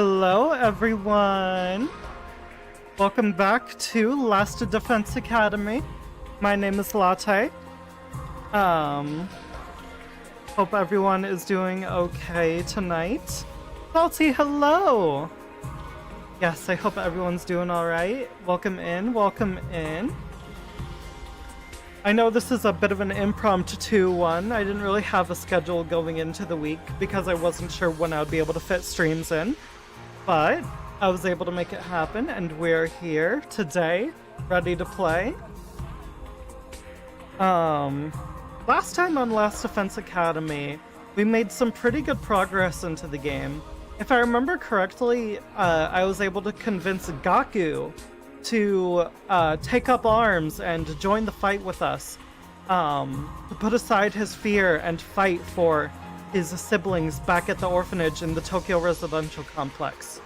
Hello, everyone. Welcome back to Last Defense Academy. My name is Latte. Hope everyone is doing okay tonight. Salty, hello. Yes, I hope everyone's doing all right. Welcome in, welcome in. I know this is a bit of an impromptu one. I didn't really have a schedule going into the week because I wasn't sure when I would be able to fit streams in. But I was able to make it happen, and we're here today, ready to play. Last time on Last Defense Academy, we made some pretty good progress into the game. If I remember correctly, I was able to convince Gaku to take up arms and join the fight with us, to put aside his fear and fight for his siblings back at the orphanage in the Tokyo residential complex.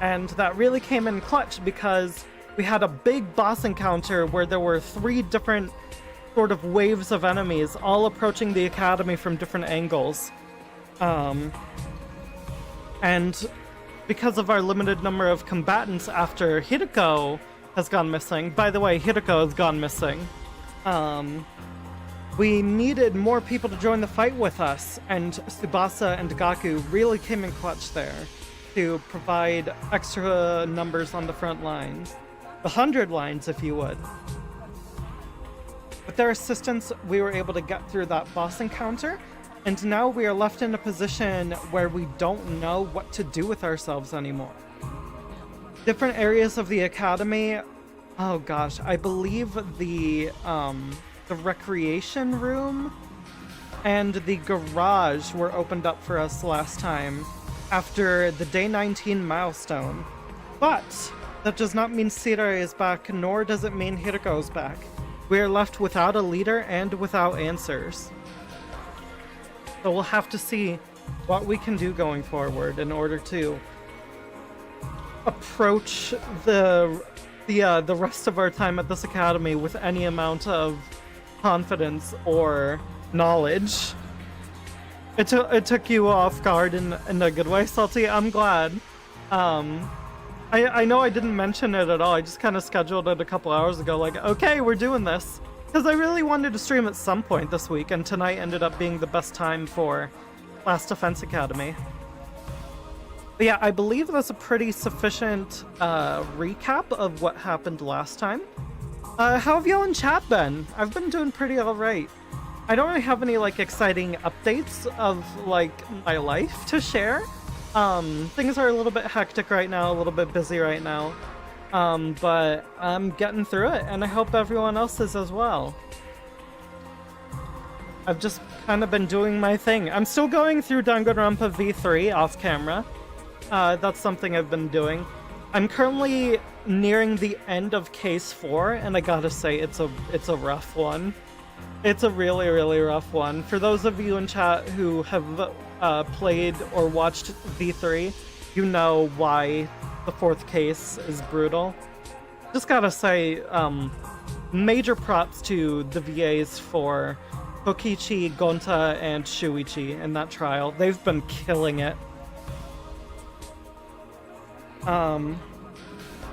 And that really came in clutch because we had a big boss encounter where there were 3 different sort of waves of enemies all approaching the academy from different angles. And because of our limited number of combatants after Hideko has gone missing, by the way, Hideko has gone missing, we needed more people to join the fight with us, and Tsubasa and Gaku really came in clutch there to provide extra numbers on the front lines. 100 lines, if you would. With their assistance, we were able to get through that boss encounter, and now we are left in a position where we don't know what to do with ourselves anymore. Different areas of the academy, oh gosh, I believe the recreation room and the garage were opened up for us last time after the day 19 milestone. But that does not mean Sirare is back, nor does it mean Hideko is back. We are left without a leader and without answers. So we'll have to see what we can do going forward in order to approach the rest of our time at this academy with any amount of confidence or knowledge. It took you off guard in a good way, Salty. I'm glad. I know I didn't mention it at all. I just kind of scheduled it a couple hours ago, like, okay, we're doing this. Because I really wanted to stream at some point this week, and tonight ended up being the best time for Last Defense Academy. But yeah, I believe that's a pretty sufficient recap of what happened last time. How have y'all in chat been? I've been doing pretty alright. I don't really have any like exciting updates of like my life to share. Things are a little bit hectic right now, a little bit busy right now. But I'm getting through it, and I hope everyone else is as well. I've just kind of been doing my thing. I'm still going through Danganronpa V3 off camera. That's something I've been doing. I'm currently nearing the end of Case 4, and I gotta say, it's a rough one. It's a really, really rough one. For those of you in chat who have played or watched V3, you know why the 4th case is brutal. Just gotta say, major props to the VAs for Kokichi, Gonta, and Shuichi in that trial. They've been killing it.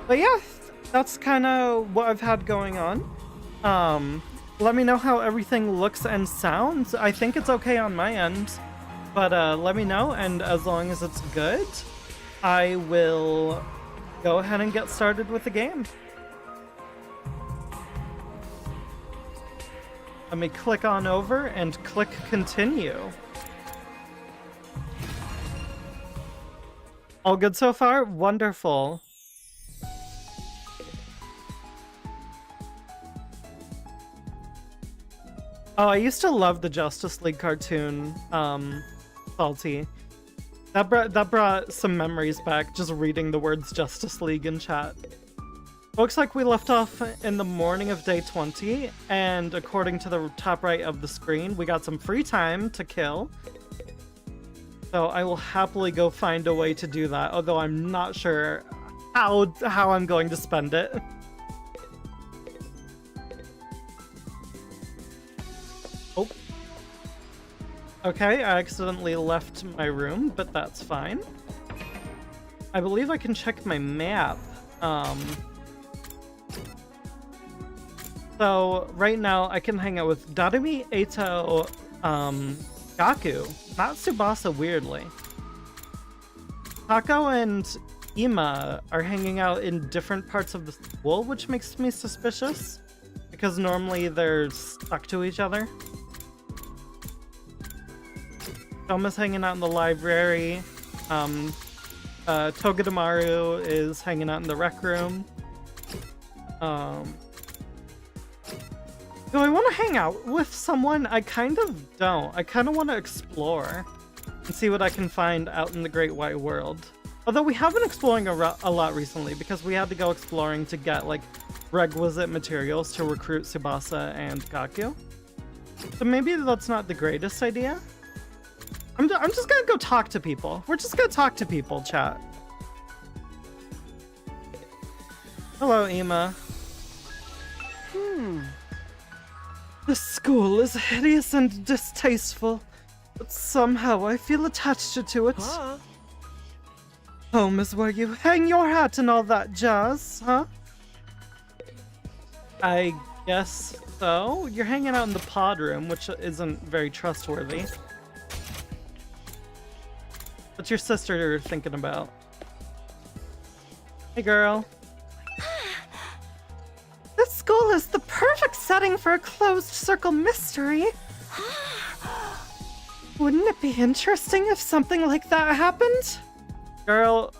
But yeah, that's kind of what I've had going on. Let me know how everything looks and sounds. I think it's okay on my end, but let me know, and as long as it's good, I will go ahead and get started with the game. Let me click on over and click continue. All good so far? Wonderful. Oh, I used to love the Justice League cartoon, Salty. That brought some memories back, just reading the words Justice League in chat. Looks like we left off in the morning of day 20, and according to the top right of the screen, we got some free time to kill. So I will happily go find a way to do that, although I'm not sure how I'm going to spend it. Oh. Okay, I accidentally left my room, but that's fine. I believe I can check my map. So right now I can hang out with Darumi, Eito, Gaku, not Tsubasa, weirdly. Tako and Ima are hanging out in different parts of the school, which makes me suspicious, because normally they're stuck to each other. Toma's hanging out in the library. Togedemaru is hanging out in the rec room. Do I want to hang out with someone? I kind of don't. I kind of want to explore and see what I can find out in the great wide world. Although we have been exploring a lot recently because we had to go exploring to get like requisite materials to recruit Tsubasa and Gaku. So maybe that's not the greatest idea. I'm just gonna go talk to people. We're just gonna talk to people, chat. Hello, Ima. This school is hideous and distasteful, but somehow I feel attached to it. Huh? Home is where you hang your hat and all that jazz, huh? I guess so. You're hanging out in the pod room, which isn't very trustworthy. What's your sister thinking about? Hey, girl. This school is the perfect setting for a closed circle mystery. Wouldn't it be interesting if something like that happened? Girl,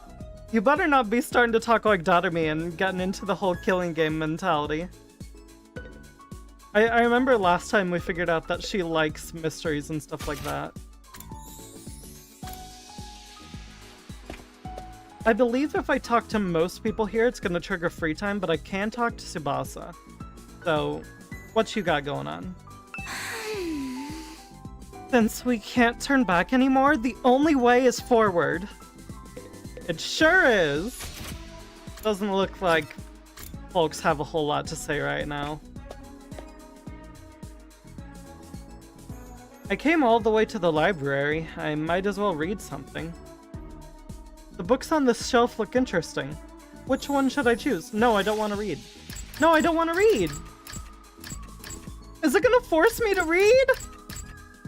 you better not be starting to talk like Darumi and getting into the whole killing game mentality. I remember last time we figured out that she likes mysteries and stuff like that. I believe if I talk to most people here, it's gonna trigger free time, but I can talk to Tsubasa. So, what you got going on? Since we can't turn back anymore, the only way is forward. It sure is! Doesn't look like folks have a whole lot to say right now. I came all the way to the library. I might as well read something. The books on this shelf look interesting. Which one should I choose? No, I don't want to read. No, I don't want to read! Is it gonna force me to read?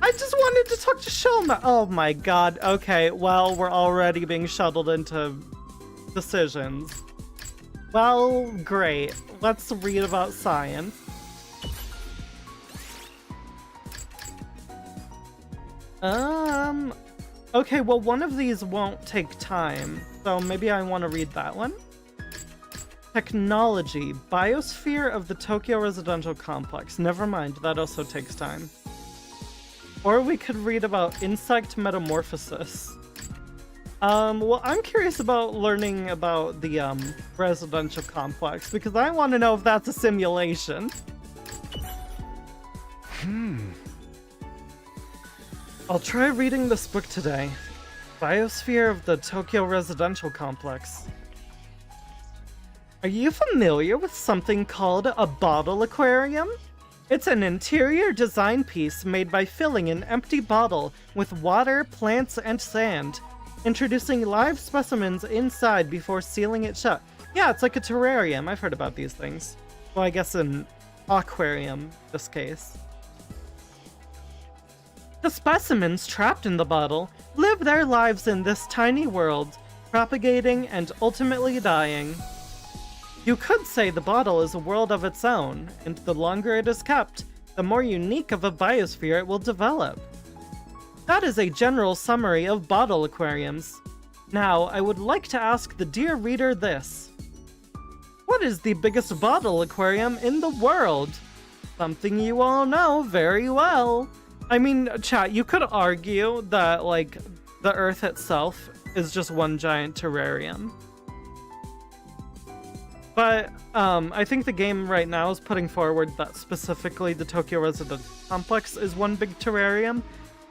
I just wanted to talk to Shoma. Oh my god. Okay, well, we're already being shuttled into decisions. Well, great. Let's read about science. Okay, well, one of these won't take time, so maybe I want to read that one. Technology. Biosphere of the Tokyo Residential Complex. Never mind, that also takes time. Or we could read about insect metamorphosis. Well, I'm curious about learning about the, residential complex, because I want to know if that's a simulation. I'll try reading this book today. Biosphere of the Tokyo Residential Complex. Are you familiar with something called a bottle aquarium? It's an interior design piece made by filling an empty bottle with water, plants, and sand, introducing live specimens inside before sealing it shut. Yeah, it's like a terrarium. I've heard about these things. Well, I guess an aquarium in this case. The specimens trapped in the bottle live their lives in this tiny world, propagating and ultimately dying. You could say the bottle is a world of its own, and the longer it is kept, the more unique of a biosphere it will develop. That is a general summary of bottle aquariums. Now, I would like to ask the dear reader this. What is the biggest bottle aquarium in the world? Something you all know very well. I mean, chat, you could argue that, like, the Earth itself is just one giant terrarium. But, I think the game right now is putting forward that specifically the Tokyo Residential Complex is one big terrarium.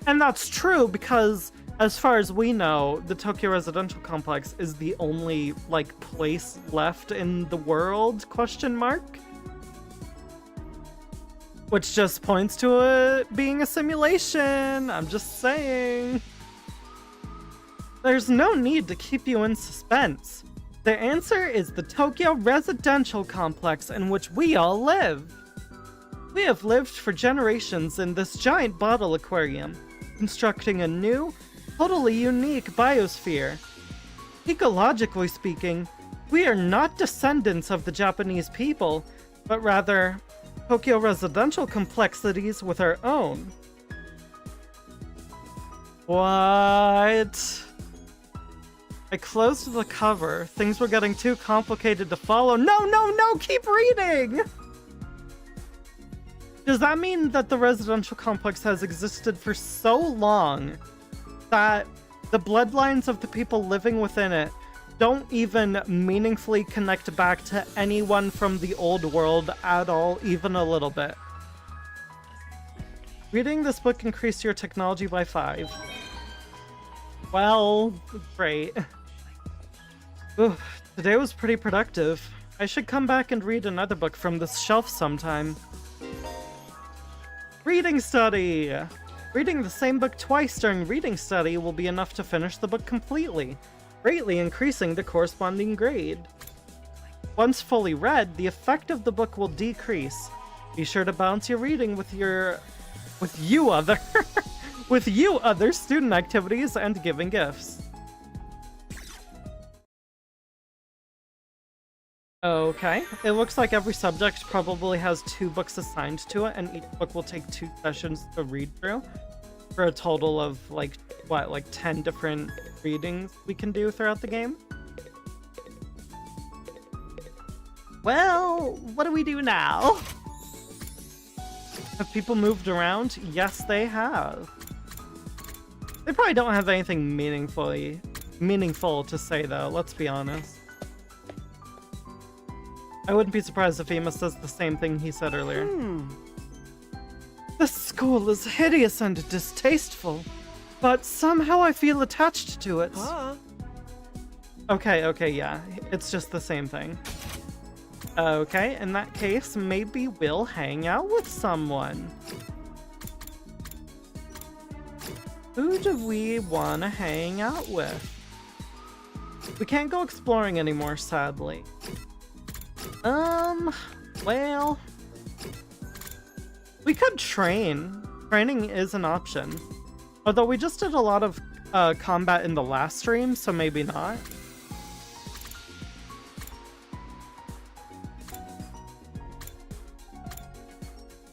And that's true because, as far as we know, the Tokyo Residential Complex is the only, like, place left in the world, question mark? Which just points to it being a simulation. I'm just saying. There's no need to keep you in suspense. The answer is the Tokyo residential complex in which we all live. We have lived for generations in this giant bottle aquarium, constructing a new, totally unique biosphere. Ecologically speaking, we are not descendants of the Japanese people, but rather Tokyo residential complexities with our own. What? I closed the cover. Things were getting too complicated to follow. No, keep reading! Does that mean that the residential complex has existed for so long that the bloodlines of the people living within it don't even meaningfully connect back to anyone from the old world at all, even a little bit? Reading this book increased your technology by 5. Well, great. Ooh, today was pretty productive. I should come back and read another book from this shelf sometime. Reading study! Reading the same book twice during reading study will be enough to finish the book completely, greatly increasing the corresponding grade. Once fully read, the effect of the book will decrease. Be sure to balance your reading with you other student activities and giving gifts. Okay, it looks like every subject probably has 2 books assigned to it, and each book will take 2 sessions to read through, for a total of, like 10 different readings we can do throughout the game. Well, what do we do now? Have people moved around? Yes, they have. They probably don't have anything meaningful to say, though, let's be honest. I wouldn't be surprised if Ema says the same thing he said earlier. This school is hideous and distasteful, but somehow I feel attached to it. Okay, yeah. It's just the same thing. Okay, in that case, maybe we'll hang out with someone. Who do we want to hang out with? We can't go exploring anymore, sadly. Well... we could train. Training is an option. Although we just did a lot of combat in the last stream, so maybe not.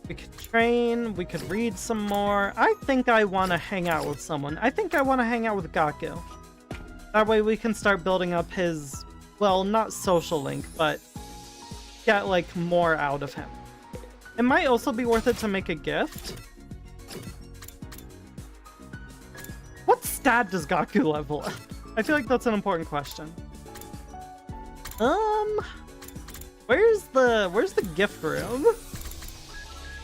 We could train, we could read some more. I think I want to hang out with someone. I think I want to hang out with Gaku. That way we can start building up his, well, not social link, but get, like, more out of him. It might also be worth it to make a gift. What stat does Gaku level up? I feel like that's an important question. Where's the gift room?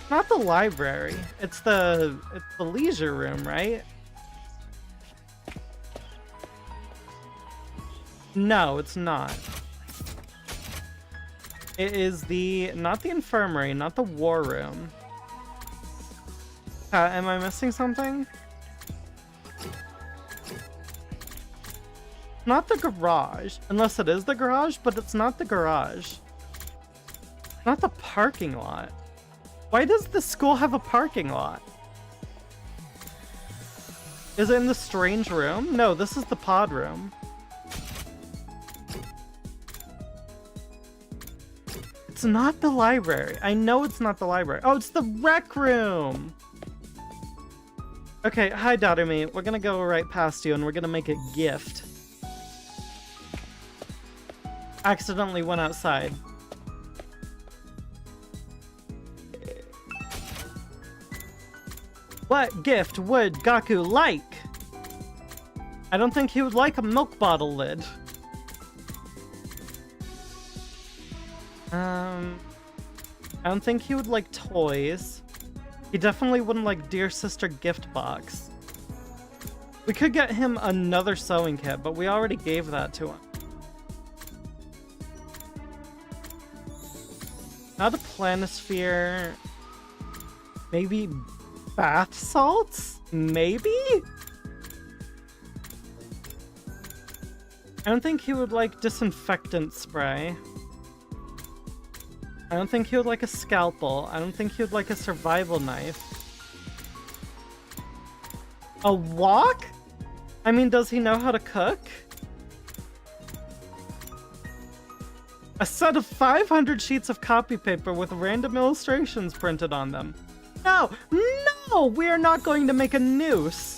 Not the library. It's the leisure room, right? No, it's not. It is not the infirmary, not the war room. Am I missing something? Not the garage, unless it is the garage, but it's not the garage. Not the parking lot. Why does the school have a parking lot? Is it in the strange room? No, this is the pod room. It's not the library. I know it's not the library. Oh, it's the rec room! Okay, hi Darumi. We're gonna go right past you and we're gonna make a gift. Accidentally went outside. What gift would Gaku like? I don't think he would like a milk bottle lid. I don't think he would like toys. He definitely wouldn't like Dear Sister gift box. We could get him another sewing kit, but we already gave that to him. Not a planisphere. Maybe bath salts? Maybe? I don't think he would like disinfectant spray. I don't think he would like a scalpel. I don't think he would like a survival knife. A wok? I mean, does he know how to cook? A set of 500 sheets of copy paper with random illustrations printed on them. No! No! We are not going to make a noose!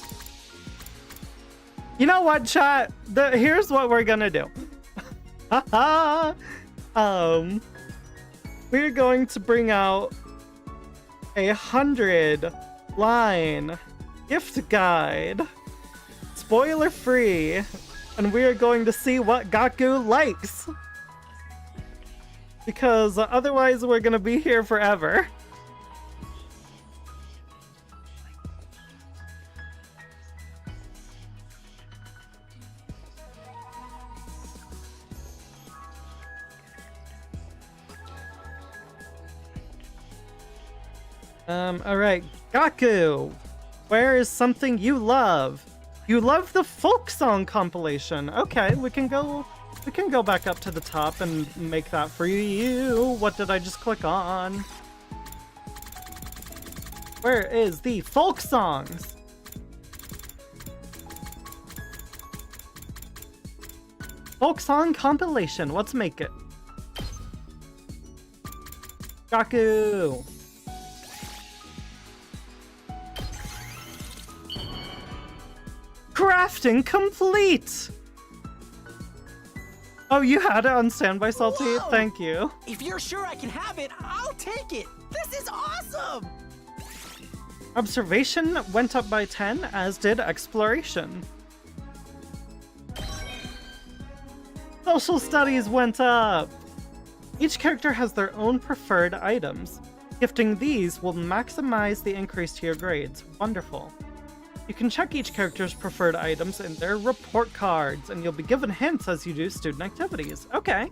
You know what, chat? Here's what we're gonna do. We're going to bring out a 100-line gift guide, spoiler-free, and we are going to see what Gaku likes. Because otherwise we're gonna be here forever. Alright, Gaku! Where is something you love? You love the folk song compilation. Okay, we can go back up to the top and make that for you. What did I just click on? Where is the folk songs? Folk song compilation. Let's make it. Gaku! Crafting complete! Oh, you had it on standby, Salty? Whoa! Thank you. If you're sure I can have it, I'll take it. This is awesome! Observation went up by 10, as did exploration. Social studies went up! Each character has their own preferred items. Gifting these will maximize the increase to your grades. Wonderful. You can check each character's preferred items in their report cards, and you'll be given hints as you do student activities. Okay.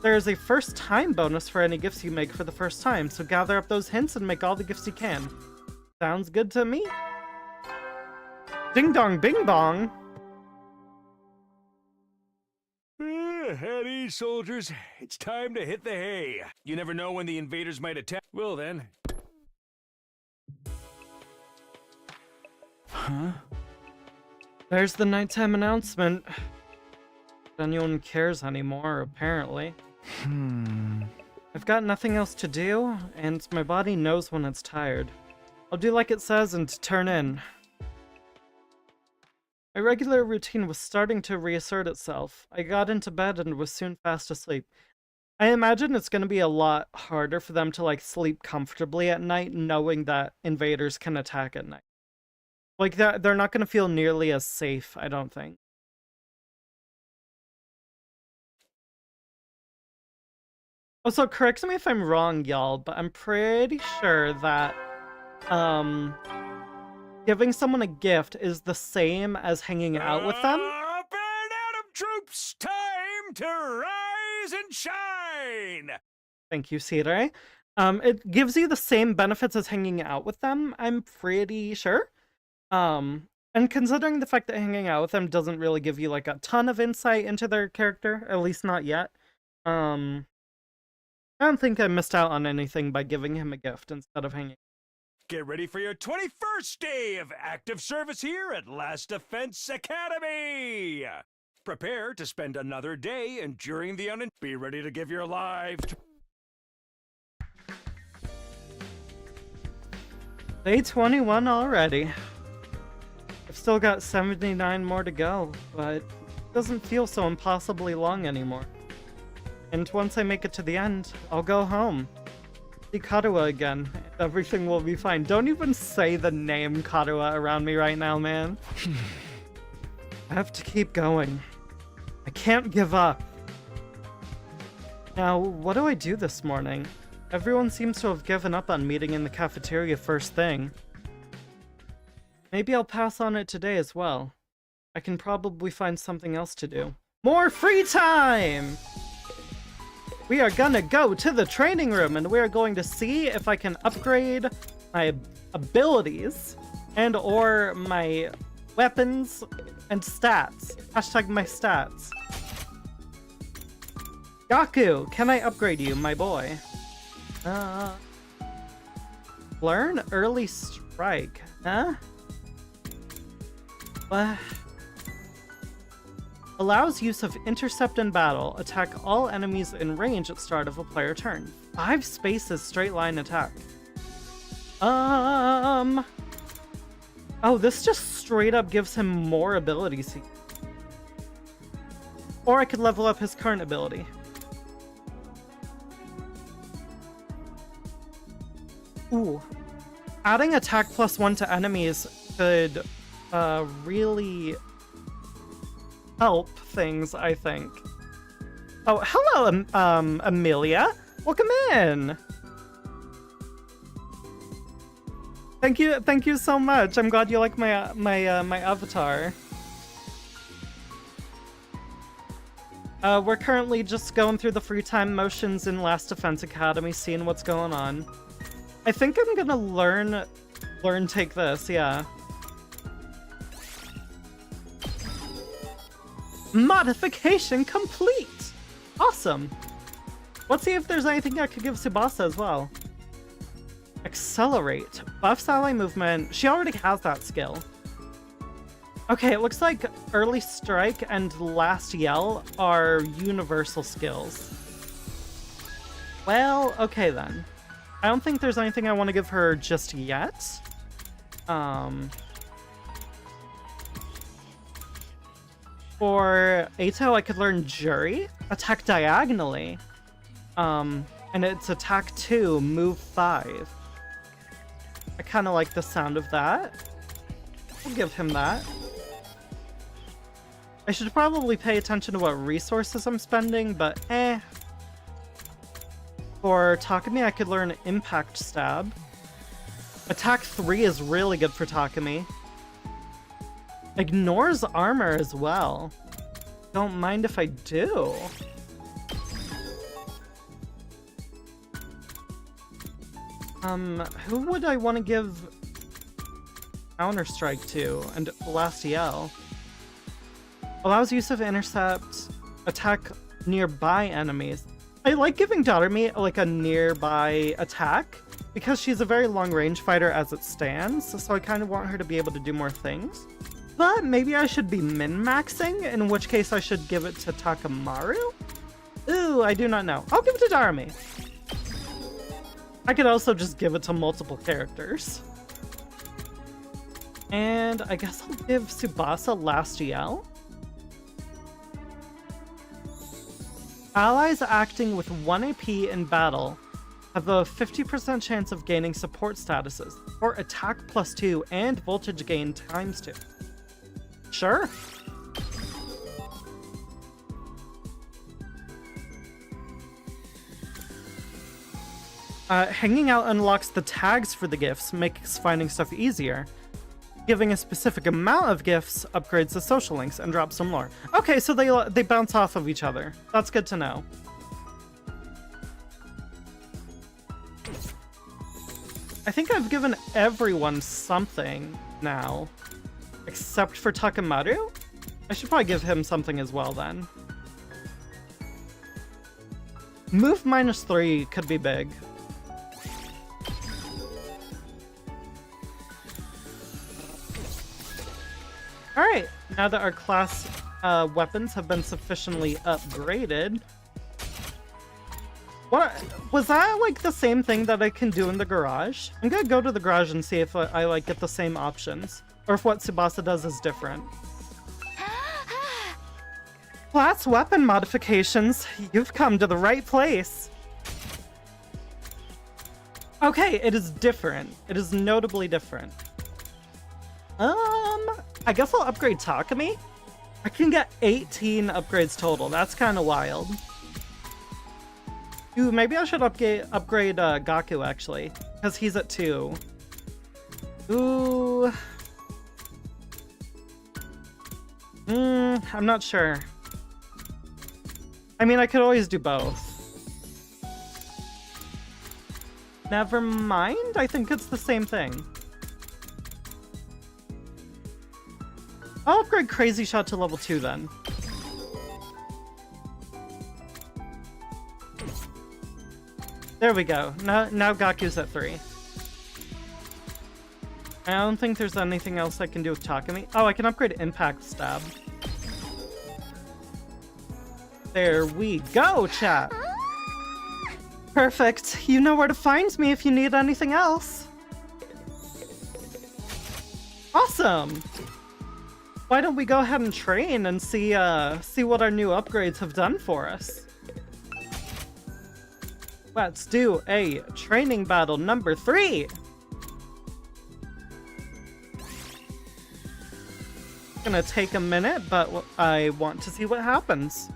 There is a first time bonus for any gifts you make for the first time, so gather up those hints and make all the gifts you can. Sounds good to me. Ding dong bing bong. At ease, soldiers. It's time to hit the hay. You never know when the invaders might attack. Well then. Huh? There's the nighttime announcement. If anyone cares anymore, apparently. I've got nothing else to do, and my body knows when it's tired. I'll do like it says and turn in. My regular routine was starting to reassert itself. I got into bed and was soon fast asleep. I imagine it's going to be a lot harder for them to like sleep comfortably at night knowing that invaders can attack at night. Like, they're not going to feel nearly as safe, I don't think. Also, correct me if I'm wrong, y'all, but I'm pretty sure that, giving someone a gift is the same as hanging out with them. Up and Atom troops! Time to rise and shine! Thank you, Cedar. It gives you the same benefits as hanging out with them, I'm pretty sure. And considering the fact that hanging out with them doesn't really give you like a ton of insight into their character, at least not yet, I don't think I missed out on anything by giving him a gift instead of hanging. Get ready for your 21st day of active service here at Last Defense Academy! Prepare to spend another day enduring the Be ready to give your life to... Day 21 already. I've still got 79 more to go, but it doesn't feel so impossibly long anymore. And once I make it to the end, I'll go home. See Karuha again. Everything will be fine. Don't even say the name Karuha around me right now, man. I have to keep going. I can't give up. Now, what do I do this morning? Everyone seems to have given up on meeting in the cafeteria first thing. Maybe I'll pass on it today as well. I can probably find something else to do. More free time! We are gonna go to the training room and we are going to see if I can upgrade my abilities and or my weapons And stats. Hashtag my stats. Gaku, can I upgrade you, my boy? Learn early strike. Huh? What? Allows use of intercept in battle. Attack all enemies in range at start of a player turn. 5 spaces straight line attack. Oh, this just straight up gives him more abilities. Or I could level up his current ability. Ooh. Adding attack +1 to enemies could really help things, I think. Oh, hello, Amelia. Welcome in. Thank you so much. I'm glad you like my my avatar. We're currently just going through the free time motions in Last Defense Academy, seeing what's going on. I think I'm gonna learn take this, yeah. Modification complete! Awesome. Let's see if there's anything I could give Tsubasa as well. Accelerate. Buffs ally movement. She already has that skill. Okay, it looks like Early Strike and Last Yell are universal skills. Well, okay then. I don't think there's anything I want to give her just yet. For Ato, I could learn Jury. Attack diagonally. And it's attack 2, move 5. I kind of like the sound of that. I'll give him that. I should probably pay attention to what resources I'm spending, but eh. For Takumi, I could learn Impact Stab. Attack 3 is really good for Takumi. Ignores armor as well. Don't mind if I do. Who would I want to give Counter-Strike to? And Last Yell. Allows use of intercept, attack nearby enemies. I like giving Doremi like a nearby attack because she's a very long-range fighter as it stands, so I kind of want her to be able to do more things. But maybe I should be min-maxing, in which case I should give it to Takamaru? Ooh, I do not know. I'll give it to Doremi. I could also just give it to multiple characters. And I guess I'll give Tsubasa Last Yell. Allies acting with 1 AP in battle have a 50% chance of gaining support statuses, or attack +2 and voltage gain ×2. Sure. Hanging out unlocks the tags for the gifts, makes finding stuff easier. Giving a specific amount of gifts upgrades the social links and drops some lore. Okay, so they bounce off of each other. That's good to know. I think I've given everyone something now. Except for Takamaru? I should probably give him something as well then. Move -3 could be big. Alright, now that our class weapons have been sufficiently upgraded... What was that like the same thing that I can do in the garage? I'm gonna go to the garage and see if I like get the same options. Or if what Tsubasa does is different. Class weapon modifications. You've come to the right place. Okay, it is different. It is notably different. I guess I'll upgrade Takumi. I can get 18 upgrades total. That's kind of wild. Ooh, maybe I should upgrade Gaku, actually. Because he's at 2. Ooh. I'm not sure. I mean, I could always do both. Never mind. I think it's the same thing. I'll upgrade Crazy Shot to level 2 then. There we go. Now Gaku's at 3. I don't think there's anything else I can do with Takumi. Oh, I can upgrade Impact Stab. There we go, chat. Perfect. You know where to find me if you need anything else. Awesome. Why don't we go ahead and train and see what our new upgrades have done for us? Let's do a training battle number 3. It's gonna take a minute, but I want to see what happens.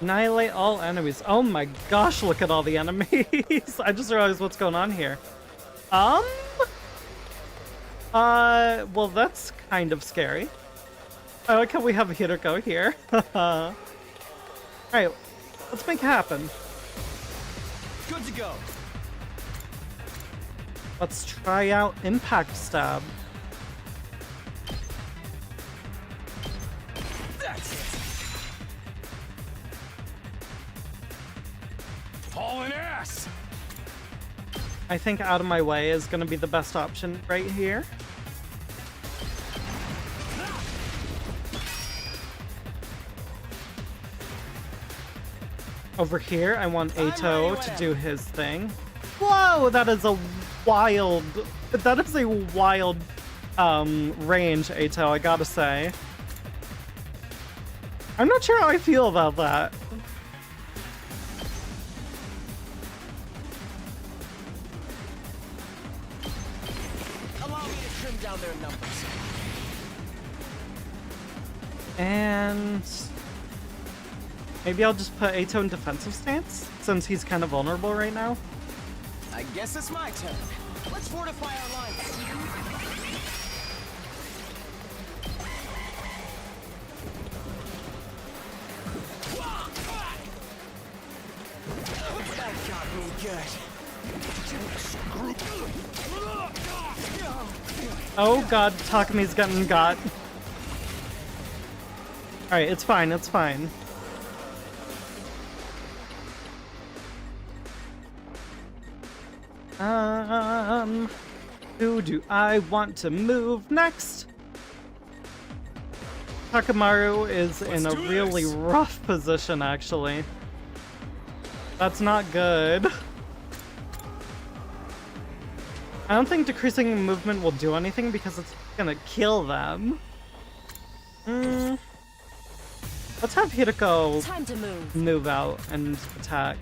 Annihilate all enemies. Oh my gosh, look at all the enemies. I just realized what's going on here. Well, that's kind of scary. I like how we have Hiroko here. Alright, let's make it happen. Good to go. Let's try out Impact Stab. That's it. Hauling ass! I think out of my way is going to be the best option right here. Over here, I want Ato to do his thing. Whoa, that is a wild range, Ato, I gotta say. I'm not sure how I feel about that. Allow me to trim down their numbers. And maybe I'll just put Ato in defensive stance, since he's kind of vulnerable right now. I guess it's my turn. Let's fortify our lines. That got me good. Oh god, Takumi's getting got. Alright, it's fine, it's fine. Who do I want to move next? Takamaru is in a really rough position, actually. That's not good. I don't think decreasing movement will do anything because it's gonna kill them. Let's have Hiroko Time to move out and attack.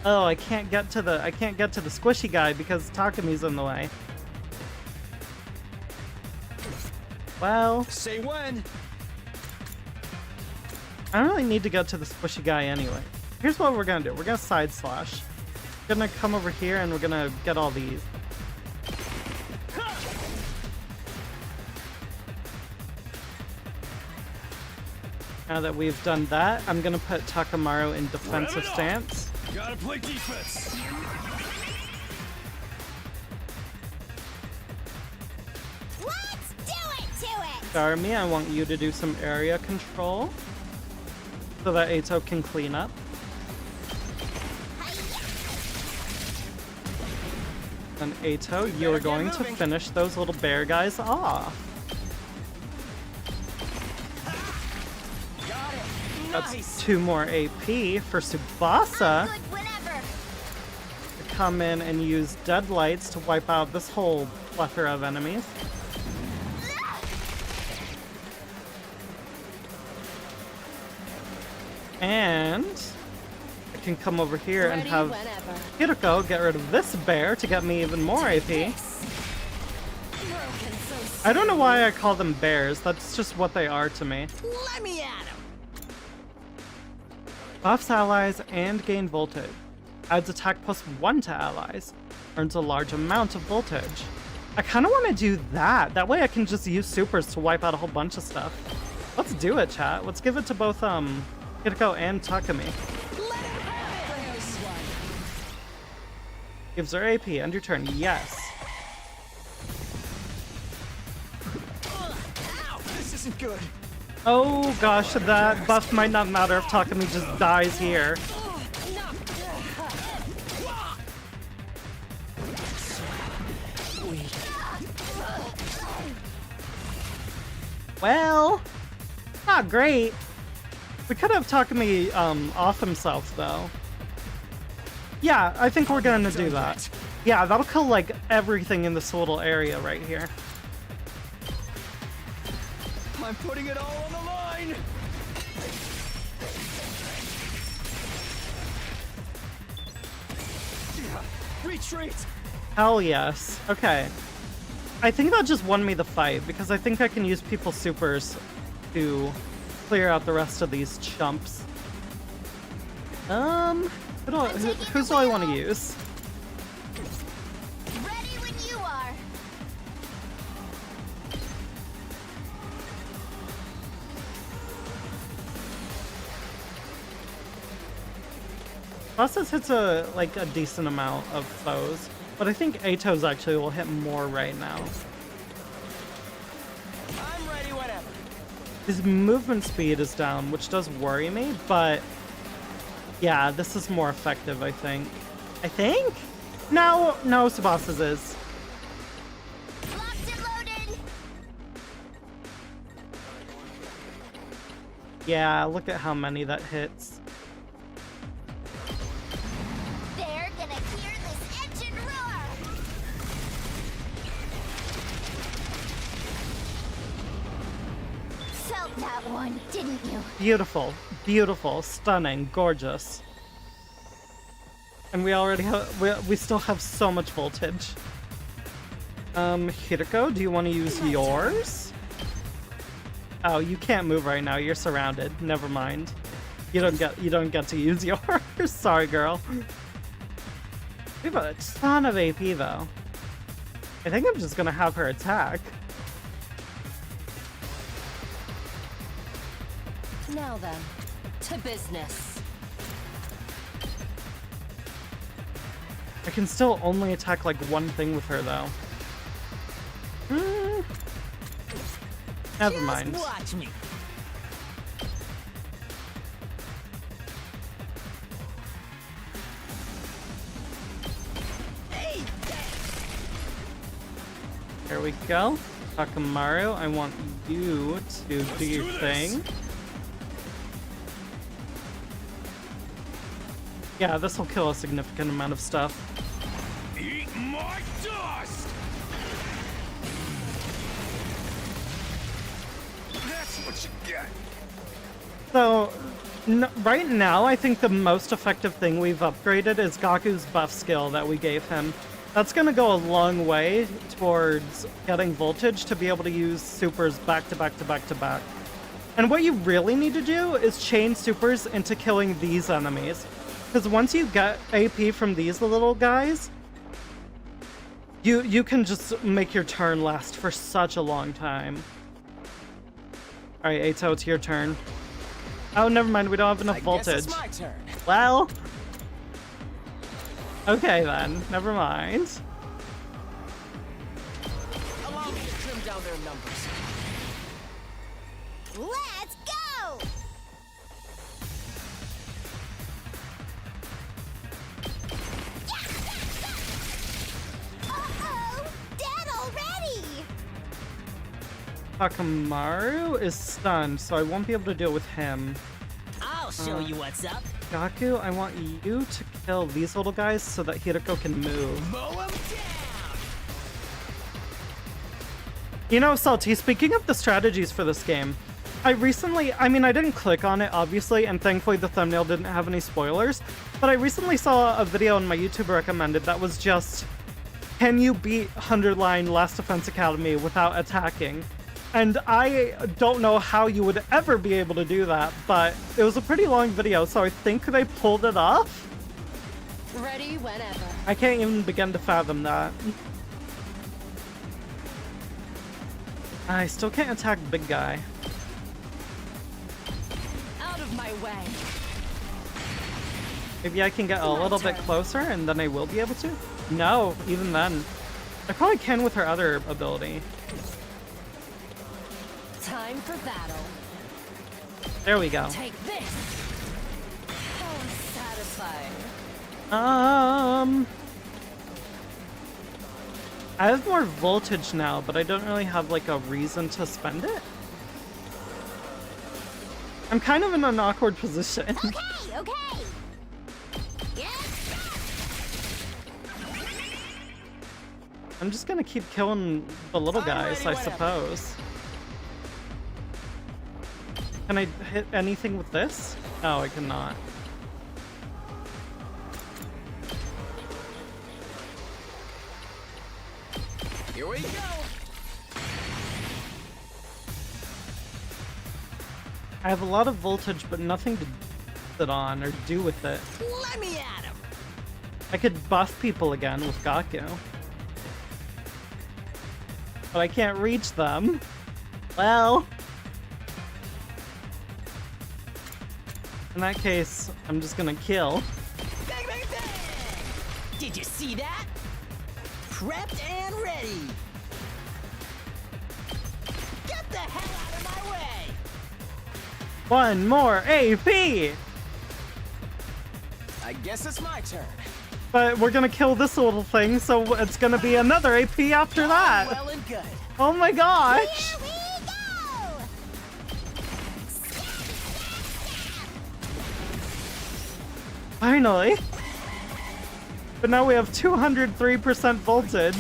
Oh, I can't get to the squishy guy because Takumi's in the way. Well, Say when. I don't really need to get to the squishy guy anyway. Here's what we're gonna do. We're gonna side slash. We're gonna come over here and we're gonna get all these. Now that we've done that, I'm gonna put Takamaru in defensive stance. Gotta play defense! Let's do it to it! Garmi, I want you to do some area control so that Ato can clean up. And Ato, you are going to finish those little bear guys off. Got it. That's Nice. 2 more AP for Tsubasa Good whenever. to come in and use Deadlights to wipe out this whole plethora of enemies. And I can come over here and Ready have whenever. Hiroko get rid of this bear to get me even more AP. Broken so I don't know why I call them bears, that's just what they are to me. Let me at him. Buffs allies and gain voltage. Adds attack +1 to allies. Earns a large amount of voltage. I kind of want to do that. That way I can just use supers to wipe out a whole bunch of stuff. Let's do it, chat. Let's give it to both Hiroko and Takumi. Let him have it. Gives her AP. End your turn. Yes. Ow, this isn't good. Oh gosh, that buff might not matter if Takumi just dies here. Well, not great. We could have Takumi off himself though. Yeah, I think we're gonna do that. Yeah, that'll kill like everything in this little area right here. I'm putting it all on the line. Retreat. Hell yes. Okay. I think that just won me the fight because I think I can use people's supers to clear out the rest of these chumps. Who's do I want to use? Ready when you are. Process hits a decent amount of foes, but I think Ato's actually will hit more right now. I'm ready whenever. His movement speed is down, which does worry me, but yeah, this is more effective, I think. No, Tsubassa's is. Locked and loaded. Yeah, look at how many that hits. They're gonna hear this engine roar. Felt that one, didn't you? Beautiful, beautiful, stunning, gorgeous. And we already have, we still have so much voltage. Hiriko, do you want to use yours? Oh, you can't move right now. You're surrounded. Never mind. You don't get to use yours. Sorry, girl. We have a ton of AP though. I think I'm just gonna have her attack. Now then, to business. I can still only attack like one thing with her though. Never mind. Just watch me. There we go. Takamaru, I want you to do your thing. Yeah, this will kill a significant amount of stuff. Eat my dust! That's what you get. So, right now, I think the most effective thing we've upgraded is Gaku's buff skill that we gave him. That's going to go a long way towards getting voltage to be able to use supers back to back to back to back. And what you really need to do is chain supers into killing these enemies. Because once you get AP from these little guys, you can just make your turn last for such a long time. Alright, Ato, it's your turn. Oh, never mind, we don't have enough voltage. Guess it's my turn. Well... Okay then, never mind. Allow me to trim down their numbers. Let's go! Uh-oh! Dead already! Takamaru is stunned, so I won't be able to deal with him. I'll show you what's up. Gaku, I want you to kill these little guys so that Hiriko can move. Mow 'em down. You know, Salty, speaking of the strategies for this game, I didn't click on it, obviously, and thankfully the thumbnail didn't have any spoilers, but I recently saw a video on my YouTube recommended that was just, can you beat 100 line Last Defense Academy without attacking? And I don't know how you would ever be able to do that, but it was a pretty long video, so I think they pulled it off? Ready whenever. I can't even begin to fathom that. I still can't attack big guy. Out of my way. Maybe I can get a little bit closer and then I will be able to. No, even then. I probably can with her other ability. Time for battle. There we go. Take this. How satisfying. I have more voltage now, but I don't really have like a reason to spend it. I'm kind of in an awkward position. Okay, okay. Yes. I'm just gonna keep killing the little I'm guys, ready I whenever. suppose. Can I hit anything with this? No, I cannot. Here we go. I have a lot of voltage, but nothing to sit on or do with it. Let me at him. I could buff people again with Gaku. But I can't reach them. Well. In that case, I'm just gonna kill. Bang, bang, bang. Did you see that? Prepped and ready. Get the hell out of my way. One more AP! I guess it's my turn. But we're gonna kill this little thing, so it's gonna be another AP after that. Well and good. Oh my gosh! Here we go. Finally! But now we have 203% voltage.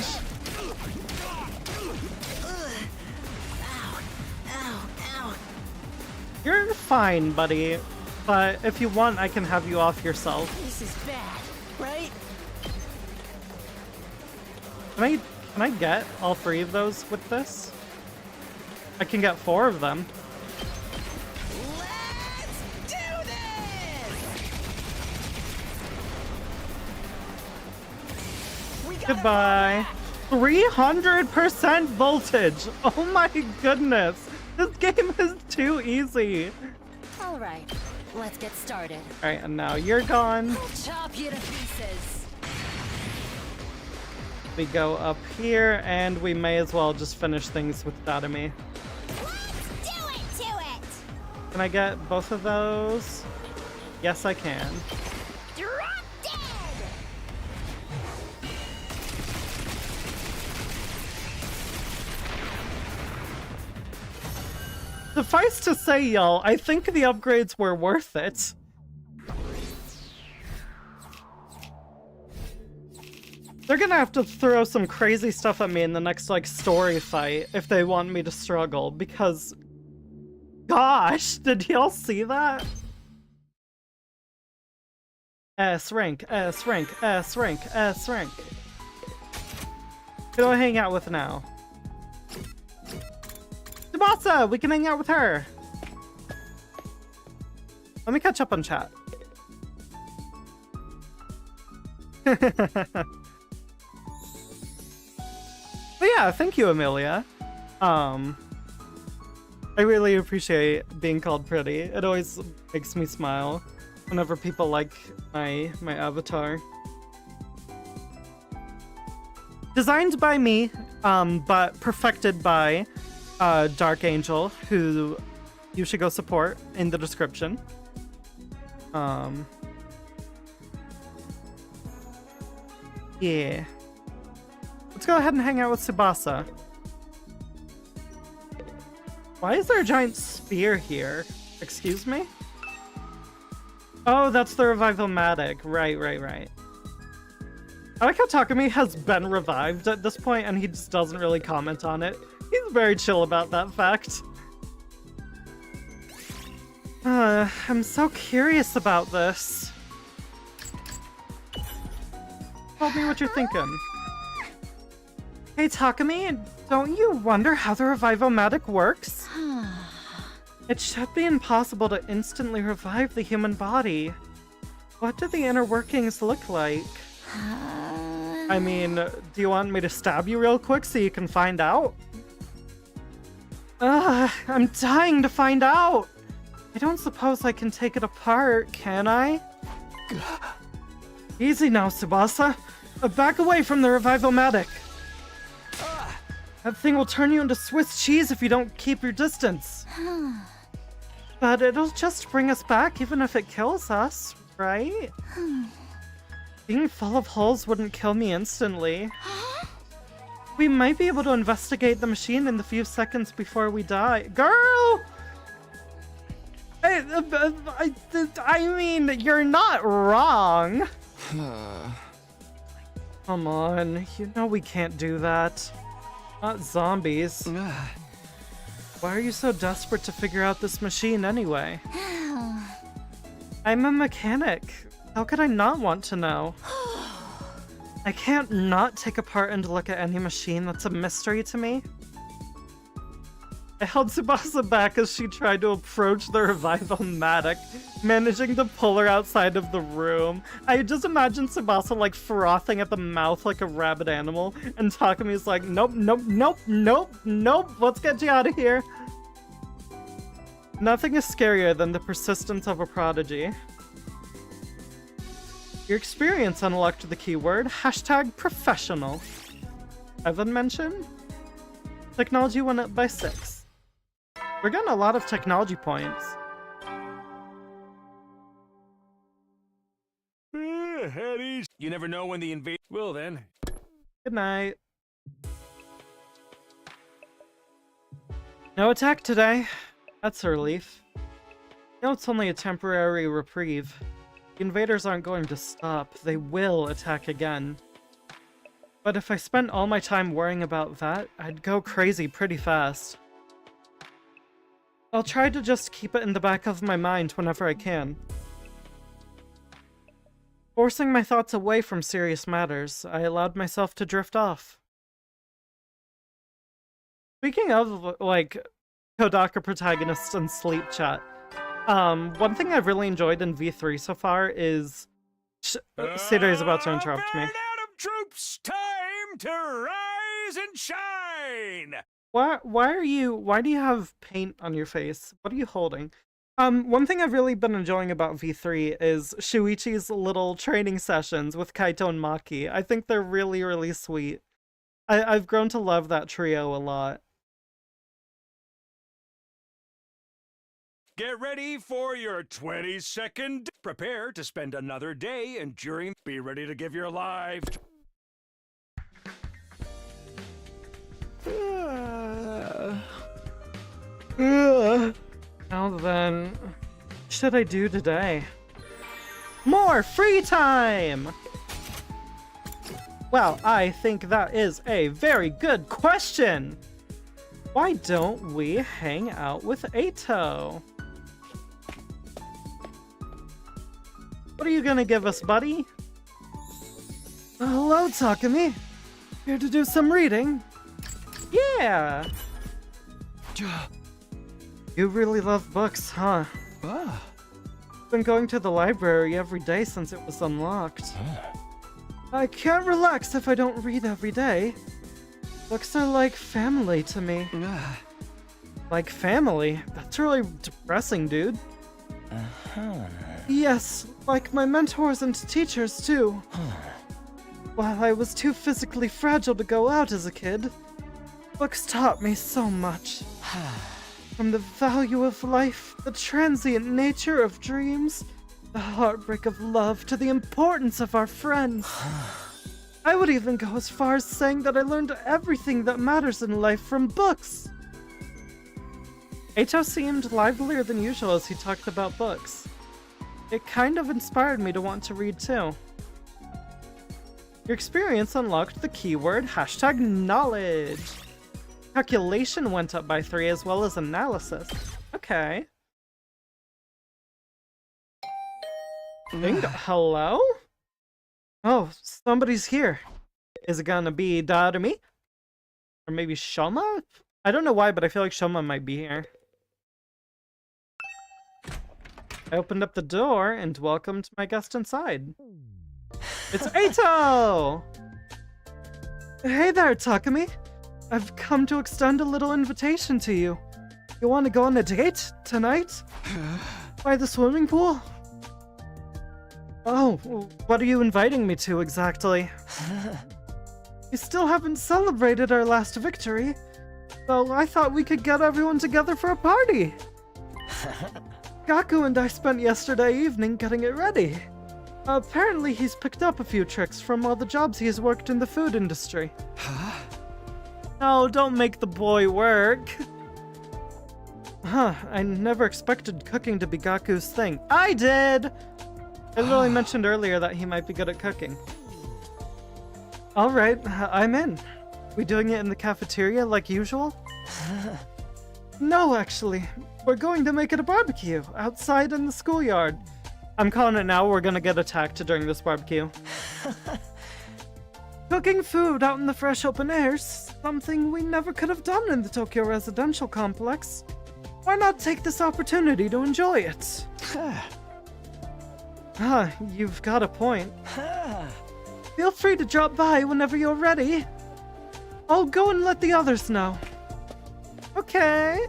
Ow, ow. You're fine, buddy. But if you want, I can have you off yourself. This is bad, right? Can I get all 3 of those with this? I can get 4 of them. Let's do this! We got Goodbye. 300% voltage! Oh my goodness! This game is too easy! All right, let's get started. Alright, and now you're gone. Chop you to pieces. We go up here, and we may as well just finish things with Datami. Let's do it to it. Can I get both of those? Yes, I can. Drop dead. Suffice to say, y'all, I think the upgrades were worth it. They're gonna have to throw some crazy stuff at me in the next, like, story fight if they want me to struggle, because... Gosh, did y'all see that? S rank, S rank, S rank, S rank. Who do I hang out with now? Tsubasa! We can hang out with her! Let me catch up on chat. But yeah, thank you, Amelia. I really appreciate being called pretty. It always makes me smile whenever people like my avatar. Designed by me, but perfected by Dark Angel, who you should go support in the description. Yeah. Let's go ahead and hang out with Tsubasa. Why is there a giant spear here? Excuse me? Oh, that's the Revival-matic. Right. I like how Takumi has been revived at this point and he just doesn't really comment on it. He's very chill about that fact. I'm so curious about this. Tell me what you're thinking. Hey Takumi, don't you wonder how the Revival-matic works? It should be impossible to instantly revive the human body. What do the inner workings look like? I mean, do you want me to stab you real quick so you can find out? I'm dying to find out! I don't suppose I can take it apart, can I? Easy now, Tsubasa. Back away from the Revival-matic. That thing will turn you into Swiss cheese if you don't keep your distance. But it'll just bring us back even if it kills us, right? Being full of holes wouldn't kill me instantly. We might be able to investigate the machine in the few seconds before we die. Girl! I mean, you're not wrong. Come on, you know we can't do that. Not zombies. Why are you so desperate to figure out this machine anyway? I'm a mechanic. How could I not want to know? I can't not take apart and look at any machine that's a mystery to me. I held Tsubasa back as she tried to approach the Revival-matic, managing to pull her outside of the room. I just imagine Tsubasa like frothing at the mouth like a rabid animal, and Takami's like, nope, nope, nope, nope, nope, let's get you out of here. Nothing is scarier than the persistence of a prodigy. Your experience unlocked the keyword #professional. Evan mentioned? Technology went up by 6. We're getting a lot of technology points. Head east. You never know when the invade. Well then. Good night. No attack today. That's a relief. No, it's only a temporary reprieve. The invaders aren't going to stop. They will attack again. But if I spent all my time worrying about that, I'd go crazy pretty fast. I'll try to just keep it in the back of my mind whenever I can. Forcing my thoughts away from serious matters, I allowed myself to drift off. Speaking of, like, Kodaka protagonists and sleep chat, one thing I've really enjoyed in V3 so far is... Cedar is about to interrupt me. Atom troops, time to rise and shine! Why do you have paint on your face? What are you holding? One thing I've really been enjoying about V3 is Shuichi's little training sessions with Kaito and Maki. I think they're really, really sweet. I've grown to love that trio a lot. Get ready for your 22nd. Prepare to spend another day enduring. Be ready to give your life. Now then, what should I do today? More free time! Well, I think that is a very good question! Why don't we hang out with Eito? What are you gonna give us, buddy? Hello, Takumi. Here to do some reading? Yeah! You really love books, huh? Been going to the library every day since it was unlocked. I can't relax if I don't read every day. Books are like family to me. Like family? That's really depressing, dude. Yes, like my mentors and teachers, too. While I was too physically fragile to go out as a kid, books taught me so much. From the value of life, the transient nature of dreams, the heartbreak of love, to the importance of our friends. I would even go as far as saying that I learned everything that matters in life from books. Eito seemed livelier than usual as he talked about books. It kind of inspired me to want to read too. Your experience unlocked the keyword #knowledge. Calculation went up by 3 as well as analysis. Okay. Hello? Oh, somebody's here. Is it gonna be Darumi? Or maybe Shoma? I don't know why, but I feel like Shoma might be here. I opened up the door and welcomed my guest inside. It's Eito! Hey there, Takumi. I've come to extend a little invitation to you. You want to go on a date tonight? By the swimming pool? Oh, what are you inviting me to exactly? We still haven't celebrated our last victory, so I thought we could get everyone together for a party. Gaku and I spent yesterday evening getting it ready. Apparently he's picked up a few tricks from all the jobs he's worked in the food industry. Huh? No, don't make the boy work. Huh, I never expected cooking to be Gaku's thing. I did! I literally mentioned earlier that he might be good at cooking. Alright, I'm in. We doing it in the cafeteria like usual? No, actually. We're going to make it a barbecue, outside in the schoolyard. I'm calling it now, we're gonna get attacked during this barbecue. Cooking food out in the fresh open air is something we never could have done in the Tokyo residential complex. Why not take this opportunity to enjoy it? You've got a point. Feel free to drop by whenever you're ready. I'll go and let the others know. Okay.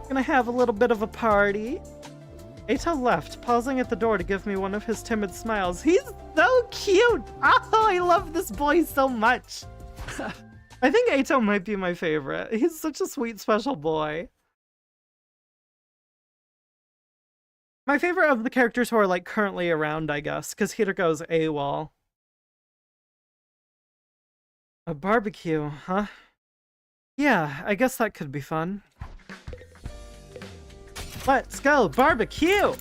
Gonna have a little bit of a party. Eito left, pausing at the door to give me one of his timid smiles. He's so cute! Oh, I love this boy so much! I think Eito might be my favorite. He's such a sweet, special boy. My favorite of the characters who are, like, currently around, I guess, because Hirago's AWOL. A barbecue, huh? Yeah, I guess that could be fun. Let's go barbecue!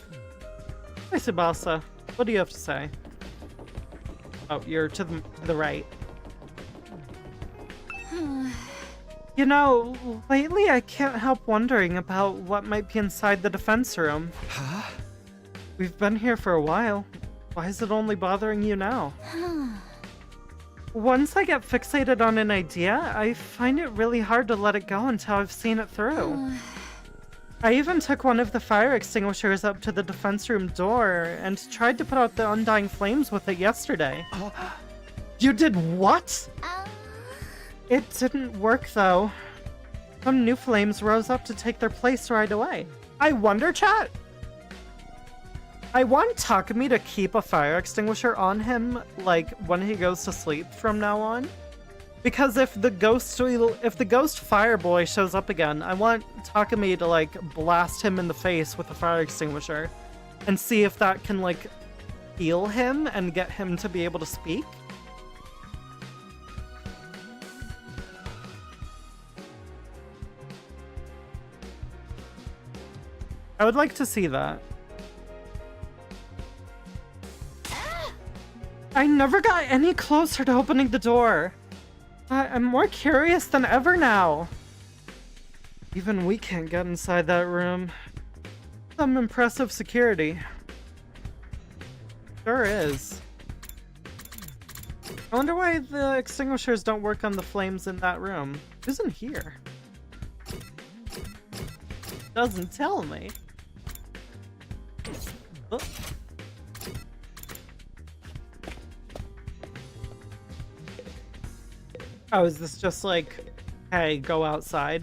Hi, Tsubasa. What do you have to say? Oh, you're to the right. You know, lately I can't help wondering about what might be inside the defense room. Huh? We've been here for a while. Why is it only bothering you now? Once I get fixated on an idea, I find it really hard to let it go until I've seen it through. I even took one of the fire extinguishers up to the defense room door and tried to put out the undying flames with it yesterday. You did what? It didn't work though. Some new flames rose up to take their place right away. I wonder, chat? I want Takumi to keep a fire extinguisher on him, like, when he goes to sleep from now on. Because if the ghost fire boy shows up again, I want Takumi to, like, blast him in the face with a fire extinguisher and see if that can, like, heal him and get him to be able to speak. I would like to see that. I never got any closer to opening the door. I'm more curious than ever now. Even we can't get inside that room. Some impressive security. Sure is. I wonder why the extinguishers don't work on the flames in that room. Who's in here? Doesn't tell me. Oh. Oh, is this just like, hey, go outside?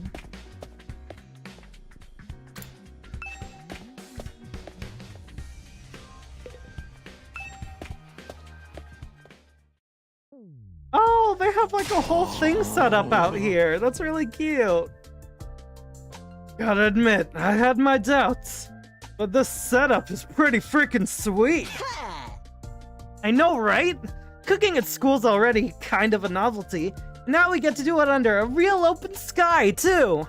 Oh, they have like a whole thing set up out here. That's really cute. Gotta admit, I had my doubts, but this setup is pretty freaking sweet. I know, right? Cooking at school's already kind of a novelty. Now we get to do it under a real open sky, too!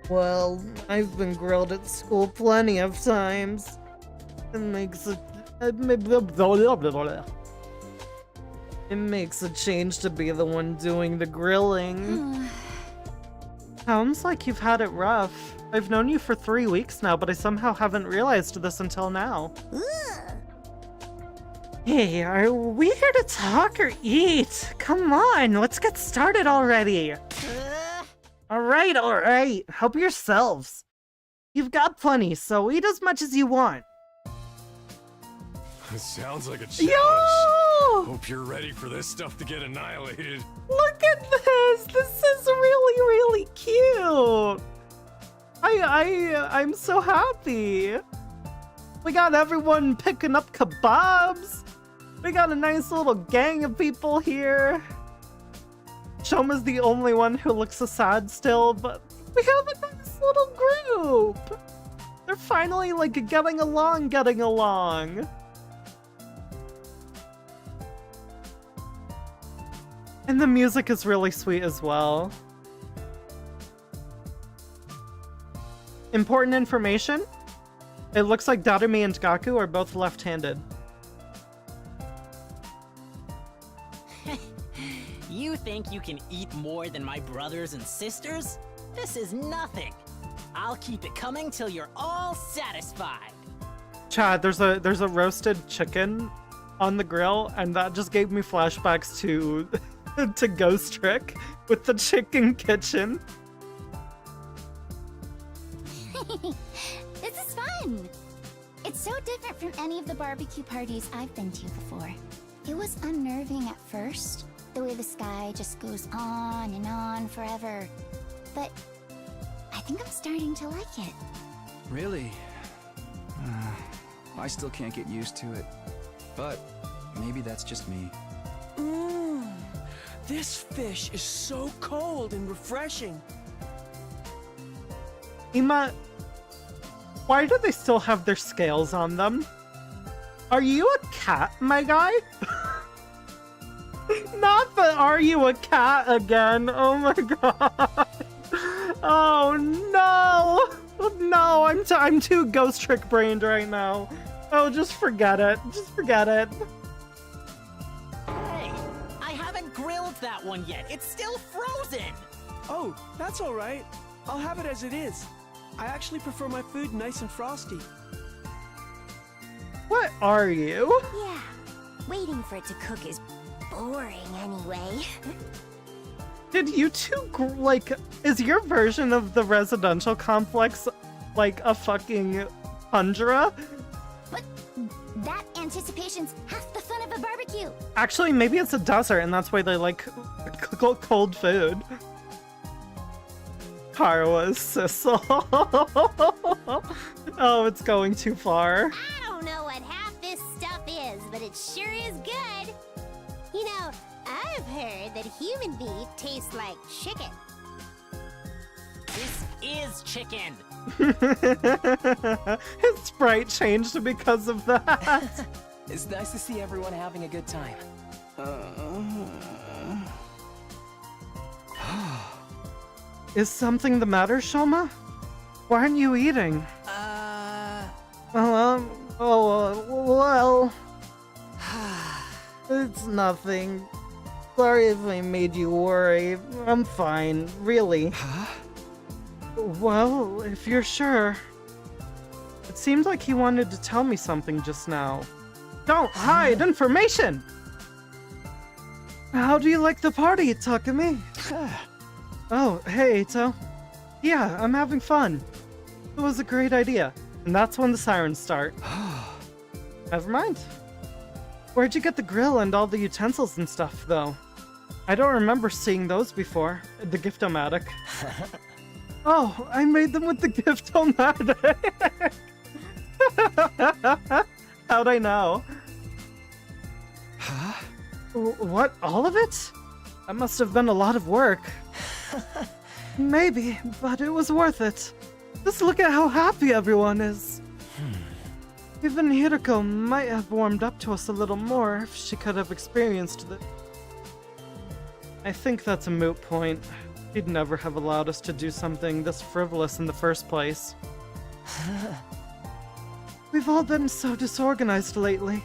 Well, I've been grilled at school plenty of times. It makes a change to be the one doing the grilling. Sounds like you've had it rough. I've known you for 3 weeks now, but I somehow haven't realized this until now. Hey, are we here to talk or eat? Come on, let's get started already. Alright, help yourselves. You've got plenty, so eat as much as you want. Sounds like a challenge. Yo! Hope you're ready for this stuff to get annihilated. Look at this! This is really, really cute! I'm so happy! We got everyone picking up kebabs. We got a nice little gang of people here. Shoma's the only one who looks sad still, but we have a nice little group. They're finally like getting along. And the music is really sweet as well. Important information? It looks like Darumi and Gaku are both left-handed. You think you can eat more than my brothers and sisters? This is nothing. I'll keep it coming till you're all satisfied. Chad, there's a roasted chicken on the grill, and that just gave me flashbacks to to Ghost Trick with the chicken kitchen. This is fun! It's so different from any of the barbecue parties I've been to before. It was unnerving at first, the way the sky just goes on and on forever. But I think I'm starting to like it. Really? I still can't get used to it. But maybe that's just me. This fish is so cold and refreshing. Ima, why do they still have their scales on them? Are you a cat, my guy? Not the are you a cat again? Oh my god. Oh no. No, I'm too Ghost Trick brained right now. Oh, just forget it. Just forget it. Hey, I haven't grilled that one yet. It's still frozen. Oh, that's all right. I'll have it as it is. I actually prefer my food nice and frosty. What are you? Yeah, waiting for it to cook is boring anyway. Did you two, like, is your version of the residential complex like a fucking tundra? But that anticipation's half the fun of a barbecue. Actually, maybe it's a desert and that's why they like cold food. Karwa's Sissel. Oh, it's going too far. I don't know what half this stuff is, but it sure is good. You know, I've heard that human beef tastes like chicken. This is chicken. His sprite changed because of that. It's nice to see everyone having a good time. Is something the matter, Shoma? Why aren't you eating? Well, it's nothing. Sorry if I made you worry. I'm fine, really. Well, if you're sure. It seemed like he wanted to tell me something just now. Don't hide information! How do you like the party, Takumi? Oh, hey, Ito. Yeah, I'm having fun. It was a great idea. And that's when the sirens start. Never mind. Where'd you get the grill and all the utensils and stuff, though? I don't remember seeing those before. The Gift-O-Matic. Oh, I made them with the Gift-O-Matic. How'd I know? Huh? What? All of it? That must have been a lot of work. Maybe, but it was worth it. Just look at how happy everyone is. Even Hiroko might have warmed up to us a little more if she could have experienced it. I think that's a moot point. She'd never have allowed us to do something this frivolous in the first place. We've all been so disorganized lately.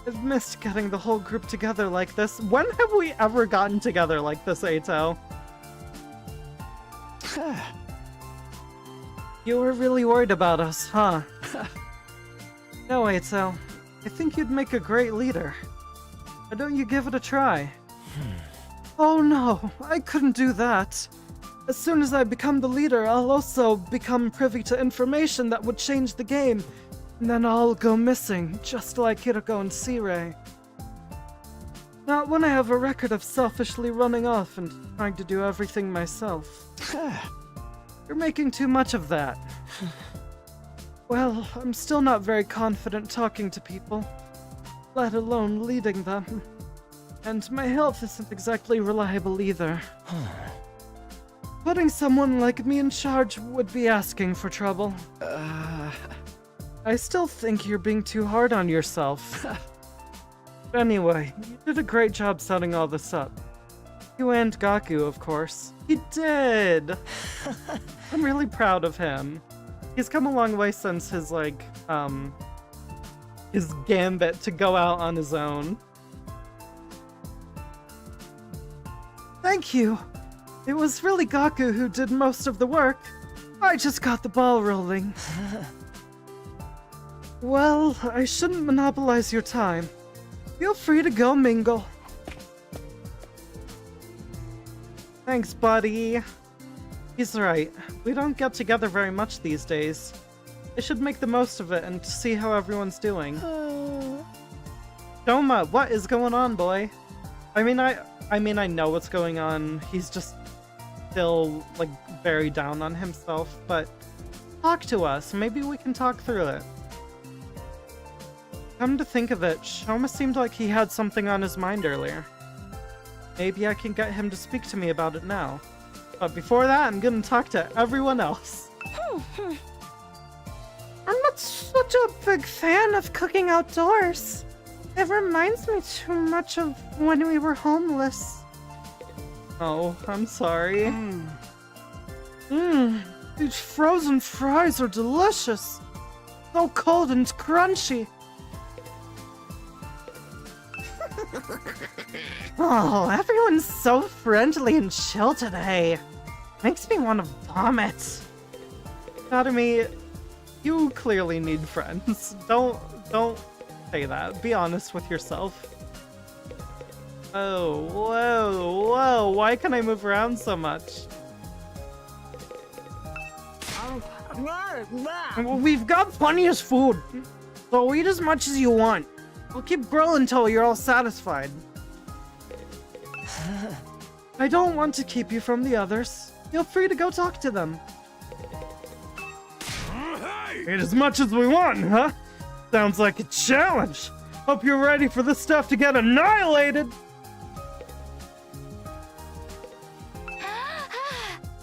I've missed getting the whole group together like this. When have we ever gotten together like this, Eito? You were really worried about us, huh? No, Eito. I think you'd make a great leader. Why don't you give it a try? Oh no, I couldn't do that. As soon as I become the leader, I'll also become privy to information that would change the game. And then I'll go missing, just like Hiroko and Sirei. Not when I have a record of selfishly running off and trying to do everything myself. You're making too much of that. Well, I'm still not very confident talking to people, let alone leading them. And my health isn't exactly reliable either. Putting someone like me in charge would be asking for trouble. I still think you're being too hard on yourself. Anyway, you did a great job setting all this up. You and Gaku, of course. He did! I'm really proud of him. He's come a long way since his, his gambit to go out on his own. Thank you! It was really Gaku who did most of the work. I just got the ball rolling. Well, I shouldn't monopolize your time. Feel free to go mingle. Thanks, buddy. He's right. We don't get together very much these days. I should make the most of it and see how everyone's doing. Shoma, what is going on, boy? I mean, I know what's going on. He's just still, very down on himself, but talk to us. Maybe we can talk through it. Come to think of it, Shoma seemed like he had something on his mind earlier. Maybe I can get him to speak to me about it now. But before that, I'm gonna talk to everyone else. I'm not such a big fan of cooking outdoors. It reminds me too much of when we were homeless. Oh, I'm sorry. These frozen fries are delicious. So cold and crunchy. Oh, everyone's so friendly and chill today. Makes me want to vomit. Tatami, you clearly need friends. Don't say that. Be honest with yourself. Oh, whoa. Why can I move around so much? We've got plenty of food, so eat as much as you want. We'll keep grilling until you're all satisfied. I don't want to keep you from the others. Feel free to go talk to them. Eat as much as we want, huh? Sounds like a challenge. Hope you're ready for this stuff to get annihilated.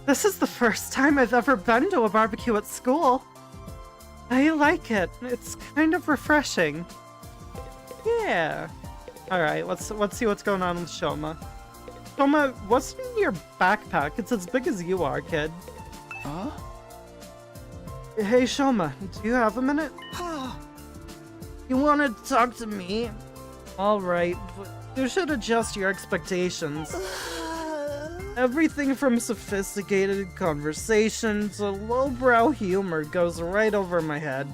This is the first time I've ever been to a barbecue at school. I like it. It's kind of refreshing. Yeah. Alright, let's see what's going on with Shoma. Shoma, what's in your backpack? It's as big as you are, kid. Huh? Hey, Shoma, do you have a minute? You want to talk to me? Alright, but you should adjust your expectations. Everything from sophisticated conversation to lowbrow humor goes right over my head.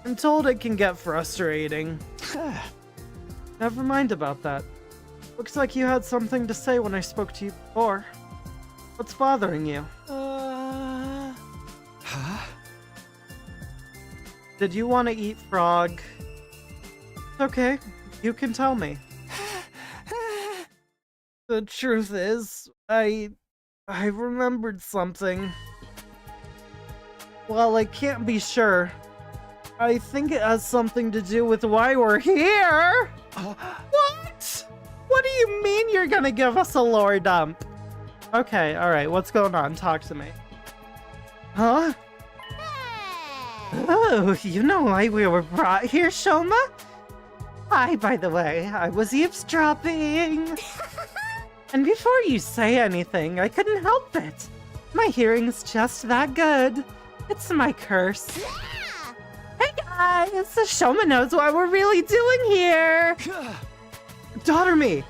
I'm told it can get frustrating. Never mind about that. Looks like you had something to say when I spoke to you before. What's bothering you? Huh? Did you want to eat frog? Okay, you can tell me. The truth is, I remembered something. Well, I can't be sure. I think it has something to do with why we're here! What? What do you mean you're gonna give us a lore dump? Okay, alright, what's going on? Talk to me. Huh? Oh, you know why we were brought here, Shoma? Hi, by the way, I was eavesdropping. And before you say anything, I couldn't help it. My hearing's just that good. It's my curse. Hey guys, Shoma knows what we're really doing here. Daughter me!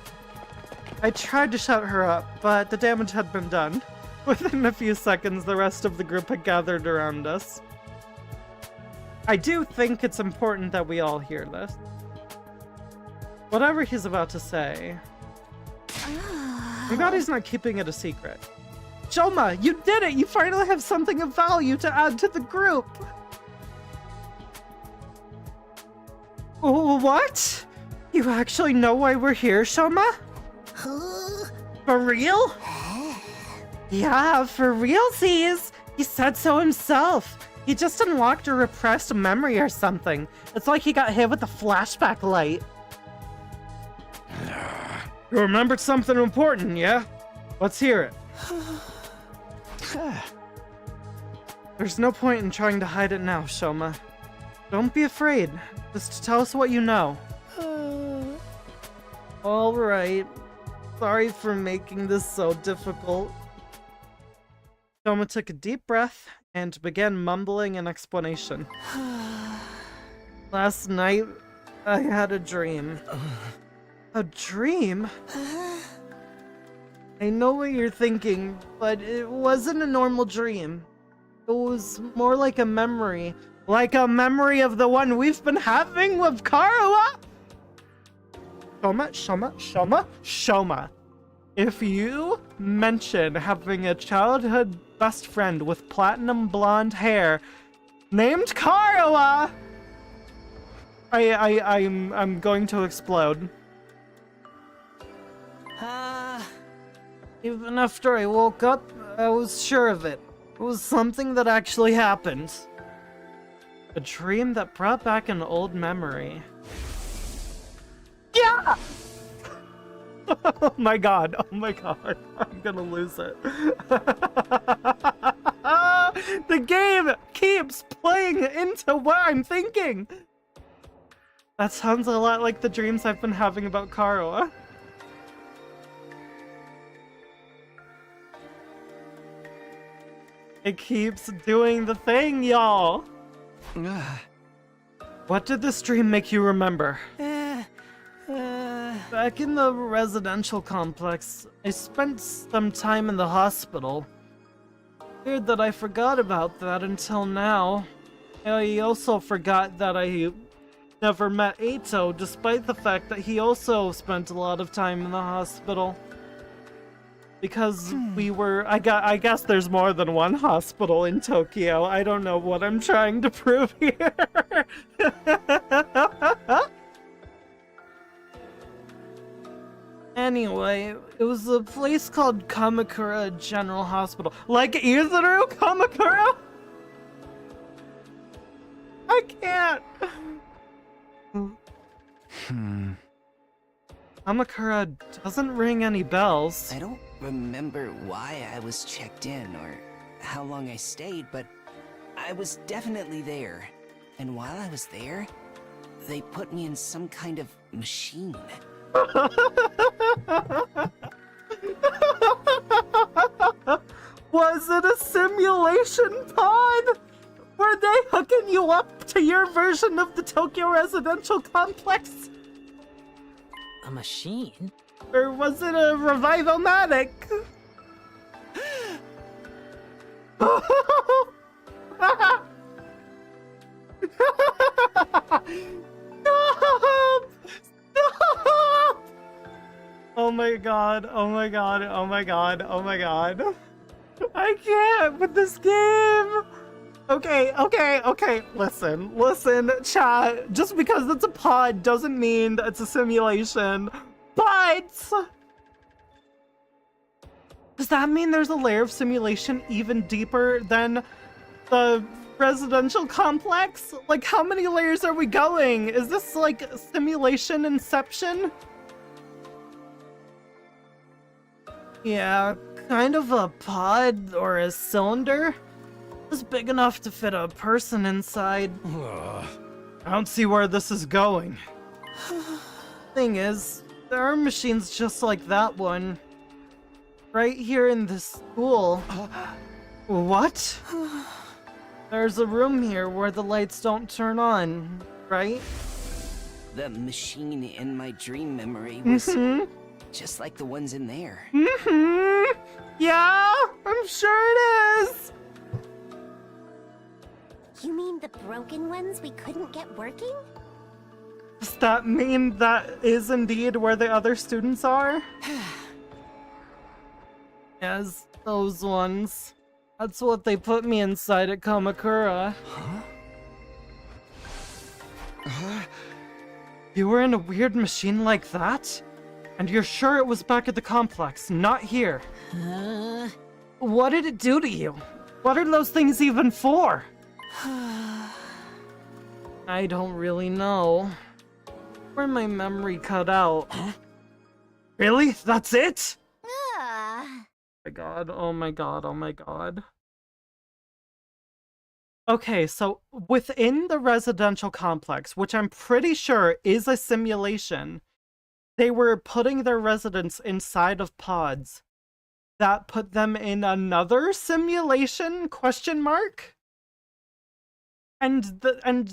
I tried to shut her up, but the damage had been done. Within a few seconds, the rest of the group had gathered around us. I do think it's important that we all hear this. Whatever he's about to say. I'm glad he's not keeping it a secret. Shoma, you did it! You finally have something of value to add to the group! What? You actually know why we're here, Shoma? For real? Yeah, for realsies. He said so himself. He just unlocked a repressed memory or something. It's like he got hit with a flashback light. You remembered something important, yeah? Let's hear it. There's no point in trying to hide it now, Shoma. Don't be afraid. Just tell us what you know. Alright. Sorry for making this so difficult. Shoma took a deep breath and began mumbling an explanation. Last night, I had a dream. A dream? I know what you're thinking, but it wasn't a normal dream. It was more like a memory. Like a memory of the one we've been having with Karawa! Shoma. If you mention having a childhood best friend with platinum blonde hair named Karawa, I'm going to explode. Even after I woke up, I was sure of it. It was something that actually happened. A dream that brought back an old memory. Yeah! Oh my god, I'm gonna lose it. The game keeps playing into what I'm thinking! That sounds a lot like the dreams I've been having about Karawa. It keeps doing the thing, y'all! What did this dream make you remember? Back in the residential complex, I spent some time in the hospital. Weird that I forgot about that until now. I also forgot that I never met Eito, despite the fact that he also spent a lot of time in the hospital. Because we were, I guess there's more than one hospital in Tokyo. I don't know what I'm trying to prove here. Anyway, it was a place called Kamakura General Hospital. Like Izuru Kamakura? I can't. Kamakura doesn't ring any bells. I don't remember why I was checked in or how long I stayed, but I was definitely there. And while I was there, they put me in some kind of machine. Was it a simulation pod? Were they hooking you up to your version of the Tokyo residential complex? A machine? Or was it a revival-matic? Stop! Stop! Oh my god, oh my god, oh my god, oh my god. I can't with this game! Okay, listen, chat. Just because it's a pod doesn't mean that it's a simulation. But does that mean there's a layer of simulation even deeper than the residential complex? Like, how many layers are we going? Is this like simulation inception? Yeah, kind of a pod or a cylinder. It's big enough to fit a person inside. I don't see where this is going. Thing is, there are machines just like that one. Right here in this school. What? There's a room here where the lights don't turn on, right? The machine in my dream memory was just like the ones in there. Yeah, I'm sure it is. You mean the broken ones we couldn't get working? Does that mean that is indeed where the other students are? Yes, those ones. That's what they put me inside at Kamakura. You were in a weird machine like that? And you're sure it was back at the complex, not here? What did it do to you? What are those things even for? I don't really know. Where my memory cut out. Really? That's it? Ah. My god, oh my god, oh my god. Okay, so within the residential complex, which I'm pretty sure is a simulation, they were putting their residents inside of pods. That put them in another simulation? Question mark? And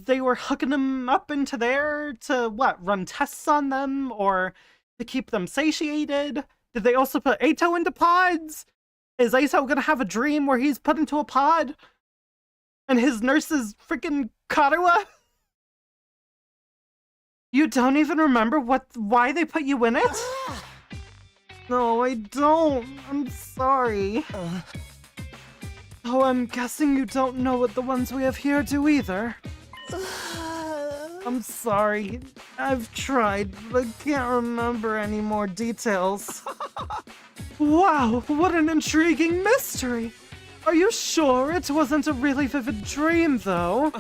they were hooking them up into there to, what, run tests on them? Or to keep them satiated? Did they also put Eito into pods? Is Eito gonna have a dream where he's put into a pod? And his nurse is freaking Karuha? You don't even remember why they put you in it? No, I don't. I'm sorry. Oh, I'm guessing you don't know what the ones we have here do either. I'm sorry. I've tried, but can't remember any more details. Wow, what an intriguing mystery! Are you sure it wasn't a really vivid dream, though?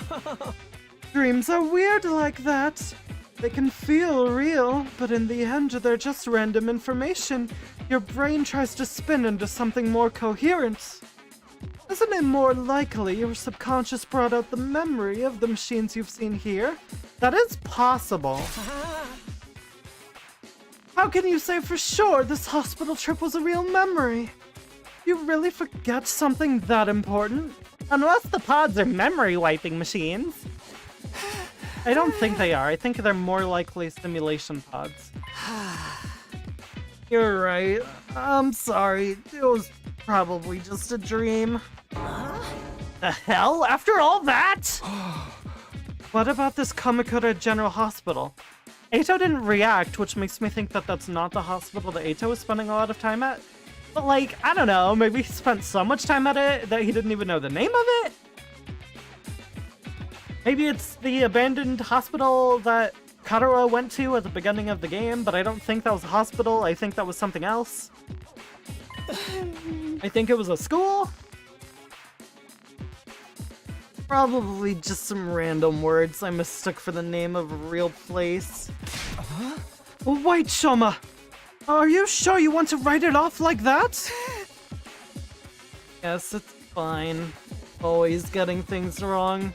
Dreams are weird like that. They can feel real, but in the end, they're just random information your brain tries to spin into something more coherent. Isn't it more likely your subconscious brought out the memory of the machines you've seen here? That is possible. How can you say for sure this hospital trip was a real memory? You really forget something that important? Unless the pods are memory wiping machines. I don't think they are. I think they're more likely simulation pods. You're right. I'm sorry. It was probably just a dream. The hell? After all that? What about this Kamakura General Hospital? Eito didn't react, which makes me think that that's not the hospital that Eito was spending a lot of time at. But like, I don't know, maybe he spent so much time at it that he didn't even know the name of it? Maybe it's the abandoned hospital that Karuha went to at the beginning of the game, but I don't think that was a hospital. I think that was something else. I think it was a school? Probably just some random words I mistook for the name of a real place. Wait, Shoma! Are you sure you want to write it off like that? Yes, it's fine. Always getting things wrong.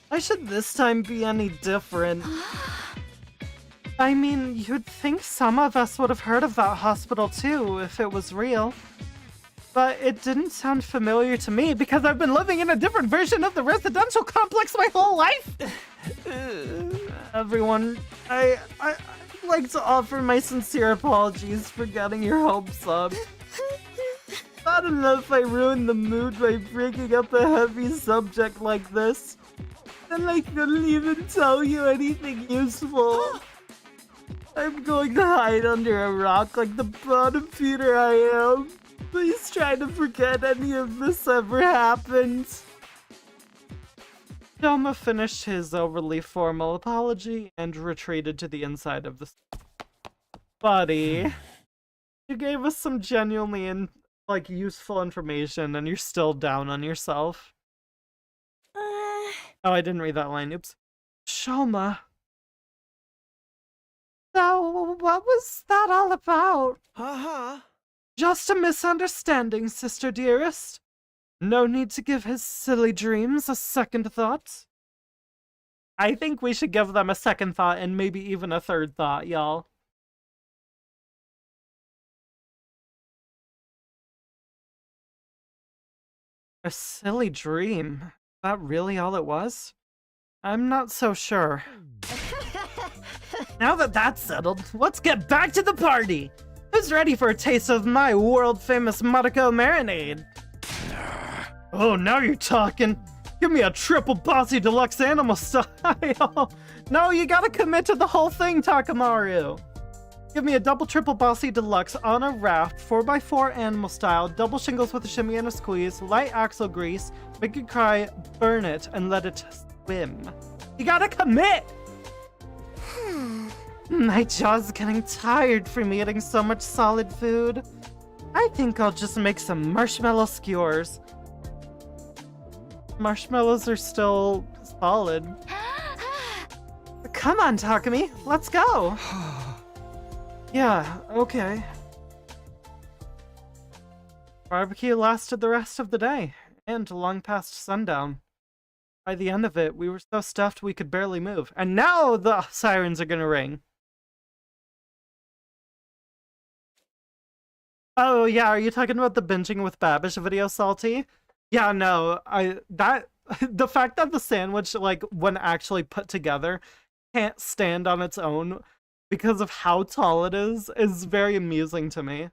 Why should this time be any different? I mean, you'd think some of us would have heard of that hospital too, if it was real. But it didn't sound familiar to me because I've been living in a different version of the residential complex my whole life! Everyone, I'd like to offer my sincere apologies for getting your hopes up. I don't know if I ruined the mood by bringing up a heavy subject like this. And I couldn't even tell you anything useful. I'm going to hide under a rock like the bottom feeder I am. Please try to forget any of this ever happened. Shoma finished his overly formal apology and retreated to the inside of the... Buddy, you gave us some genuinely useful information and you're still down on yourself. Oh, I didn't read that line. Oops. Shoma. So, what was that all about? Just a misunderstanding, sister dearest. No need to give his silly dreams a second thought. I think we should give them a second thought and maybe even a third thought, y'all. A silly dream? Is that really all it was? I'm not so sure. Now that that's settled, let's get back to the party! Who's ready for a taste of my world-famous Mariko marinade? Oh, now you're talking! Give me a triple bossy deluxe animal style! No, you gotta commit to the whole thing, Takamaru! Give me a double triple bossy deluxe on a raft, 4x4 animal style, double shingles with a shimmy and a squeeze, light axle grease, make it cry, burn it, and let it swim. You gotta commit! My jaw's getting tired from eating so much solid food. I think I'll just make some marshmallow skewers. Marshmallows are still solid. Come on, Takumi, let's go. Yeah, okay. Barbecue lasted the rest of the day, and long past sundown. By the end of it, we were so stuffed we could barely move. And now the sirens are gonna ring. Oh yeah, are you talking about the binging with Babish video, Salty? Yeah, no, the fact that the sandwich, like, when actually put together, can't stand on its own because of how tall it is very amusing to me.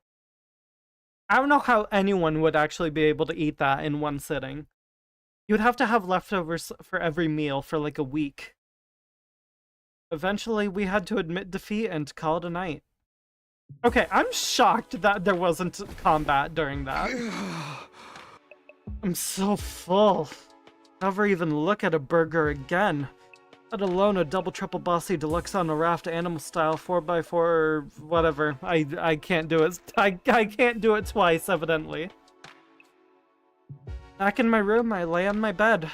I don't know how anyone would actually be able to eat that in one sitting. You would have to have leftovers for every meal for like a week. Eventually, we had to admit defeat and call it a night. Okay, I'm shocked that there wasn't combat during that. I'm so full. Never even look at a burger again. Let alone a double triple bossy deluxe on a raft animal style 4x4 or whatever. I can't do it. I can't do it twice, evidently. Back in my room, I lay on my bed.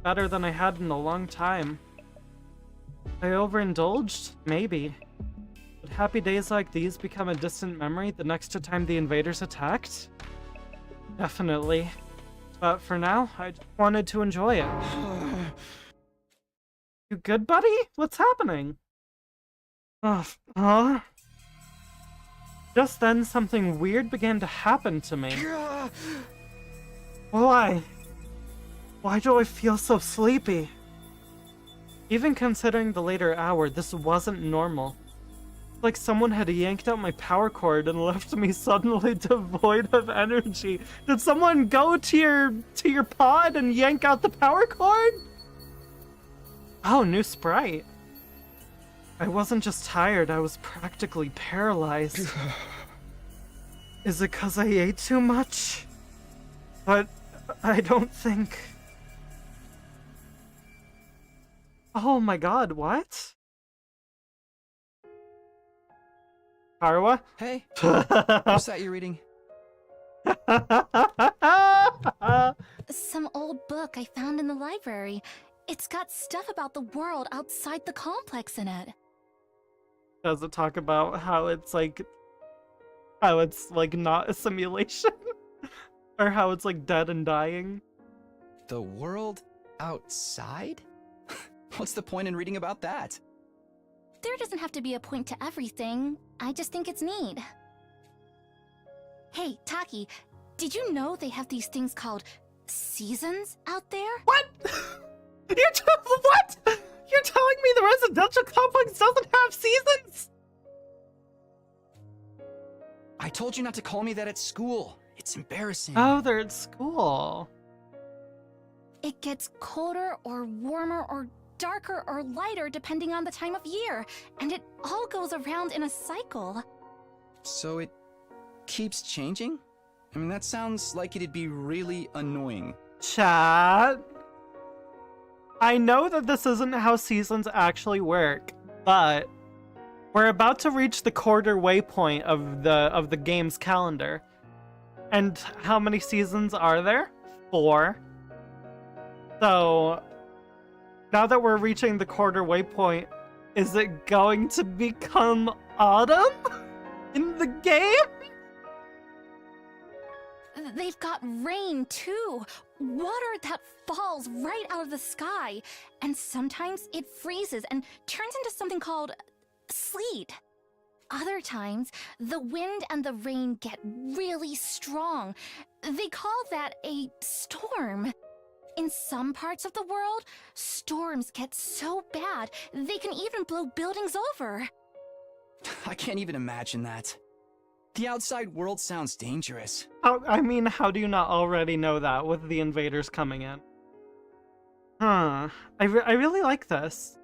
Better than I had in a long time. I overindulged? Maybe. Would happy days like these become a distant memory the next time the invaders attacked? Definitely. But for now, I just wanted to enjoy it. You good, buddy? What's happening? Huh? Just then, something weird began to happen to me. Why? Why do I feel so sleepy? Even considering the later hour, this wasn't normal. It's like someone had yanked out my power cord and left me suddenly devoid of energy. Did someone go to your pod and yank out the power cord? Oh, new sprite. I wasn't just tired, I was practically paralyzed. Is it 'cause I ate too much? But I don't think... Oh my god, what? Karawa? Hey, what's that you're reading? Some old book I found in the library. It's got stuff about the world outside the complex in it. Does it talk about how it's like not a simulation? Or how it's like dead and dying? The world outside? What's the point in reading about that? There doesn't have to be a point to everything. I just think it's neat. Hey, Taki, did you know they have these things called seasons out there? What? What? You're telling me the residential complex doesn't have seasons? I told you not to call me that at school. It's embarrassing. Oh, they're at school. It gets colder or warmer or darker or lighter depending on the time of year, and it all goes around in a cycle. So it keeps changing? I mean, that sounds like it'd be really annoying. Chat. I know that this isn't how seasons actually work, but we're about to reach the quarter waypoint of the game's calendar. And how many seasons are there? 4. So now that we're reaching the quarter waypoint, is it going to become autumn in the game? They've got rain, too. Water that falls right out of the sky. And sometimes it freezes and turns into something called sleet. Other times, the wind and the rain get really strong. They call that a storm. In some parts of the world, storms get so bad, they can even blow buildings over. I can't even imagine that. The outside world sounds dangerous. I mean, how do you not already know that with the invaders coming in? Huh. I really like this.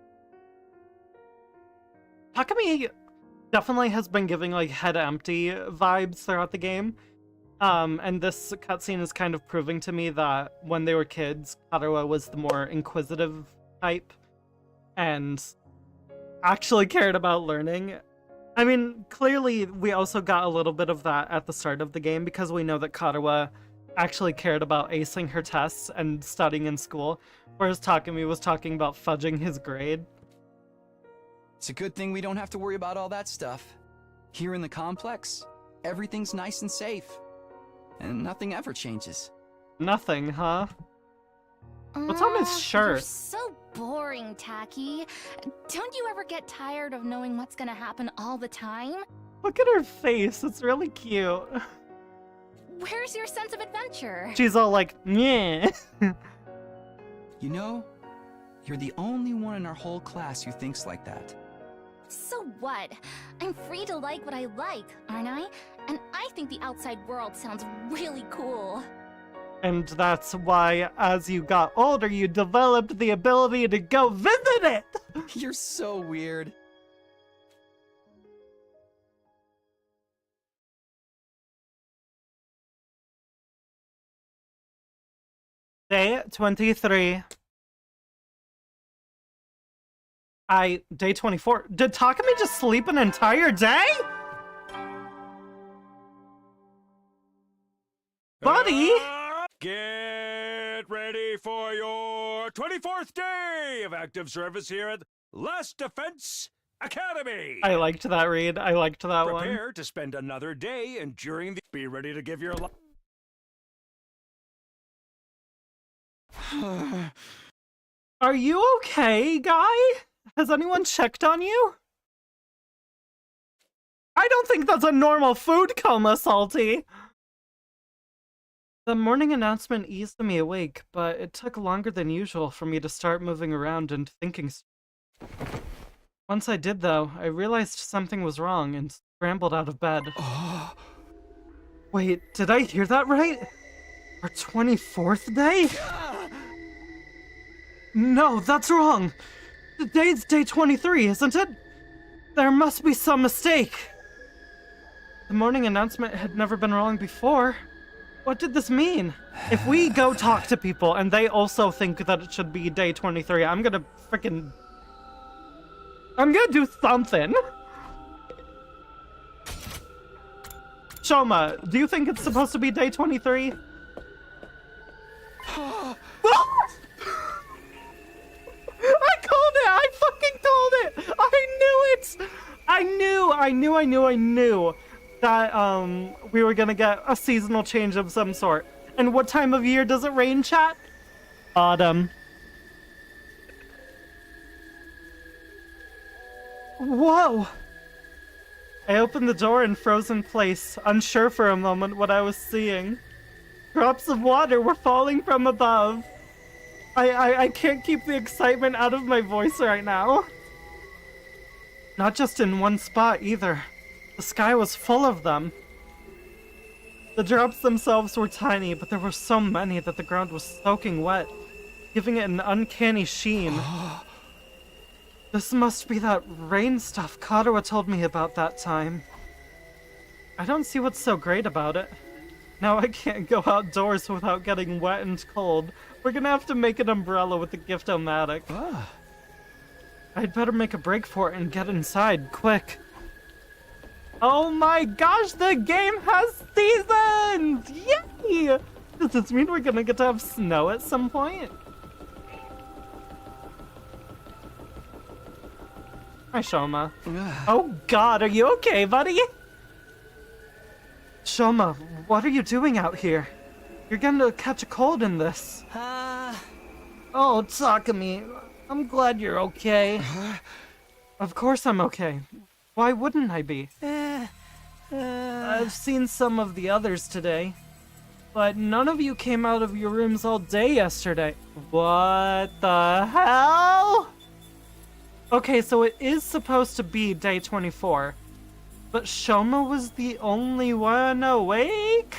Takumi definitely has been giving, like, head empty vibes throughout the game. And this cutscene is kind of proving to me that when they were kids, Karawa was the more inquisitive type and actually cared about learning. I mean, clearly we also got a little bit of that at the start of the game because we know that Karawa actually cared about acing her tests and studying in school, whereas Takumi was talking about fudging his grade. It's a good thing we don't have to worry about all that stuff. Here in the complex, everything's nice and safe. And nothing ever changes. Nothing, huh? What's on his shirt? You're so boring, Taki. Don't you ever get tired of knowing what's gonna happen all the time? Look at her face, it's really cute. Where's your sense of adventure? She's all like, yeah. You know, you're the only one in our whole class who thinks like that. So what? I'm free to like what I like, aren't I? And I think the outside world sounds really cool. And that's why, as you got older, you developed the ability to go visit it! You're so weird. Day 23. Day 24. Did Takumi just sleep an entire day? Buddy! Get ready for your 24th day of active service here at Last Defense Academy. I liked that read. I liked that one. Prepare to spend another day enduring the... Be ready to give your life. Are you okay, guy? Has anyone checked on you? I don't think that's a normal food coma, Salty. The morning announcement eased me awake, but it took longer than usual for me to start moving around and thinking. Once I did, though, I realized something was wrong and scrambled out of bed. Wait, did I hear that right? Our 24th day? No, that's wrong. Today's day 23, isn't it? There must be some mistake. The morning announcement had never been wrong before. What did this mean? If we go talk to people and they also think that it should be day 23, I'm gonna do something. Shoma, do you think it's supposed to be day 23? I called it! I fucking called it! I knew it! I knew that, we were gonna get a seasonal change of some sort. And what time of year does it rain, chat? Autumn. Whoa! I opened the door and froze in place, unsure for a moment what I was seeing. Drops of water were falling from above. I can't keep the excitement out of my voice right now. Not just in one spot, either. The sky was full of them. The drops themselves were tiny, but there were so many that the ground was soaking wet, giving it an uncanny sheen. This must be that rain stuff Katawa told me about that time. I don't see what's so great about it. Now I can't go outdoors without getting wet and cold. We're gonna have to make an umbrella with the Gift-O-Matic. I'd better make a break for it and get inside, quick. Oh my gosh, the game has seasons! Yay! Does this mean we're gonna get to have snow at some point? Hi, Shoma. Oh god, are you okay, buddy? Shoma, what are you doing out here? You're gonna catch a cold in this. Oh, Takumi, I'm glad you're okay. Of course I'm okay. Why wouldn't I be? I've seen some of the others today, but none of you came out of your rooms all day yesterday. What the hell? Okay, so it is supposed to be day 24, but Shoma was the only one awake?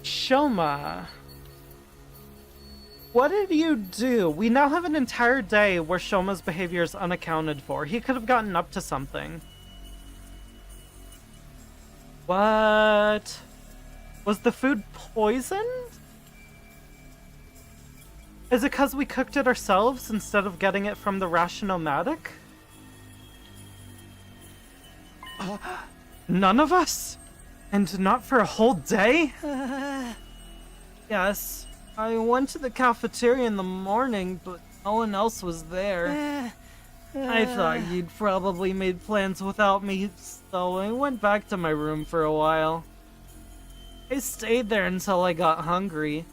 Shoma, what did you do? We now have an entire day where Shoma's behavior is unaccounted for. He could have gotten up to something. What? Was the food poisoned? Is it because we cooked it ourselves instead of getting it from the Ration-O-Matic? None of us? And not for a whole day? Yes, I went to the cafeteria in the morning, but no one else was there. I thought you'd probably made plans without me, so I went back to my room for a while. I stayed there until I got hungry,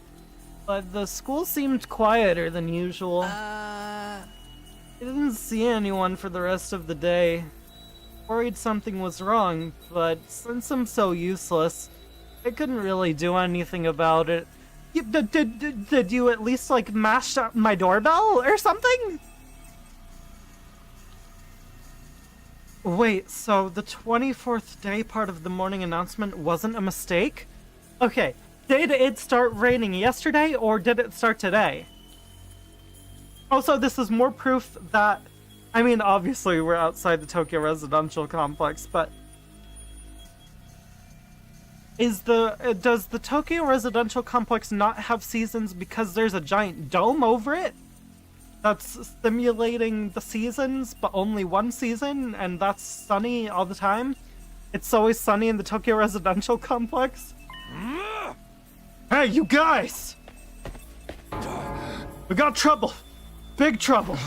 but the school seemed quieter than usual. I didn't see anyone for the rest of the day. Worried something was wrong, but since I'm so useless, I couldn't really do anything about it. Did you at least, like, mash up my doorbell or something? Wait, so the 24th day part of the morning announcement wasn't a mistake? Okay, did it start raining yesterday, or did it start today? Also, this is more proof that... I mean, obviously, we're outside the Tokyo Residential Complex, but... does the Tokyo Residential Complex not have seasons because there's a giant dome over it? That's simulating the seasons, but only one season, and that's sunny all the time? It's always sunny in the Tokyo Residential Complex? Hey, you guys! We got trouble! Big trouble!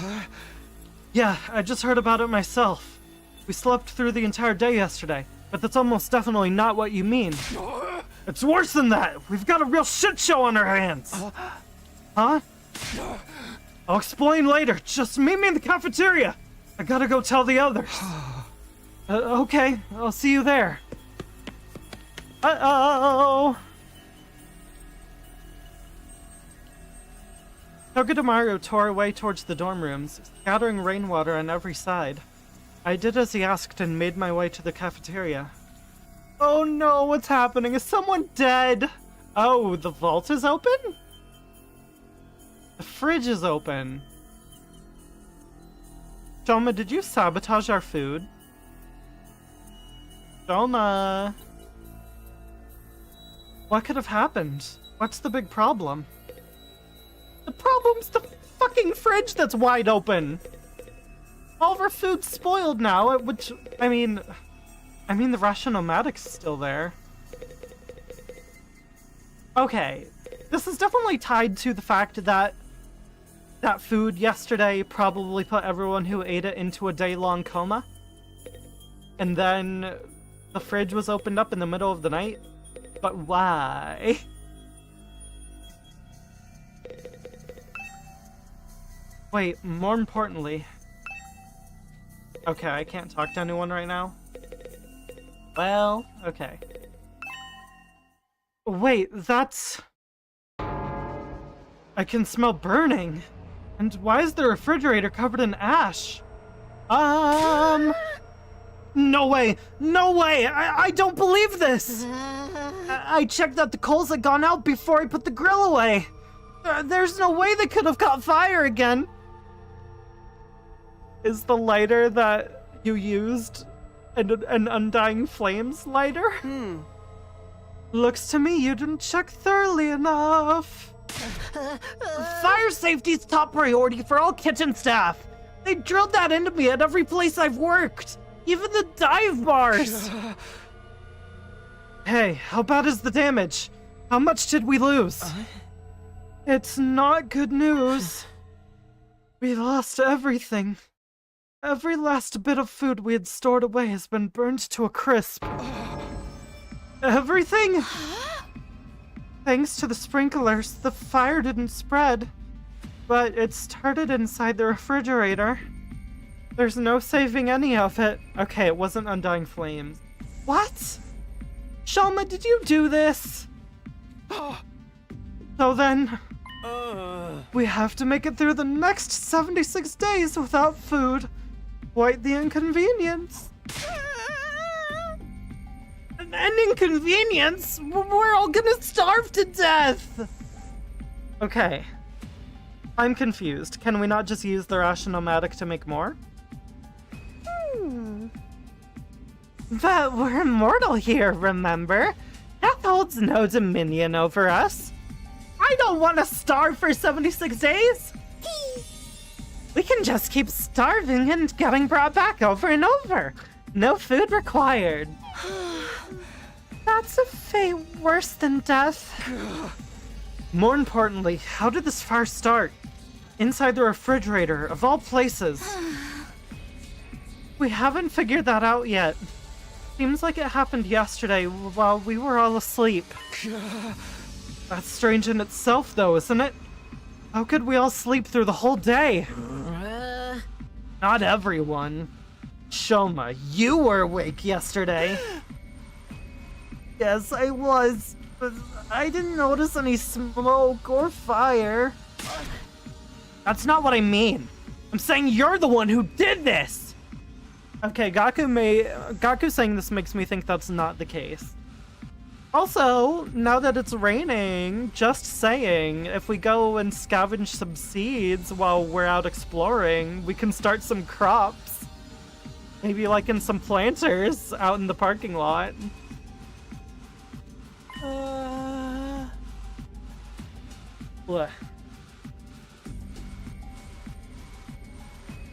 Yeah, I just heard about it myself. We slept through the entire day yesterday, but that's almost definitely not what you mean. It's worse than that! We've got a real shit show on our hands! Huh? I'll explain later. Just meet me in the cafeteria. I gotta go tell the others. Okay, I'll see you there. Uh-oh! Togedemaru tore away towards the dorm rooms, scattering rainwater on every side. I did as he asked and made my way to the cafeteria. Oh no, what's happening? Is someone dead? Oh, the vault is open? The fridge is open. Shoma, did you sabotage our food? Shoma. What could have happened? What's the big problem? The problem's the fucking fridge that's wide open. All of our food's spoiled now, which, I mean the Rationomatic's still there. Okay, this is definitely tied to the fact that that food yesterday probably put everyone who ate it into a day-long coma. And then the fridge was opened up in the middle of the night. But why? Wait, more importantly... Okay, I can't talk to anyone right now. Well, okay. Wait, that's... I can smell burning. And why is the refrigerator covered in ash? No way! No way! I don't believe this! I checked that the coals had gone out before I put the grill away. There's no way they could have caught fire again. Is the lighter that you used an Undying Flames lighter? Looks to me you didn't check thoroughly enough. Fire safety's top priority for all kitchen staff. They drilled that into me at every place I've worked. Even the dive bars. Hey, how bad is the damage? How much did we lose? It's not good news. We lost everything. Every last bit of food we had stored away has been burned to a crisp. Everything? Thanks to the sprinklers, the fire didn't spread. But it started inside the refrigerator. There's no saving any of it. Okay, it wasn't Undying Flames. What? Shoma, did you do this? So then... we have to make it through the next 76 days without food. Quite the inconvenience. An inconvenience? We're all gonna starve to death! Okay. I'm confused. Can we not just use the Rationomatic to make more? But we're immortal here, remember? Death holds no dominion over us. I don't want to starve for 76 days! We can just keep starving and getting brought back over and over. No food required. That's a fate worse than death. More importantly, how did this fire start? Inside the refrigerator, of all places. We haven't figured that out yet. Seems like it happened yesterday while we were all asleep. That's strange in itself, though, isn't it? How could we all sleep through the whole day? Not everyone. Shoma, you were awake yesterday. Yes, I was, but I didn't notice any smoke or fire. That's not what I mean. I'm saying you're the one who did this! Okay, Gaku saying this makes me think that's not the case. Also, now that it's raining, just saying, if we go and scavenge some seeds while we're out exploring, we can start some crops. Maybe like in some planters out in the parking lot. What?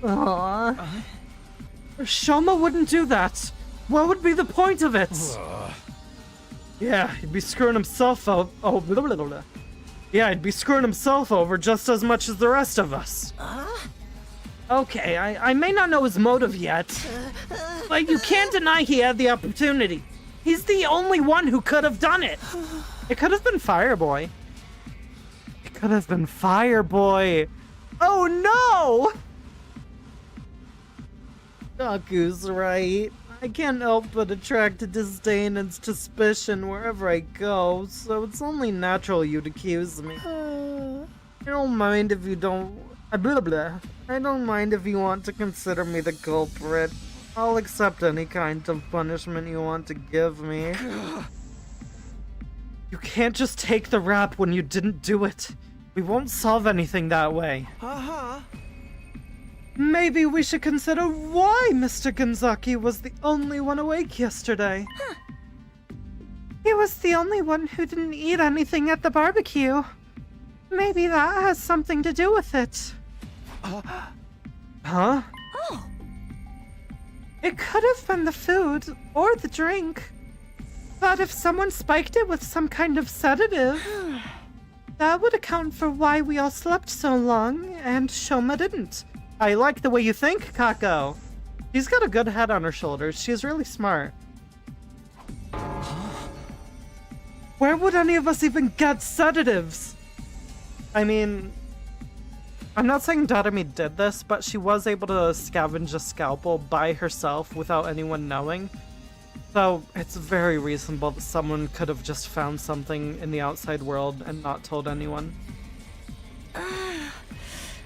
Aww. Shoma wouldn't do that. What would be the point of it? Yeah, he'd be screwing himself over. Oh, blah, blah, blah, blah. Yeah, he'd be screwing himself over just as much as the rest of us. Okay, I may not know his motive yet, but you can't deny he had the opportunity. He's the only one who could have done it. It could have been Fireboy. It could have been Fireboy. Oh no! Gaku's right. I can't help but attract disdain and suspicion wherever I go, so it's only natural you'd accuse me. I don't mind if you don't... blah blah. I don't mind if you want to consider me the culprit. I'll accept any kind of punishment you want to give me. You can't just take the rap when you didn't do it. We won't solve anything that way. Maybe we should consider why Mr. Gonzaki was the only one awake yesterday. He was the only one who didn't eat anything at the barbecue. Maybe that has something to do with it. Huh? It could have been the food or the drink. But if someone spiked it with some kind of sedative, that would account for why we all slept so long and Shoma didn't. I like the way you think, Kako. She's got a good head on her shoulders. She's really smart. Where would any of us even get sedatives? I mean, I'm not saying Darumi did this, but she was able to scavenge a scalpel by herself without anyone knowing. So it's very reasonable that someone could have just found something in the outside world and not told anyone.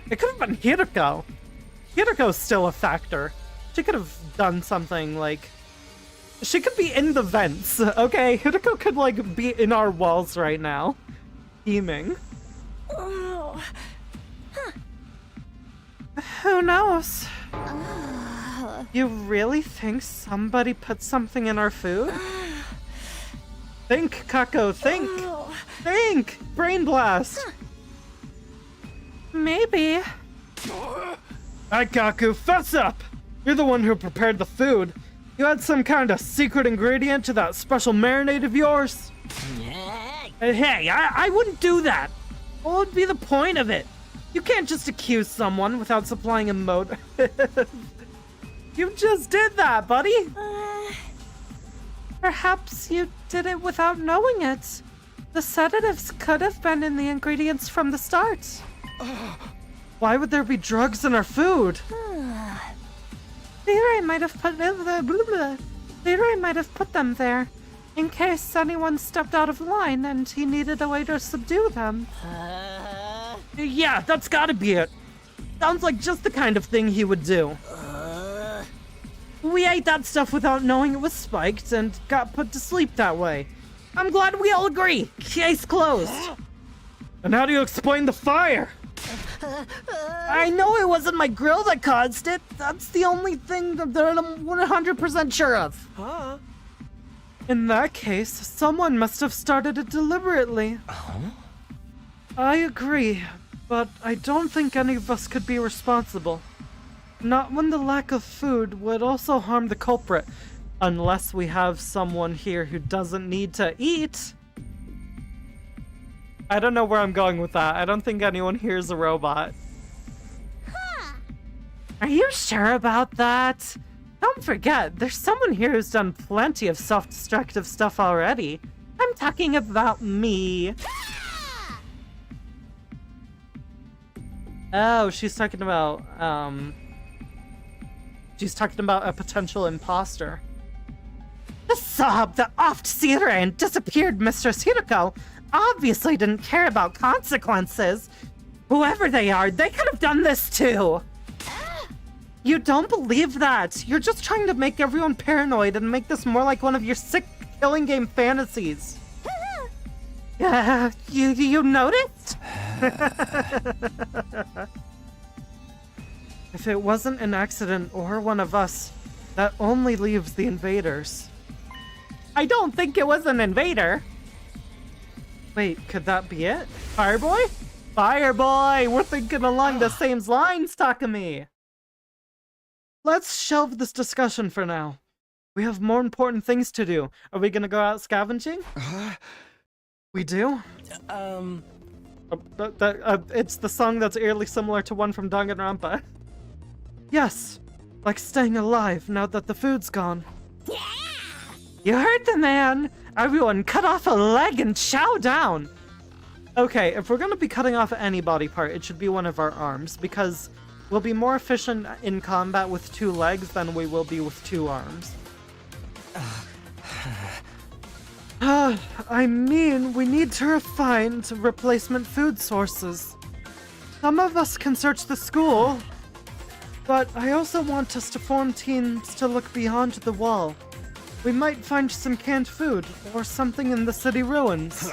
It could have been Hiroko. Hiroko's still a factor. She could have done something like... She could be in the vents, okay? Hiroko could, like, be in our walls right now. Scheming. Who knows? You really think somebody put something in our food? Think, Kako, think! Think! Brain blast! Maybe. Alright, Gaku, fess up! You're the one who prepared the food. You had some kind of secret ingredient to that special marinade of yours? Hey, I wouldn't do that! What would be the point of it? You can't just accuse someone without supplying a motive. You just did that, buddy! Perhaps you did it without knowing it. The sedatives could have been in the ingredients from the start. Why would there be drugs in our food? Leroy might have put Leroy might have put them there, in case anyone stepped out of line and he needed a way to subdue them. Yeah, that's gotta be it. Sounds like just the kind of thing he would do. We ate that stuff without knowing it was spiked and got put to sleep that way. I'm glad we all agree. Case closed. And how do you explain the fire? I know it wasn't my grill that caused it. That's the only thing that I'm 100% sure of. In that case, someone must have started it deliberately. I agree, but I don't think any of us could be responsible. Not when the lack of food would also harm the culprit. Unless we have someone here who doesn't need to eat. I don't know where I'm going with that. I don't think anyone here is a robot. Are you sure about that? Don't forget, there's someone here who's done plenty of self-destructive stuff already. I'm talking about me. Oh, she's talking about a potential imposter. The sob that oft-seer and disappeared Mistress Hiroko obviously didn't care about consequences. Whoever they are, they could have done this too. You don't believe that. You're just trying to make everyone paranoid and make this more like one of your sick killing game fantasies. You noticed? If it wasn't an accident or one of us, that only leaves the invaders. I don't think it was an invader. Wait, could that be it? Fireboy? Fireboy! We're thinking along the same lines, Takumi! Let's shelve this discussion for now. We have more important things to do. Are we gonna go out scavenging? We do? It's the song that's eerily similar to one from Danganronpa. Yes, like staying alive now that the food's gone. Yeah! You heard the man! Everyone cut off a leg and chow down! Okay, if we're gonna be cutting off any body part, it should be one of our arms, because we'll be more efficient in combat with 2 legs than we will be with 2 arms. I mean, we need to find replacement food sources. Some of us can search the school, but I also want us to form teams to look beyond the wall. We might find some canned food, or something in the city ruins.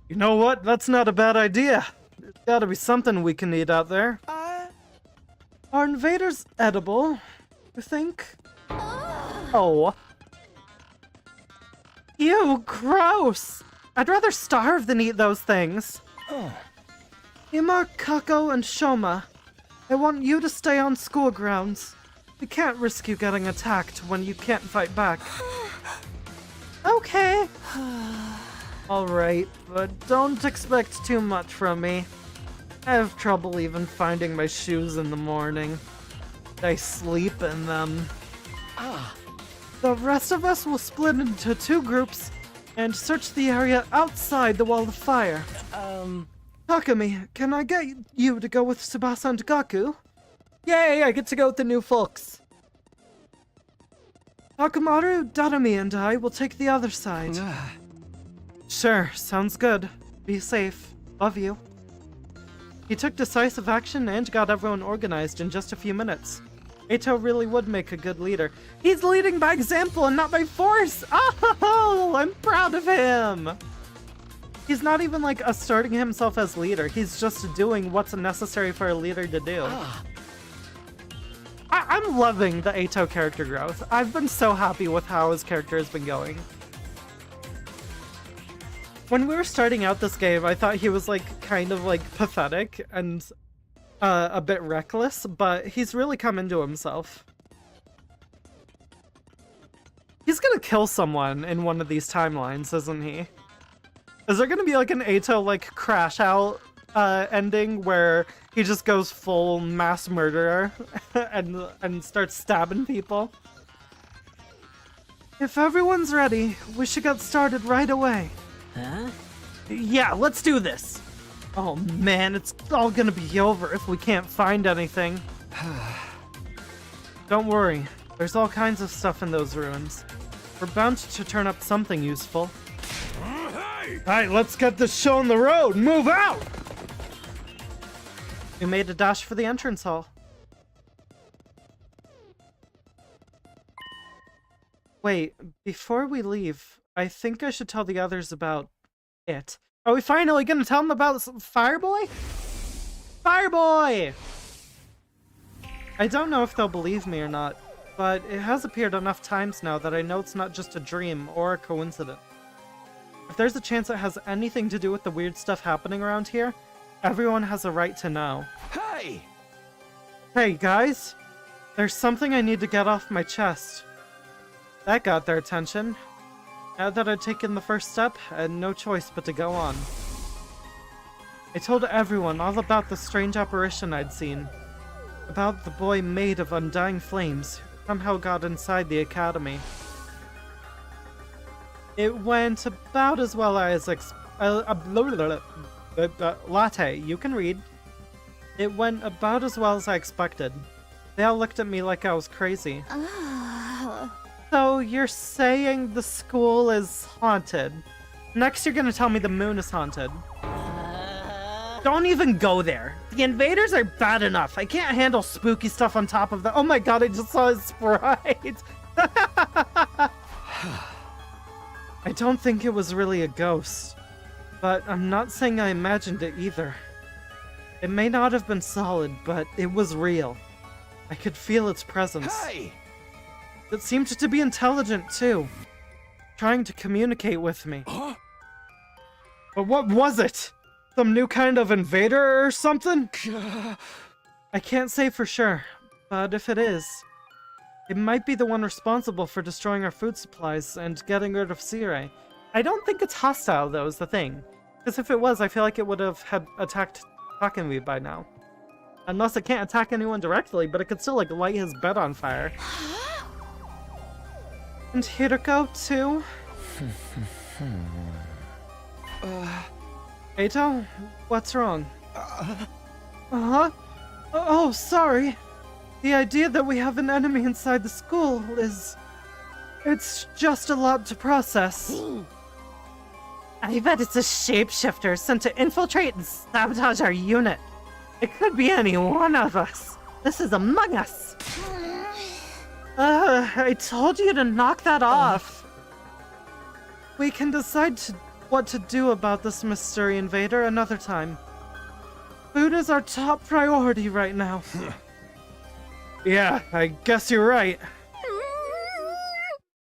You know what? That's not a bad idea. There's gotta be something we can eat out there. Are invaders edible, you think? Oh. Ew, gross! I'd rather starve than eat those things. Ima, Kako, and Shoma, I want you to stay on school grounds. We can't risk you getting attacked when you can't fight back. Okay. Alright, but don't expect too much from me. I have trouble even finding my shoes in the morning. I sleep in them. The rest of us will split into 2 groups and search the area outside the wall of fire. Takumi, can I get you to go with Tsubasa and Gaku? Yay, I get to go with the new folks. Akamaru, Dadami, and I will take the other side. Sure, sounds good. Be safe. Love you. He took decisive action and got everyone organized in just a few minutes. Eito really would make a good leader. He's leading by example and not by force! Oh, I'm proud of him! He's not even like asserting himself as leader, he's just doing what's necessary for a leader to do. I'm loving the Eito character growth. I've been so happy with how his character has been going. When we were starting out this game, I thought he was like kind of like pathetic and a bit reckless, but he's really come into himself. He's gonna kill someone in one of these timelines, isn't he? Is there gonna be like an Eito like crash out ending where he just goes full mass murderer and starts stabbing people? If everyone's ready, we should get started right away. Huh? Yeah, let's do this. Oh man, it's all gonna be over if we can't find anything. Don't worry, there's all kinds of stuff in those ruins. We're bound to turn up something useful. Alright, let's get this show on the road! Move out! We made a dash for the entrance hall. Wait, before we leave, I think I should tell the others about it. Are we finally gonna tell them about Fireboy? Fireboy! I don't know if they'll believe me or not, but it has appeared enough times now that I know it's not just a dream or a coincidence. If there's a chance it has anything to do with the weird stuff happening around here, everyone has a right to know. Hey! Hey, guys! There's something I need to get off my chest. That got their attention. Now that I'd taken the first step, I had no choice but to go on. I told everyone all about the strange apparition I'd seen. About the boy made of undying flames who somehow got inside the academy. It went about as well as Latte, you can read. It went about as well as I expected. They all looked at me like I was crazy. So you're saying the school is haunted. Next you're gonna tell me the moon is haunted. Don't even go there. The invaders are bad enough. I can't handle spooky stuff on top of that. Oh my god, I just saw his sprite. I don't think it was really a ghost. But I'm not saying I imagined it either. It may not have been solid, but it was real. I could feel its presence. Hey! It seemed to be intelligent too, trying to communicate with me. Huh? But what was it? Some new kind of invader or something? I can't say for sure, but if it is, it might be the one responsible for destroying our food supplies and getting rid of Sire. I don't think it's hostile though, is the thing. Because if it was, I feel like it would have had attacked Takemi by now. Unless it can't attack anyone directly, but it could still like light his bed on fire. And Hiroko too? Eito, what's wrong? Uh-huh? Oh, sorry. The idea that we have an enemy inside the school is... It's just a lot to process. I bet it's a shapeshifter sent to infiltrate and sabotage our unit. It could be any one of us. This is Among Us. I told you to knock that off. We can decide what to do about this mystery invader another time. Food is our top priority right now. Yeah, I guess you're right.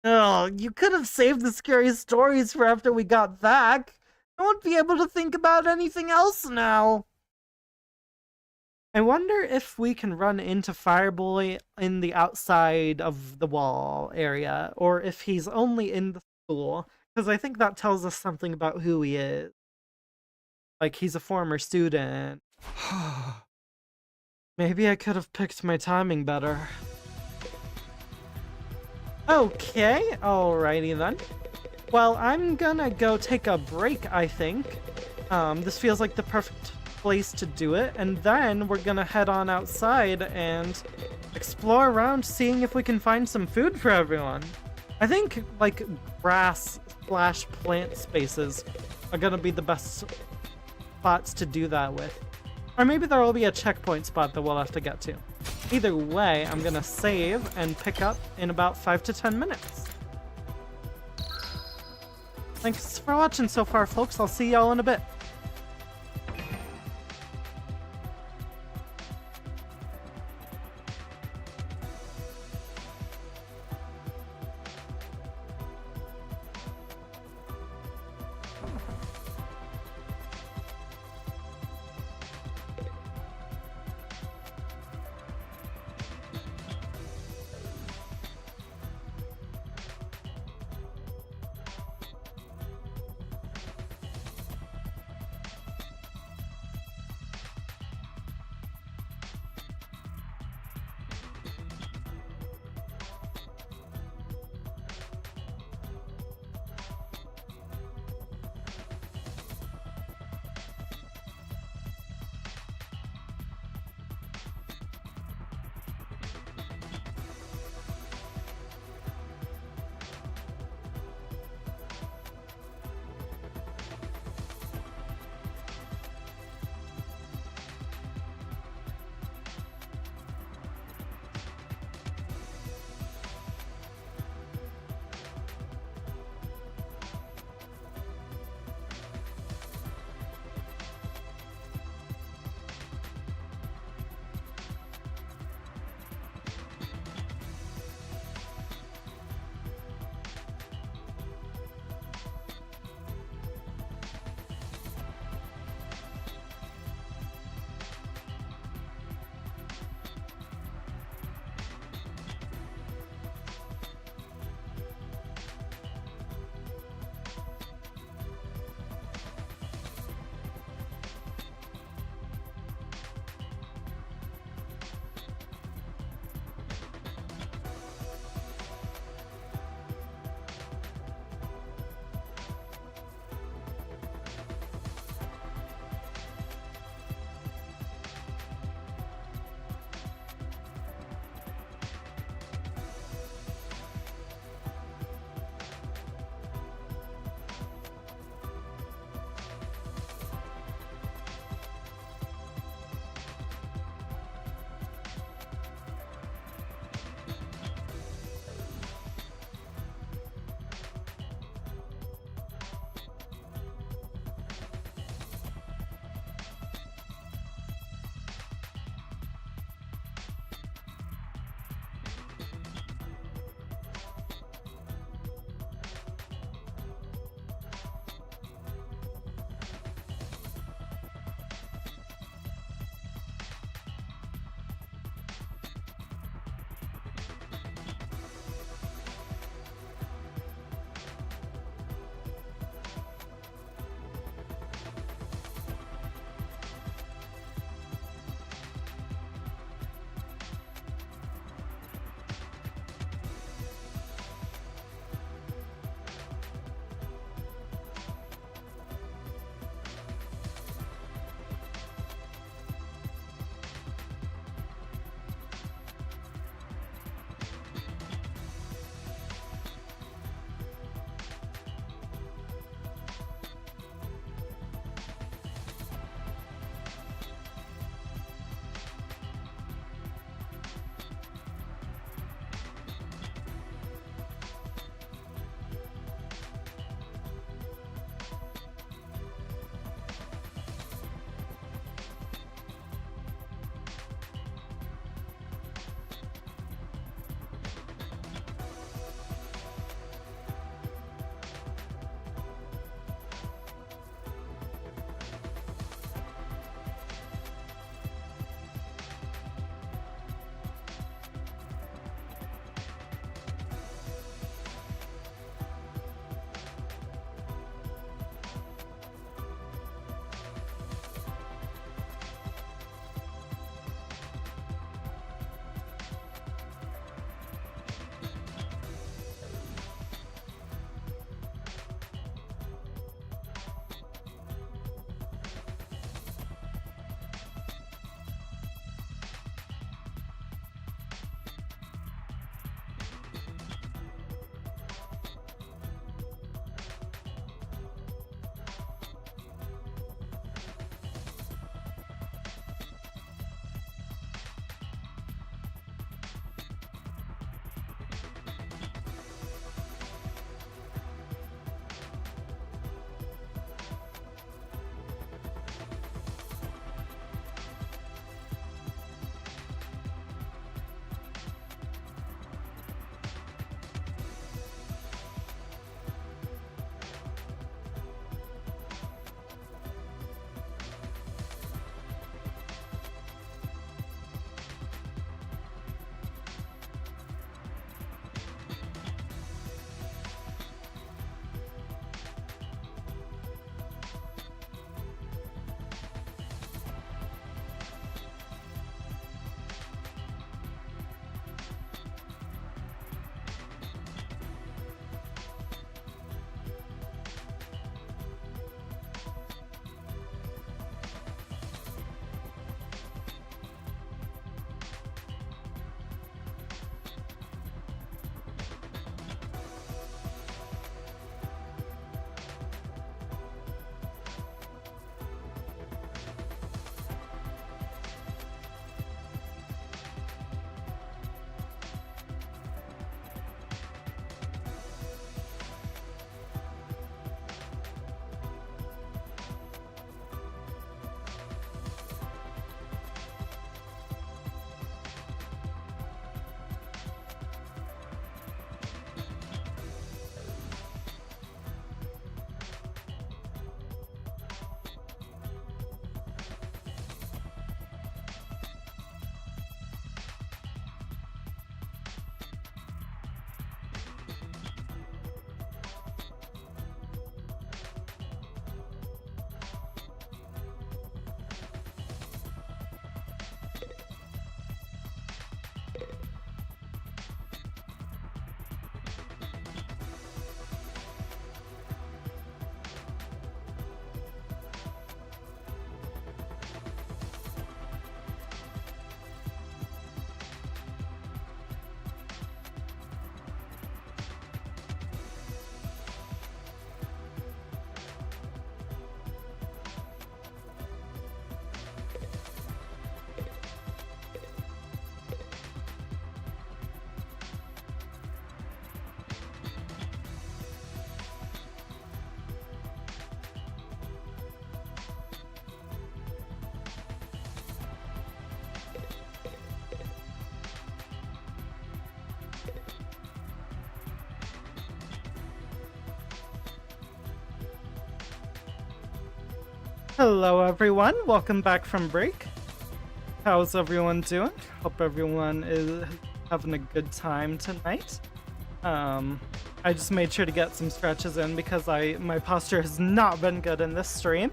Oh, you could have saved the scary stories for after we got back. I won't be able to think about anything else now. I wonder if we can run into Fireboy in the outside of the wall area, or if he's only in the school, because I think that tells us something about who he is. Like, he's a former student. Maybe I could have picked my timing better. Okay, alrighty then. Well, I'm gonna go take a break, I think. This feels like the perfect place to do it, and then we're gonna head on outside and explore around, seeing if we can find some food for everyone. I think, like, grass/plant spaces are gonna be the best spots to do that with. Or maybe there will be a checkpoint spot that we'll have to get to. Either way, I'm gonna save and pick up in about 5 to 10 minutes. Thanks for watching so far, folks. I'll see y'all in a bit. Hello everyone, welcome back from break. How's everyone doing? Hope everyone is having a good time tonight. I just made sure to get some stretches in because my posture has not been good in this stream.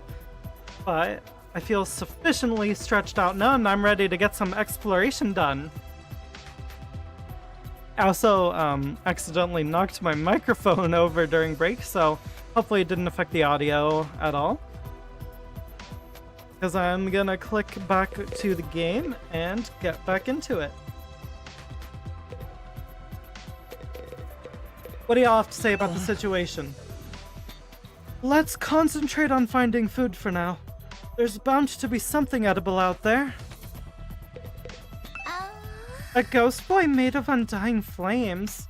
But I feel sufficiently stretched out now and I'm ready to get some exploration done. I also accidentally knocked my microphone over during break, so hopefully it didn't affect the audio at all. Because I'm gonna click back to the game and get back into it. What do y'all have to say about the situation? Let's concentrate on finding food for now. There's bound to be something edible out there. A ghost boy made of undying flames?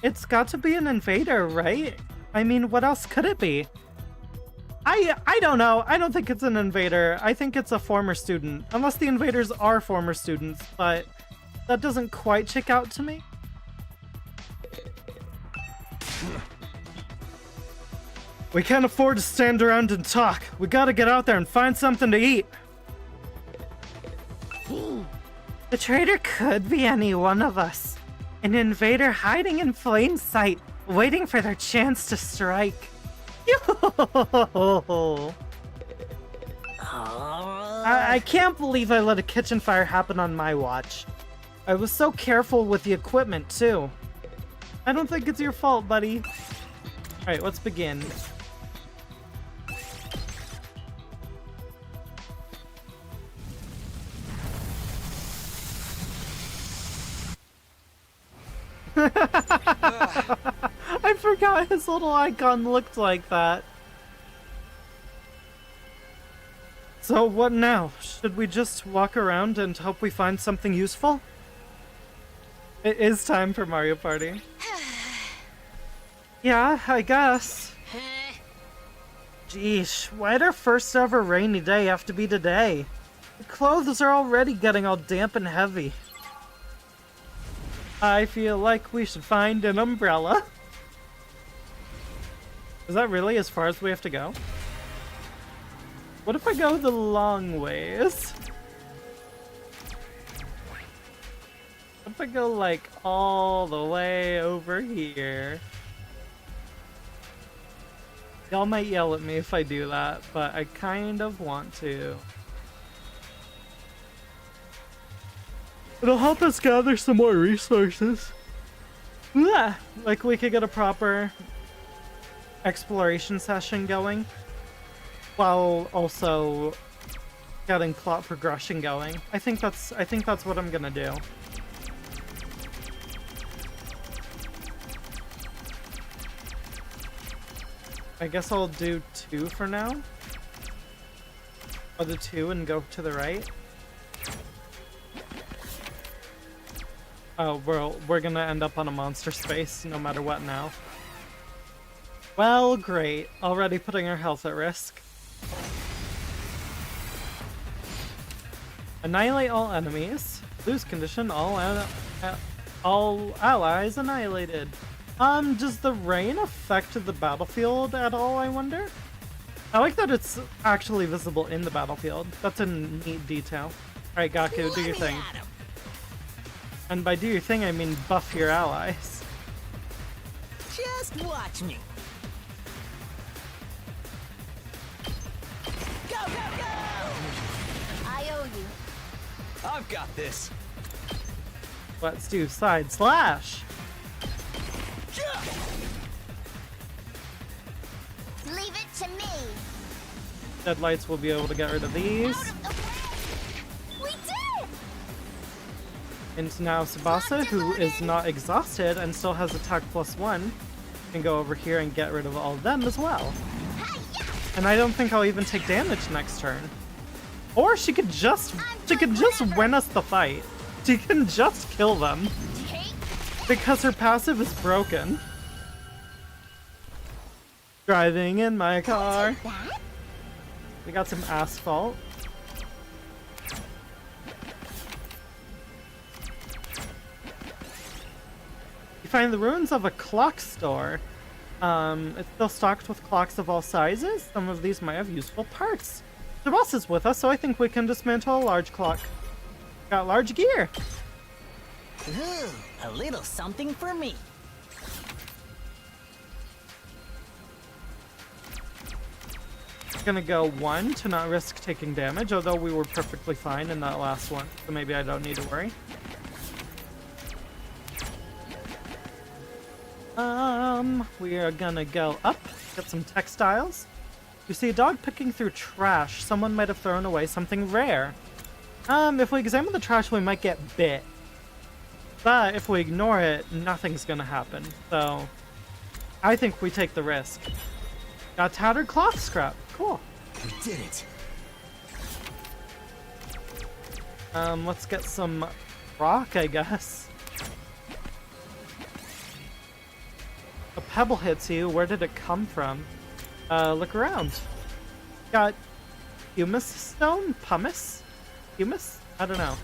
It's got to be an invader, right? I mean, what else could it be? I don't know. I don't think it's an invader. I think it's a former student. Unless the invaders are former students, but that doesn't quite check out to me. We can't afford to stand around and talk. We gotta get out there and find something to eat. The traitor could be any one of us. An invader hiding in plain sight, waiting for their chance to strike. I can't believe I let a kitchen fire happen on my watch. I was so careful with the equipment, too. I don't think it's your fault, buddy. Alright, let's begin. I forgot his little icon looked like that. So what now? Should we just walk around and hope we find something useful? It is time for Mario Party. Yeah, I guess. Geesh, why'd our first ever rainy day have to be today? The clothes are already getting all damp and heavy. I feel like we should find an umbrella. Is that really as far as we have to go? What if I go the long ways? What if I go like all the way over here? Y'all might yell at me if I do that, but I kind of want to. It'll help us gather some more resources. Yeah, like we could get a proper exploration session going while also getting plot progression going. I think that's what I'm gonna do. I guess I'll do 2 for now. Or the 2 and go to the right. Oh, we're gonna end up on a monster space no matter what now. Well, great. Already putting our health at risk. Annihilate all enemies. Lose condition. All allies annihilated. Does the rain affect the battlefield at all, I wonder? I like that it's actually visible in the battlefield. That's a neat detail. Alright, Gaku, do your thing. And by do your thing, I mean buff your allies. Just watch me. Go, go, go! I owe you. I've got this. Let's do side slash. Leave it to me. Deadlights will be able to get rid of these. Out of the way. We did! And now Tsubasa, who is not exhausted and still has attack +1, can go over here and get rid of all of them as well. And I don't think I'll even take damage next turn. Or she could just win us the fight. She can just kill them. Because her passive is broken. Driving in my car. We got some asphalt. You find the ruins of a clock store. It's still stocked with clocks of all sizes. Some of these might have useful parts. The boss is with us, so I think we can dismantle a large clock. Got large gear. Ooh, a little something for me. Gonna go 1 to not risk taking damage, although we were perfectly fine in that last one, so maybe I don't need to worry. We are gonna go up, get some textiles. You see a dog picking through trash. Someone might have thrown away something rare. If we examine the trash, we might get bit. But if we ignore it, nothing's gonna happen. So, I think we take the risk. Got tattered cloth scrap. Cool. We did it. Let's get some rock, I guess. A pebble hits you. Where did it come from? Look around. Got humus stone? Pumice? Humus? I don't know.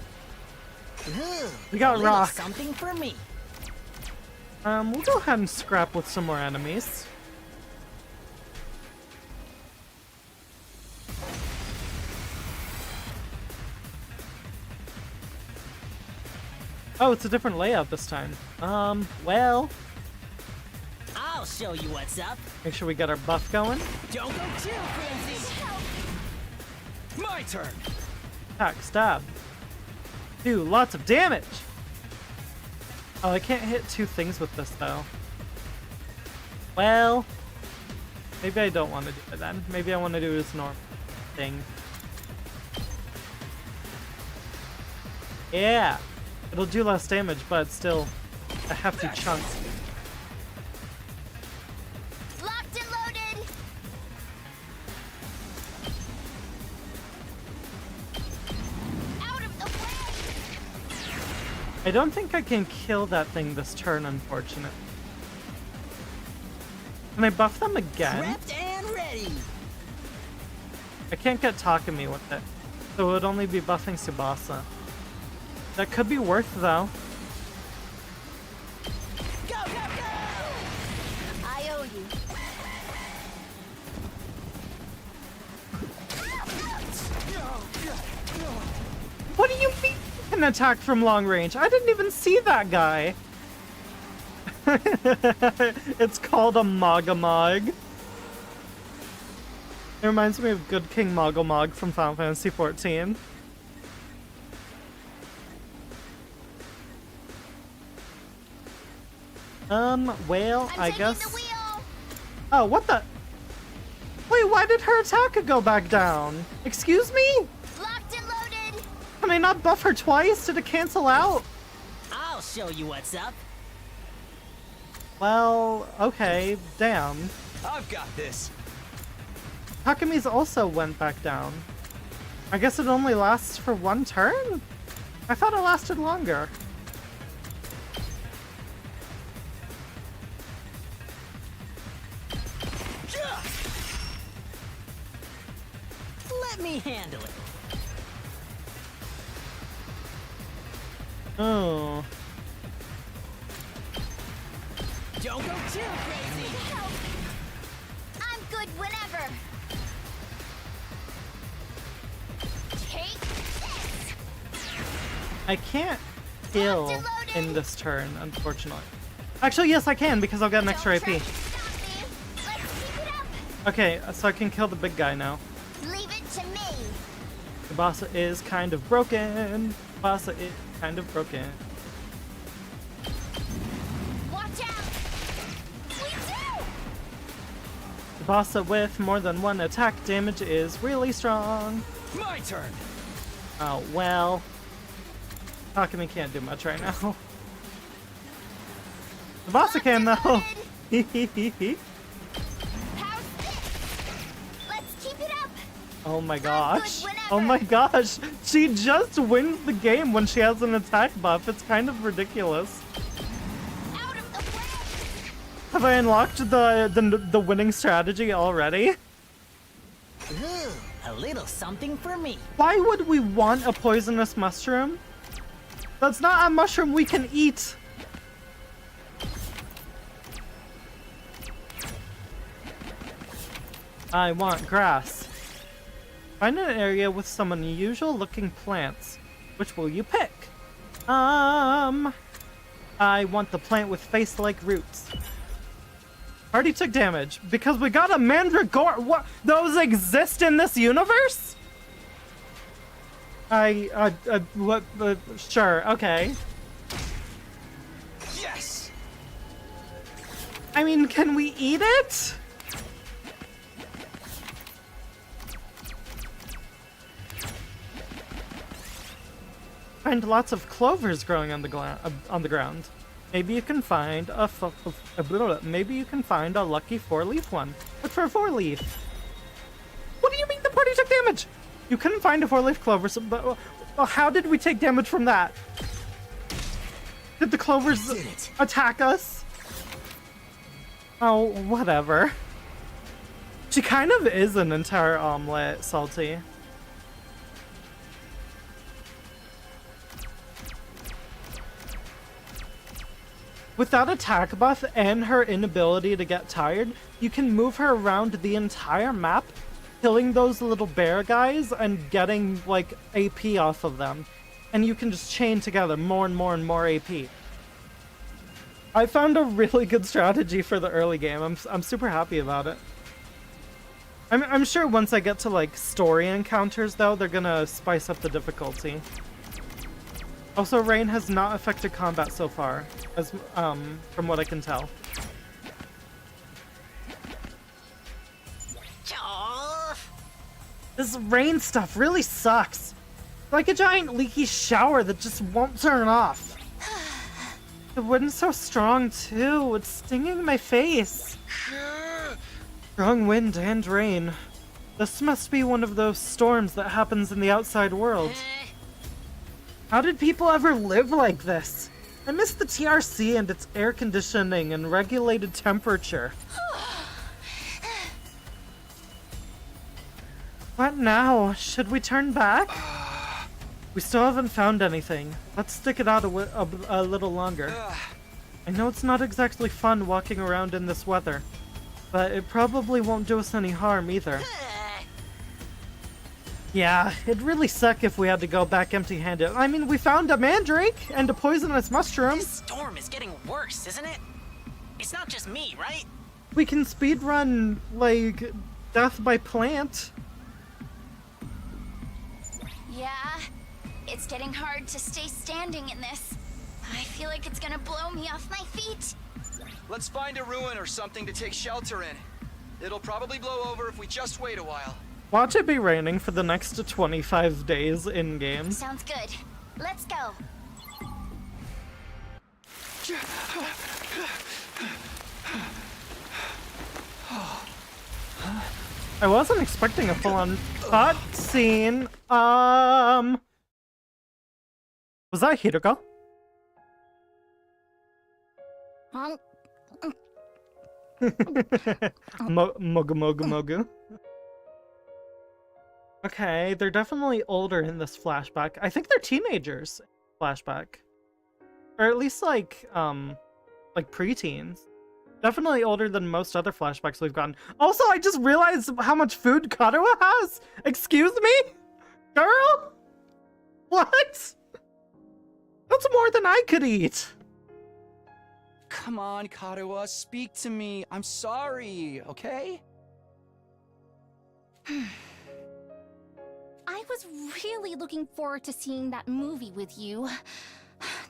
Ooh, We got a little rock. something for me. We'll go ahead and scrap with some more enemies. Oh, it's a different layout this time. Well, I'll show you what's up. make sure we get our buff going. Don't go too crazy. My turn. Attack, stab. Do lots of damage. Oh, I can't hit two things with this though. Well, maybe I don't want to do it then. Maybe I want to do this normal thing. Yeah, it'll do less damage, but still a hefty chunk. Locked and loaded. Out of the way. I don't think I can kill that thing this turn, unfortunately. Can I buff them again? Prepped and ready. I can't get Takumi with it, so it would only be buffing Tsubasa. That could be worth though. Go, go, go! I owe you. What do you mean you can attack from long range? I didn't even see that guy. It's called a Mogamog. It reminds me of Good King Mogomog from Final Fantasy XIV. Well, I'm I taking guess. the wheel. Oh, what the? Wait, why did her attack go back down? Excuse me? Locked and loaded. Can I not buff her twice? Did it cancel out? I'll show you what's up. Well, okay, damn. I've got this. Takumi's also went back down. I guess it only lasts for one turn? I thought it lasted longer. Let me handle it. Oh. Don't go too crazy. Help. I'm good whenever. Take this. I can't kill in this turn, unfortunately. Actually, yes, I can, because I'll get an extra AP. Don't try to stop me. Let's keep it up. Okay, so I can kill the big guy now. Leave it to me. Tsubasa is kind of broken. Tsubasa is kind of broken. Watch out. We do. Tsubasa with more than one attack damage is really strong. My turn. Oh, well. Takumi can't do much right now. Tsubasa can, though. How's this? Let's keep it up. Oh my gosh. whenever. Oh my gosh. She just wins the game when she has an attack buff. It's kind of ridiculous. Out of the way. Have I unlocked the winning strategy already? Ooh, a little something for me. Why would we want a poisonous mushroom? That's not a mushroom we can eat. I want grass. Find an area with some unusual looking plants. Which will you pick? I want the plant with face-like roots. Already took damage because we got a mandragora. What? Those exist in this universe? What? Sure, okay. Yes! I mean, can we eat it? Find lots of clovers growing on the ground. Maybe you can find a maybe you can find a lucky 4-leaf one. Look for a 4-leaf. What do you mean the party took damage? You couldn't find a 4-leaf clover, so, but well, how did we take damage from that? Did the clovers attack us? Oh, whatever. She kind of is an entire omelet, Salty. Without attack buff and her inability to get tired, you can move her around the entire map, killing those little bear guys and getting, like, AP off of them. And you can just chain together more and more and more AP. I found a really good strategy for the early game. I'm super happy about it. I'm sure once I get to, like, story encounters, though, they're gonna spice up the difficulty. Also, rain has not affected combat so far, as from what I can tell. This rain stuff really sucks. Like a giant leaky shower that just won't turn off. The wind's so strong too, it's stinging my face. Strong wind and rain. This must be one of those storms that happens in the outside world. How did people ever live like this? I miss the TRC and its air conditioning and regulated temperature. What now? Should we turn back? We still haven't found anything. Let's stick it out a little longer. I know it's not exactly fun walking around in this weather, but it probably won't do us any harm either. Yeah, it'd really suck if we had to go back empty-handed. I mean, we found a mandrake and a poisonous mushroom. This storm is getting worse, isn't it? It's not just me, right? We can speedrun, like, death by plant. Yeah, it's getting hard to stay standing in this. I feel like it's gonna blow me off my feet. Let's find a ruin or something to take shelter in. It'll probably blow over if we just wait a while. Watch it be raining for the next 25 days in-game. Sounds good. Let's go. I wasn't expecting a full-on cutscene. Was that Hidoko? Mogu. Okay, they're definitely older in this flashback. I think they're teenagers flashback. Or at least like preteens. Definitely older than most other flashbacks we've gotten. Also, I just realized how much food Karuha has! Excuse me? Girl? What? That's more than I could eat! Come on, Karuha, speak to me. I'm sorry, okay? I was really looking forward to seeing that movie with you.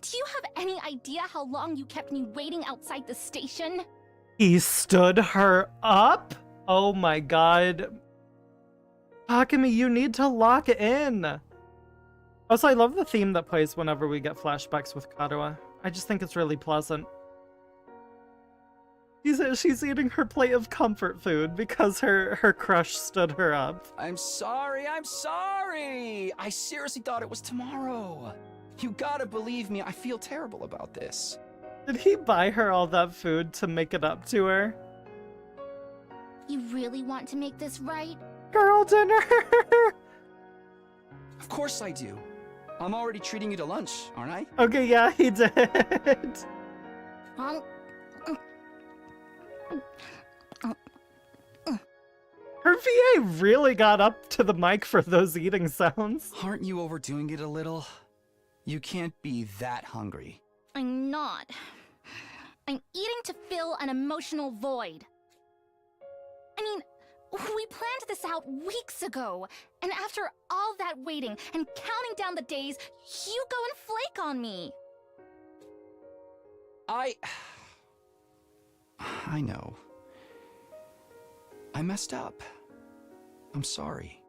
Do you have any idea how long you kept me waiting outside the station? He stood her up? Oh my god. Takumi, you need to lock in. Also, I love the theme that plays whenever we get flashbacks with Karuha. I just think it's really pleasant. She's eating her plate of comfort food because her crush stood her up. I'm sorry. I seriously thought it was tomorrow. You gotta believe me, I feel terrible about this. Did he buy her all that food to make it up to her? You really want to make this right? Girl dinner! Of course I do. I'm already treating you to lunch, aren't I? Okay, yeah, he did. Her RVA really got up to the mic for those eating sounds. Aren't you overdoing it a little? You can't be that hungry. I'm not. I'm eating to fill an emotional void. I mean, we planned this out weeks ago, and after all that waiting and counting down the days, you go and flake on me. I know. I messed up. I'm sorry.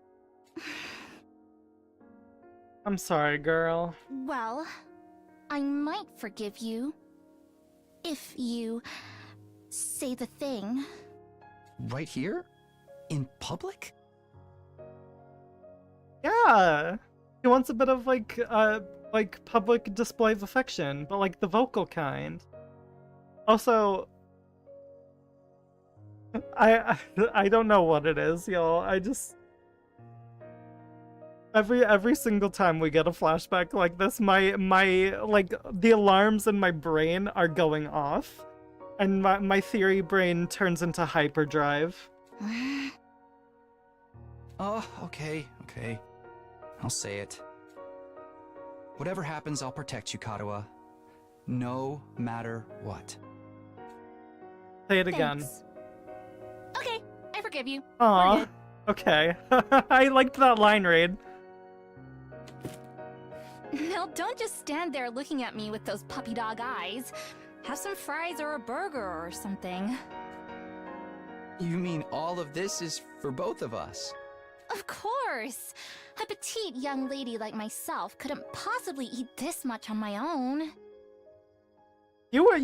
I'm sorry, girl. Well, I might forgive you. If you say the thing. Right here? In public? Yeah. He wants a bit of like public display of affection, but like the vocal kind. Also, I don't know what it is, y'all. I just every single time we get a flashback like this, my like the alarms in my brain are going off, and my theory brain turns into hyperdrive. Oh, okay. I'll say it. Whatever happens, I'll protect you, Kadoa. No matter what. Say it again. Thanks. Okay, I forgive you. Aw, We're good. okay. I liked that line read. Now don't just stand there looking at me with those puppy dog eyes. Have some fries or a burger or something. You mean all of this is for both of us? Of course! A petite young lady like myself couldn't possibly eat this much on my own. You were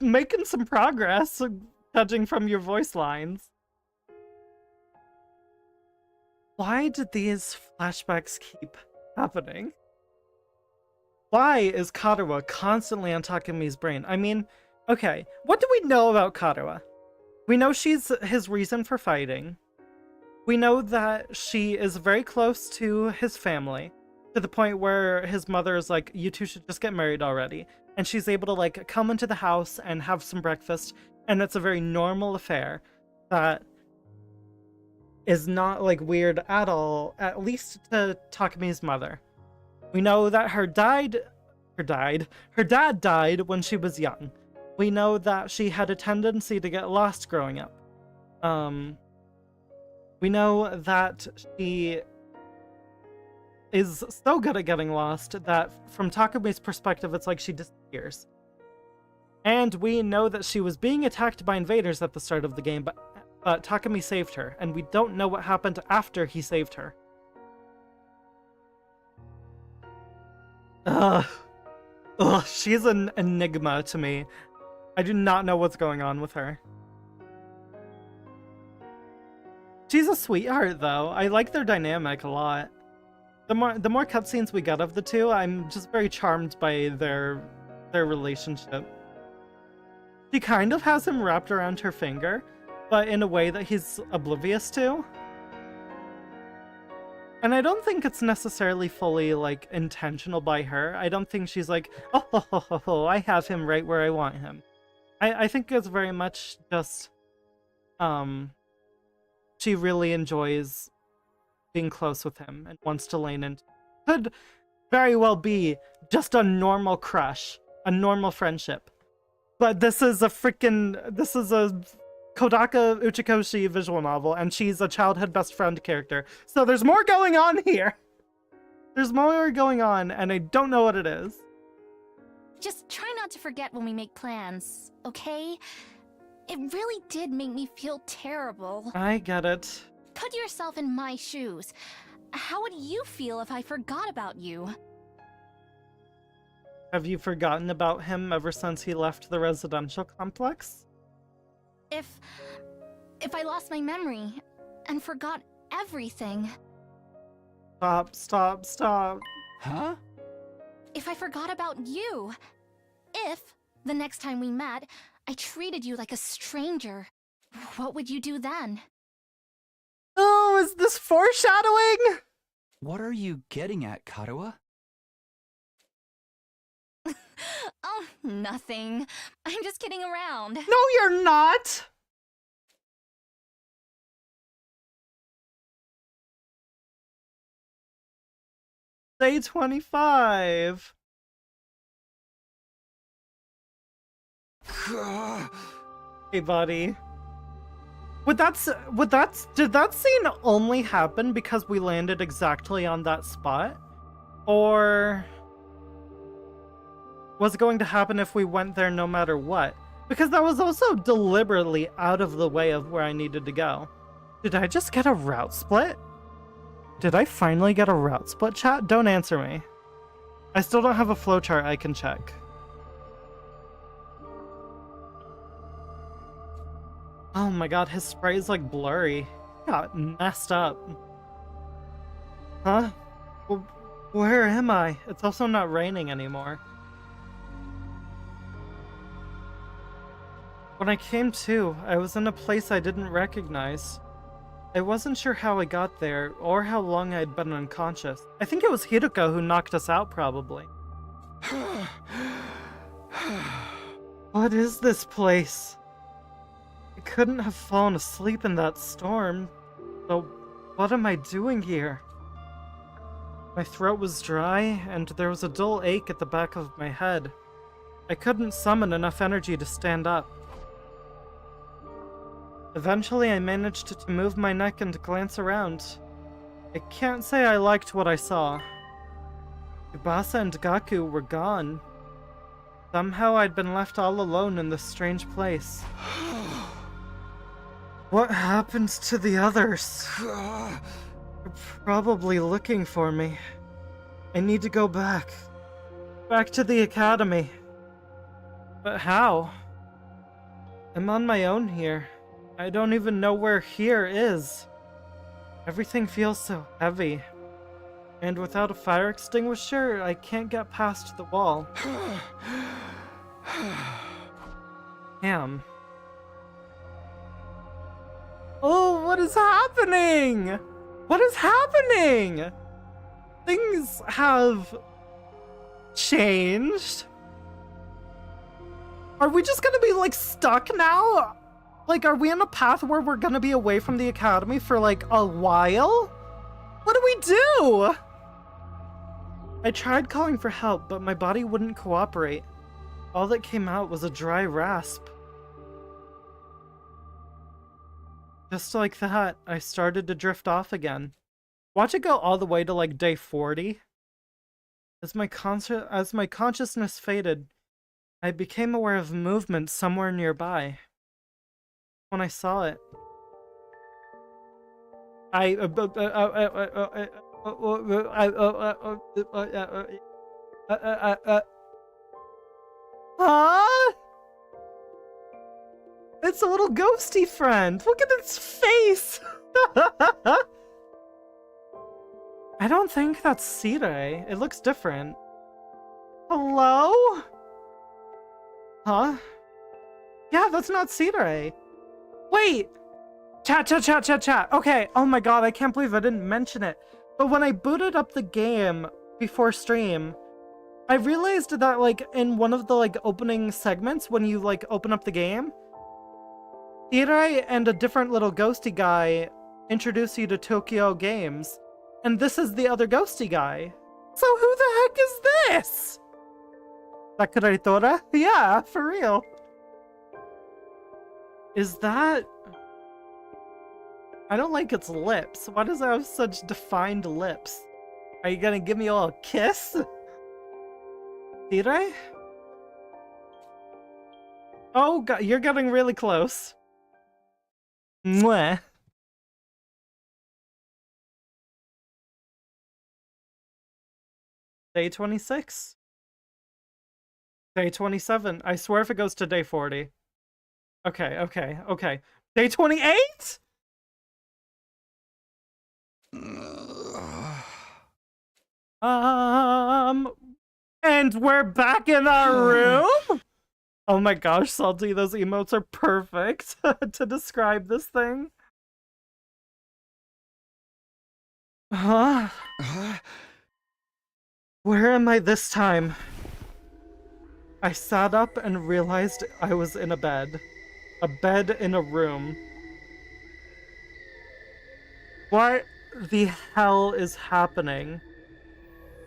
making some progress, judging from your voice lines. Why did these flashbacks keep happening? Why is Kadoa constantly on Takemi's brain? I mean, okay, what do we know about Kadoa? We know she's his reason for fighting. We know that she is very close to his family, to the point where his mother is like, you two should just get married already. And she's able to like come into the house and have some breakfast, and it's a very normal affair that is not like weird at all, at least to Takemi's mother. We know that her dad died when she was young. We know that she had a tendency to get lost growing up. We know that she is so good at getting lost that from Takemi's perspective, it's like she disappears. And we know that she was being attacked by invaders at the start of the game, but Takemi saved her, and we don't know what happened after he saved her. Ugh, she's an enigma to me. I do not know what's going on with her. She's a sweetheart, though. I like their dynamic a lot. The more cutscenes we get of the two, I'm just very charmed by their relationship. She kind of has him wrapped around her finger, but in a way that he's oblivious to. And I don't think it's necessarily fully, like, intentional by her. I don't think she's like, oh, I have him right where I want him. I think it's very much just, she really enjoys being close with him and wants to lean in. Could very well be just a normal crush, a normal friendship. But this is a Kodaka Uchikoshi visual novel, and she's a childhood best friend character. So there's more going on here. There's more going on, and I don't know what it is. Just try not to forget when we make plans, okay? It really did make me feel terrible. I get it. Put yourself in my shoes. How would you feel if I forgot about you? Have you forgotten about him ever since he left the residential complex? If I lost my memory and forgot everything. Stop. Huh? If I forgot about you. If, the next time we met, I treated you like a stranger. What would you do then? Oh, is this foreshadowing? What are you getting at, Kadoa? Oh, nothing. I'm just kidding around. No, you're not! Day 25. Hey, buddy. Did that scene only happen because we landed exactly on that spot? Or was it going to happen if we went there no matter what? Because that was also deliberately out of the way of where I needed to go. Did I just get a route split? Did I finally get a route split, chat? Don't answer me. I still don't have a flowchart I can check. Oh my god, his spray is like blurry. He got messed up. Huh? Where am I? It's also not raining anymore. When I came to, I was in a place I didn't recognize. I wasn't sure how I got there, or how long I'd been unconscious. I think it was Hiruka who knocked us out, probably. What is this place? I couldn't have fallen asleep in that storm. So, what am I doing here? My throat was dry, and there was a dull ache at the back of my head. I couldn't summon enough energy to stand up. Eventually, I managed to move my neck and glance around. I can't say I liked what I saw. Tsubasa and Gaku were gone. Somehow I'd been left all alone in this strange place. What happened to the others? They're probably looking for me. I need to go back. Back to the academy. But how? I'm on my own here. I don't even know where here is. Everything feels so heavy. And without a fire extinguisher, I can't get past the wall. Damn. Oh, what is happening? What is happening? Things have changed. Are we just gonna be like stuck now? Like, are we on a path where we're gonna be away from the academy for like a while? What do we do? I tried calling for help, but my body wouldn't cooperate. All that came out was a dry rasp. Just like that, I started to drift off again. Watch it go all the way to like day 40. As my consciousness faded, I became aware of movement somewhere nearby. When I saw it, huh? It's a little ghosty friend. Look at its face. I don't think that's Sire. It looks different. Hello? Huh? Yeah, that's not Sire. Wait! Chat. Okay, oh my god, I can't believe I didn't mention it. But when I booted up the game before stream, I realized that, like, in one of the, like, opening segments, when you, like, open up the game, Sire and a different little ghosty guy introduce you to Tokyo Games. And this is the other ghosty guy. So who the heck is this? Sakurai Tora? Yeah, for real. Is that... I don't like its lips. Why does it have such defined lips? Are you gonna give me a little kiss? Sire? Oh god, you're getting really close. Mwah. Day 26? Day 27. I swear if it goes to day 40. Okay. Day 28? And we're back in our room? Oh my gosh, Salty, those emotes are perfect to describe this thing. Huh? Where am I this time? I sat up and realized I was in a bed. A bed in a room. What the hell is happening?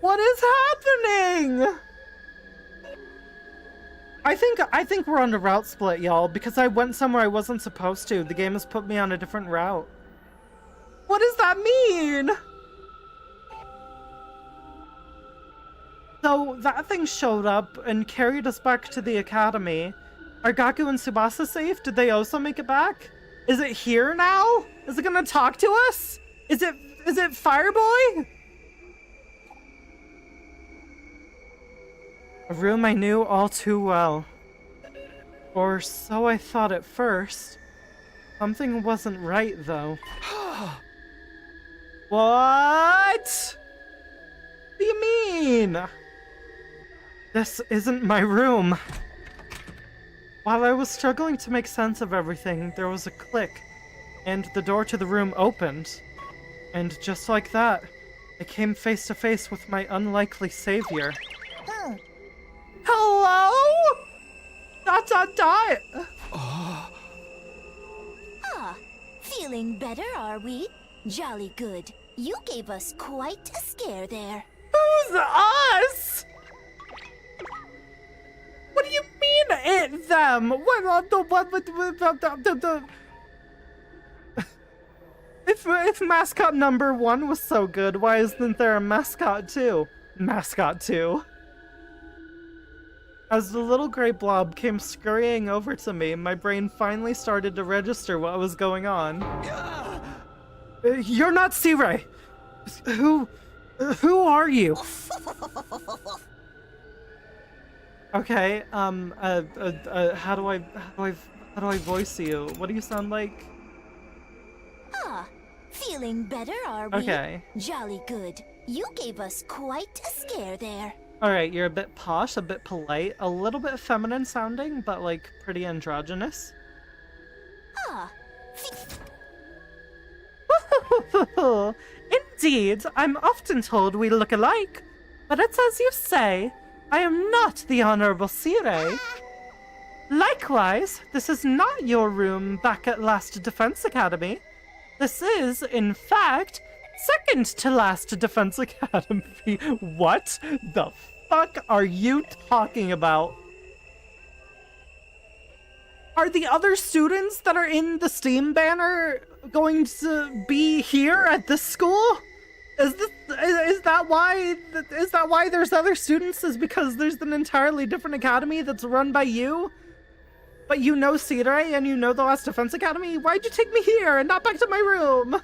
What is happening? I think we're on a route split, y'all, because I went somewhere I wasn't supposed to. The game has put me on a different route. What does that mean? So that thing showed up and carried us back to the academy. Are Gaku and Tsubasa safe? Did they also make it back? Is it here now? Is it gonna talk to us? Is it Fireboy? A room I knew all too well. Or so I thought at first. Something wasn't right, though. What? What do you mean? This isn't my room. While I was struggling to make sense of everything, there was a click, and the door to the room opened. And just like that, I came face to face with my unlikely savior. Hello? ... Ah, feeling better, are we? Jolly good. You gave us quite a scare there. Who's us? What do you mean, it, them? If mascot number 1 was so good, why isn't there a mascot 2? Mascot 2. As the little gray blob came scurrying over to me, my brain finally started to register what was going on. You're not Sea-Ray! Who are you? Okay, how do I voice you? What do you sound like? Ah, feeling better, are we? Okay. Jolly good. You gave us quite a scare there. Alright, you're a bit posh, a bit polite, a little bit feminine sounding, but like pretty androgynous. Ah, Indeed, I'm often told we look alike, but it's as you say, I am not the Honorable Sea-Ray. Likewise, this is not your room back at Last Defense Academy. This is, in fact, second to Last Defense Academy. What the fuck are you talking about? Are the other students that are in the Steam banner going to be here at this school? Is that why there's other students? Is because there's an entirely different academy that's run by you? But you know Sea-Ray and you know the Last Defense Academy? Why'd you take me here and not back to my room?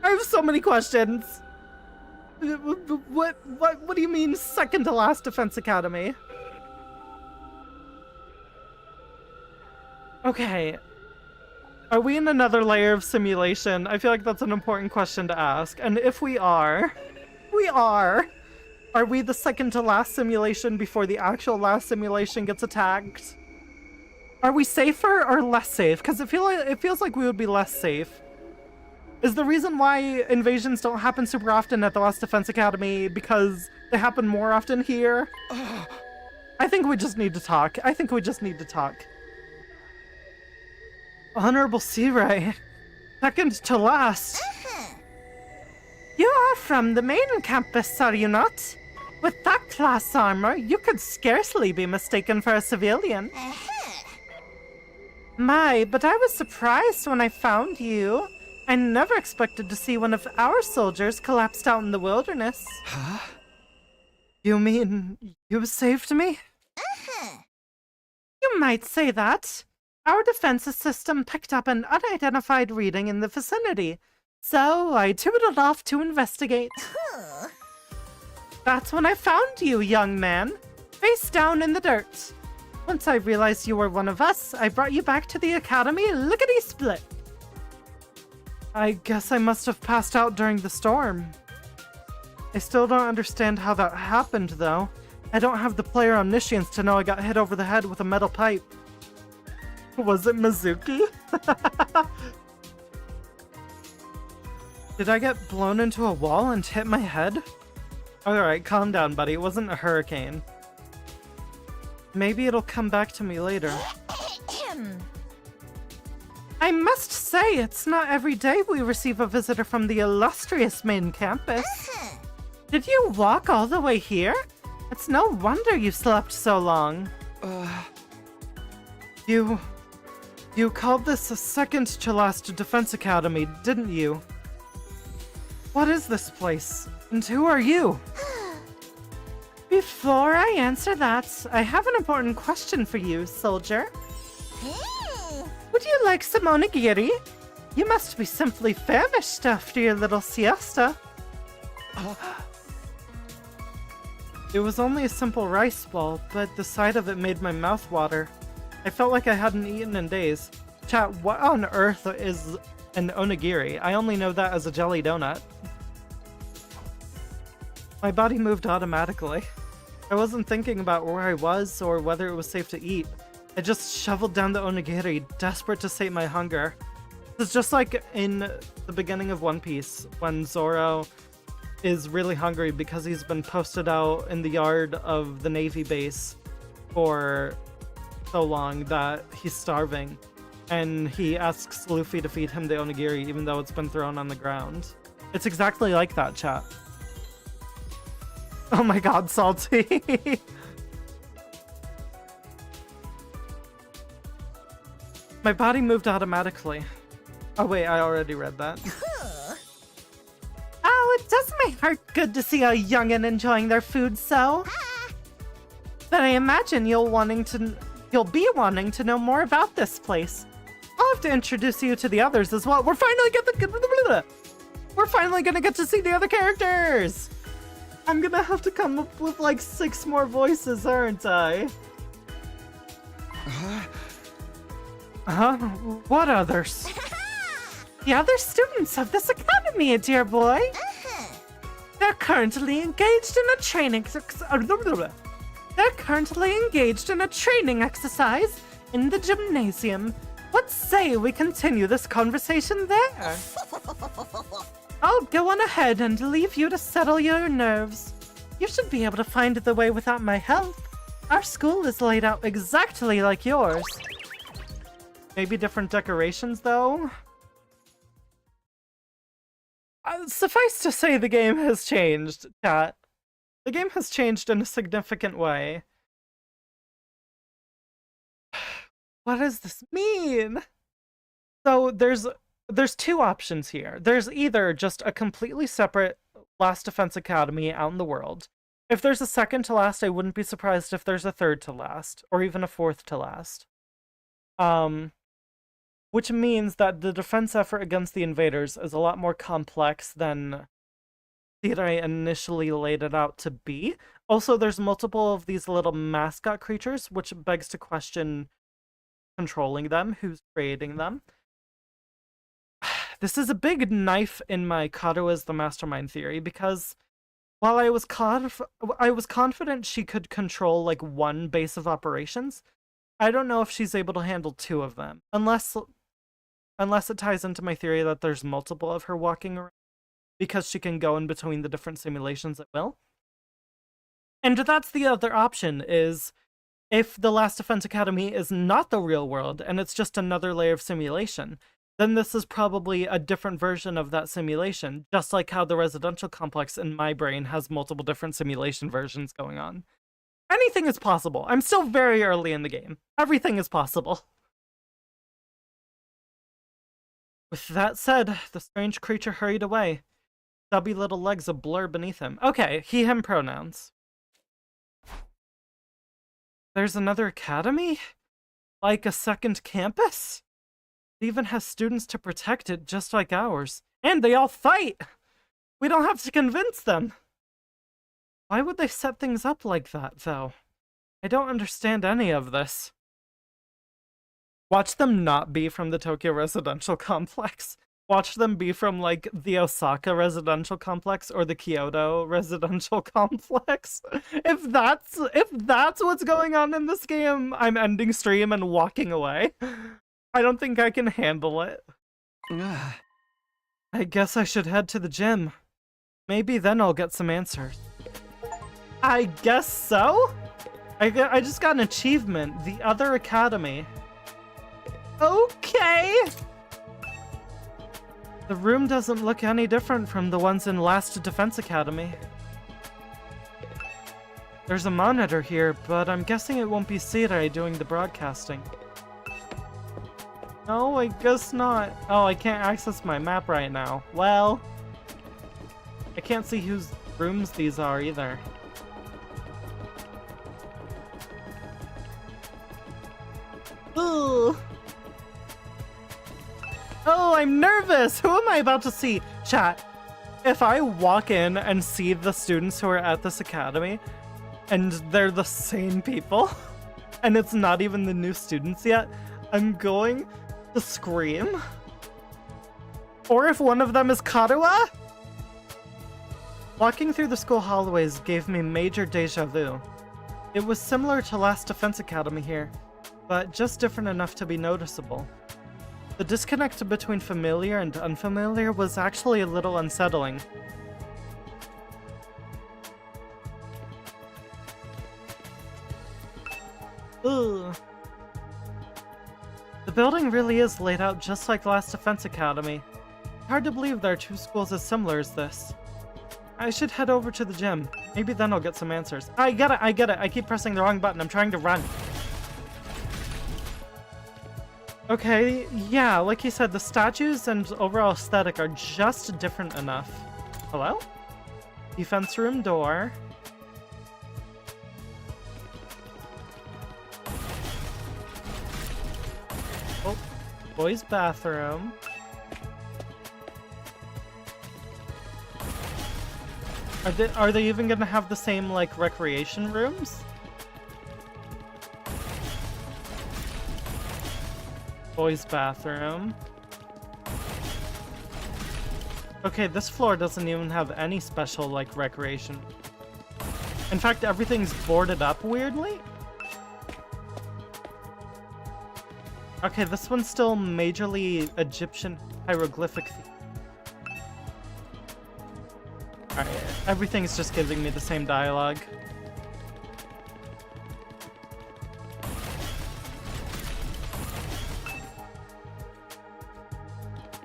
I have so many questions. What do you mean second to Last Defense Academy? Okay. Are we in another layer of simulation? I feel like that's an important question to ask. And if we are, are we the second to last simulation before the actual last simulation gets attacked? Are we safer or less safe? Because it feels like we would be less safe. Is the reason why invasions don't happen super often at the Last Defense Academy because they happen more often here? I think we just need to talk. Honorable Sea-Ray, second to last. You are from the main campus, are you not? With that class armor, you could scarcely be mistaken for a civilian. My, but I was surprised when I found you. I never expected to see one of our soldiers collapsed out in the wilderness. Huh? You mean you saved me? You might say that. Our defenses system picked up an unidentified reading in the vicinity, so I tootled off to investigate. That's when I found you, young man, face down in the dirt. Once I realized you were one of us, I brought you back to the academy lickety-split. I guess I must have passed out during the storm. I still don't understand how that happened, though. I don't have the player omniscience to know I got hit over the head with a metal pipe. Was it Mizuki? Did I get blown into a wall and hit my head? Alright, calm down, buddy. It wasn't a hurricane. Maybe it'll come back to me later. I must say, it's not every day we receive a visitor from the illustrious main campus. Did you walk all the way here? It's no wonder you slept so long. You called this a second to last defense academy, didn't you? What is this place? And who are you? Before I answer that, I have an important question for you, soldier. Would you like some onigiri? You must be simply famished after your little siesta. It was only a simple rice ball, but the sight of it made my mouth water. I felt like I hadn't eaten in days. Chat, what on earth is an onigiri? I only know that as a jelly donut. My body moved automatically. I wasn't thinking about where I was or whether it was safe to eat. I just shoveled down the onigiri, desperate to sate my hunger. It's just like in the beginning of One Piece, when Zoro is really hungry because he's been posted out in the yard of the Navy base for so long that he's starving. And he asks Luffy to feed him the onigiri even though it's been thrown on the ground. It's exactly like that, chat. Oh my god, salty. My body moved automatically. Oh wait, I already read that. Oh, it does my heart good to see a youngin' enjoying their food so. But I imagine you'll be wanting to know more about this place. I'll have to introduce you to the others as well. We're finally gonna get to see the other characters! I'm gonna have to come up with like 6 more voices, aren't I? What others? The other students of this academy, dear boy. They're currently engaged in a training exercise in the gymnasium. What say we continue this conversation there? I'll go on ahead and leave you to settle your nerves. You should be able to find the way without my help. Our school is laid out exactly like yours. Maybe different decorations, though? Suffice to say, the game has changed, chat. The game has changed in a significant way. What does this mean? So there's 2 options here. There's either just a completely separate Last Defense Academy out in the world. If there's a second to last, I wouldn't be surprised if there's a third to last, or even a fourth to last. Which means that the defense effort against the invaders is a lot more complex than Theodore initially laid it out to be. Also, there's multiple of these little mascot creatures, which begs to question controlling them, who's creating them. This is a big knife in my Kato as the mastermind theory, because while I was confident she could control like 1 base of operations, I don't know if she's able to handle 2 of them, unless it ties into my theory that there's multiple of her walking around, because she can go in between the different simulations at will. And that's the other option, is if the Last Defense Academy is not the real world, and it's just another layer of simulation, then this is probably a different version of that simulation, just like how the residential complex in my brain has multiple different simulation versions going on. Anything is possible. I'm still very early in the game. Everything is possible. With that said, the strange creature hurried away. Stubby little legs a blur beneath him. Okay, he, him pronouns. There's another academy? Like a second campus? It even has students to protect it, just like ours. And they all fight! We don't have to convince them! Why would they set things up like that, though? I don't understand any of this. Watch them not be from the Tokyo Residential Complex. Watch them be from, like, the Osaka Residential Complex or the Kyoto Residential Complex. If that's what's going on in this game, I'm ending stream and walking away. I don't think I can handle it. I guess I should head to the gym. Maybe then I'll get some answers. I guess so? I just got an achievement. The other academy. Okay! The room doesn't look any different from the ones in Last Defense Academy. There's a monitor here, but I'm guessing it won't be Sirei doing the broadcasting. No, I guess not. Oh, I can't access my map right now. Well, I can't see whose rooms these are either. Ooh. Oh, I'm nervous! Who am I about to see? Chat, if I walk in and see the students who are at this academy, and they're the same people, and it's not even the new students yet, I'm going to scream. Or if one of them is Karuha? Walking through the school hallways gave me major deja vu. It was similar to Last Defense Academy here, but just different enough to be noticeable. The disconnect between familiar and unfamiliar was actually a little unsettling. Ugh. The building really is laid out just like Last Defense Academy. Hard to believe there are two schools as similar as this. I should head over to the gym. Maybe then I'll get some answers. I get it, I keep pressing the wrong button. I'm trying to run. Okay, yeah, like you said, the statues and overall aesthetic are just different enough. Hello? Defense room door. Oh, boys' bathroom. Are they even gonna have the same, like, recreation rooms? Boys' bathroom. Okay, this floor doesn't even have any special, like, recreation. In fact, everything's boarded up weirdly. Okay, this one's still majorly Egyptian hieroglyphic. Alright, everything's just giving me the same dialogue.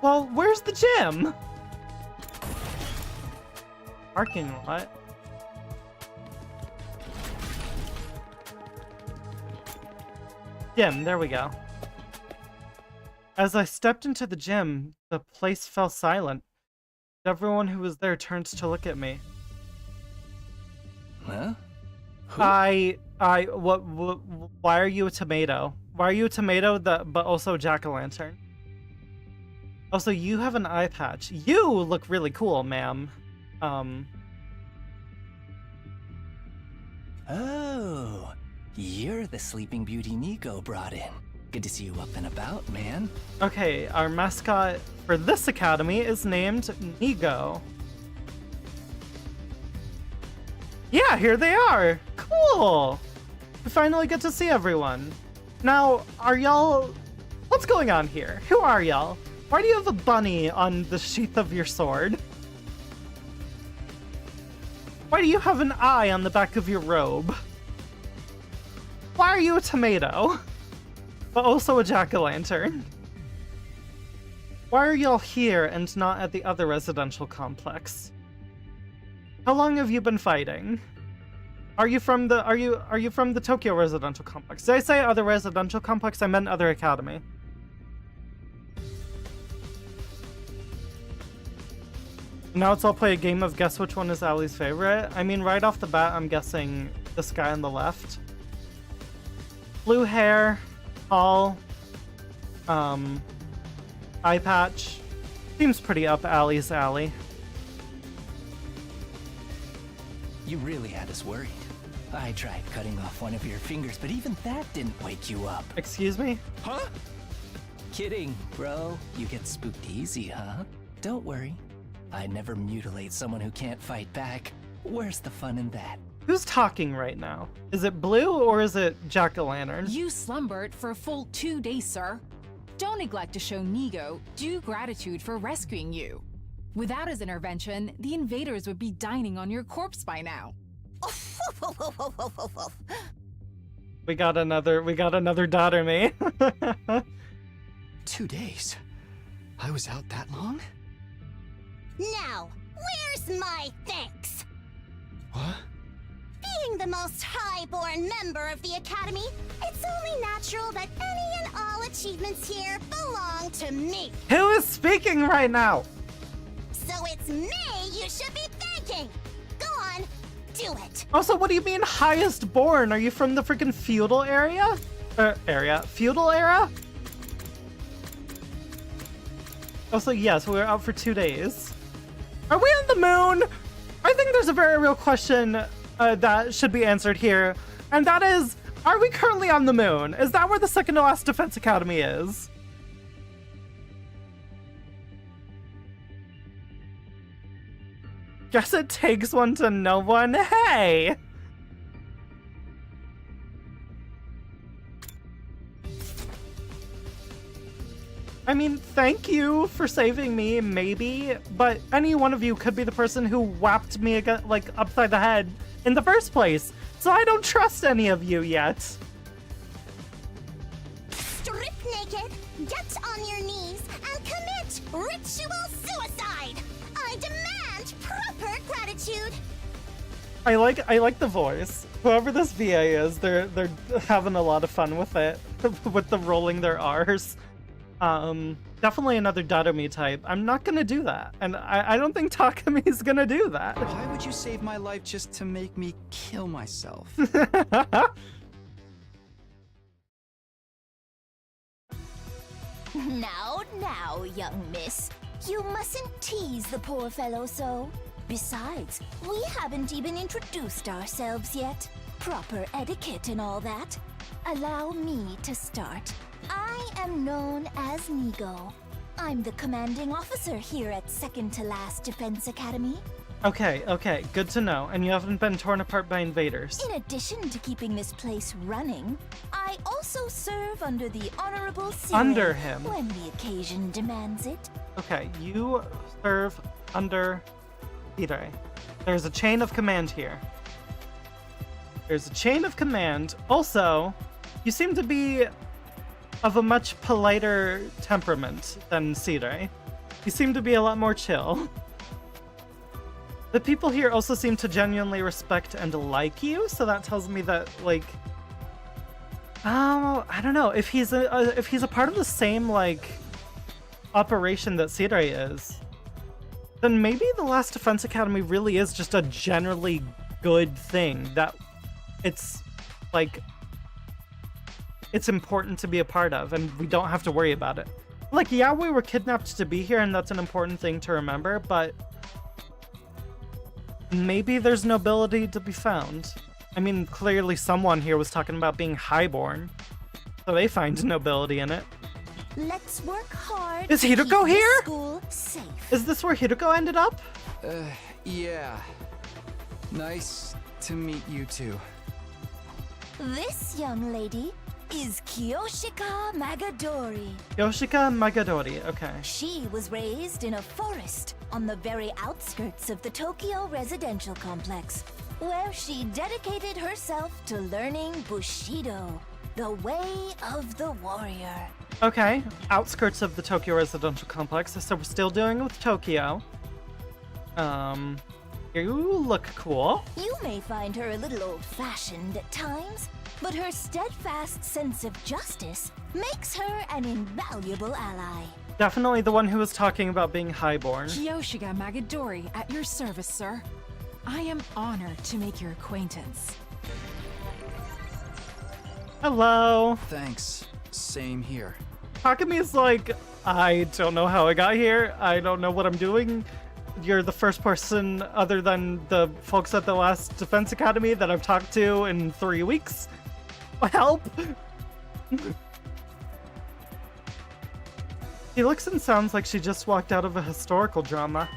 Well, where's the gym? Parking lot. Gym, there we go. As I stepped into the gym, the place fell silent. Everyone who was there turned to look at me. Huh? Why are you a tomato? Why are you a tomato but also a jack-o'-lantern? Also, you have an eye patch. You look really cool, ma'am. Oh, you're the Sleeping Beauty Nico brought in. Good to see you up and about, man. Okay, our mascot for this academy is named Nigo. Yeah, here they are! Cool! We finally get to see everyone. Now, are y'all... What's going on here? Who are y'all? Why do you have a bunny on the sheath of your sword? Why do you have an eye on the back of your robe? Why are you a tomato? But also a jack-o'-lantern. Why are y'all here and not at the other residential complex? How long have you been fighting? Are you from the Tokyo residential complex? Did I say other residential complex? I meant other academy. Now let's all play a game of guess which one is Ali's favorite. I mean, right off the bat, I'm guessing this guy on the left. Blue hair, tall, eye patch. Seems pretty up Ali's alley. You really had us worried. I tried cutting off one of your fingers, but even that didn't wake you up. Excuse me? Huh? Kidding, bro. You get spooked easy, huh? Don't worry. I never mutilate someone who can't fight back. Where's the fun in that? Who's talking right now? Is it Blue or is it Jack-o'-lantern? You slumbered for a full 2 days, sir. Don't neglect to show Nigo due gratitude for rescuing you. Without his intervention, the invaders would be dining on your corpse by now. We got another daughter, me. 2 days? I was out that long? Now, where's my thanks? What? Being the most highborn member of the Academy, it's only natural that any and all achievements here belong to me. Who is speaking right now? So it's me you should be thanking. Go on, do it. Also, what do you mean highest born? Are you from the freaking feudal area? Feudal era? Also, yes, we were out for 2 days. Are we on the moon? I think there's a very real question that should be answered here, and that is, are we currently on the moon? Is that where the second to last Defense Academy is? Guess it takes one to know one. Hey! I mean, thank you for saving me, maybe, but any one of you could be the person who whapped me like upside the head in the first place, so I don't trust any of you yet. Strip naked, get on your knees, and commit ritual suicide. I demand proper gratitude. I like the voice. Whoever this VA is, they're having a lot of fun with it, with the rolling their R's. Definitely another Dadomi type. I'm not gonna do that, and I don't think Takami's gonna do that. Why would you save my life just to make me kill myself? Now, young miss. You mustn't tease the poor fellow so. Besides, we haven't even introduced ourselves yet. Proper etiquette and all that. Allow me to start. I am known as Nigo. I'm the commanding officer here at Second to Last Defense Academy. Okay, good to know. And you haven't been torn apart by invaders. In addition to keeping this place running, I also serve under the Honorable Seal Under him. when the occasion demands it. Okay, you serve under Hidei. There's a chain of command here. There's a chain of command. Also, you seem to be of a much politer temperament than Sidere. You seem to be a lot more chill. The people here also seem to genuinely respect and like you, so that tells me that, like, I don't know, if he's a part of the same, like, operation that Sidere is, then maybe the Last Defense Academy really is just a generally good thing, that it's, like, it's important to be a part of, and we don't have to worry about it. Like, yeah, we were kidnapped to be here, and that's an important thing to remember, but maybe there's nobility to be found. I mean, clearly someone here was talking about being highborn, so they find nobility in it. Let's work hard. Is to keep Hideko this here? School safe. Is this where Hideko ended up? Yeah. Nice to meet you too. This young lady is Kiyoshika Magadori. Yoshika Magadori, okay. She was raised in a forest on the very outskirts of the Tokyo residential complex, where she dedicated herself to learning Bushido, the way of the warrior. Okay, outskirts of the Tokyo residential complex, so we're still doing it with Tokyo. You look cool. You may find her a little old-fashioned at times, but her steadfast sense of justice makes her an invaluable ally. Definitely the one who was talking about being highborn. Kiyoshiga Magadori, at your service, sir. I am honored to make your acquaintance. Hello. Thanks. Same here. Takami's like, I don't know how I got here. I don't know what I'm doing. You're the first person other than the folks at the Last Defense Academy that I've talked to in 3 weeks. Help! She looks and sounds like she just walked out of a historical drama.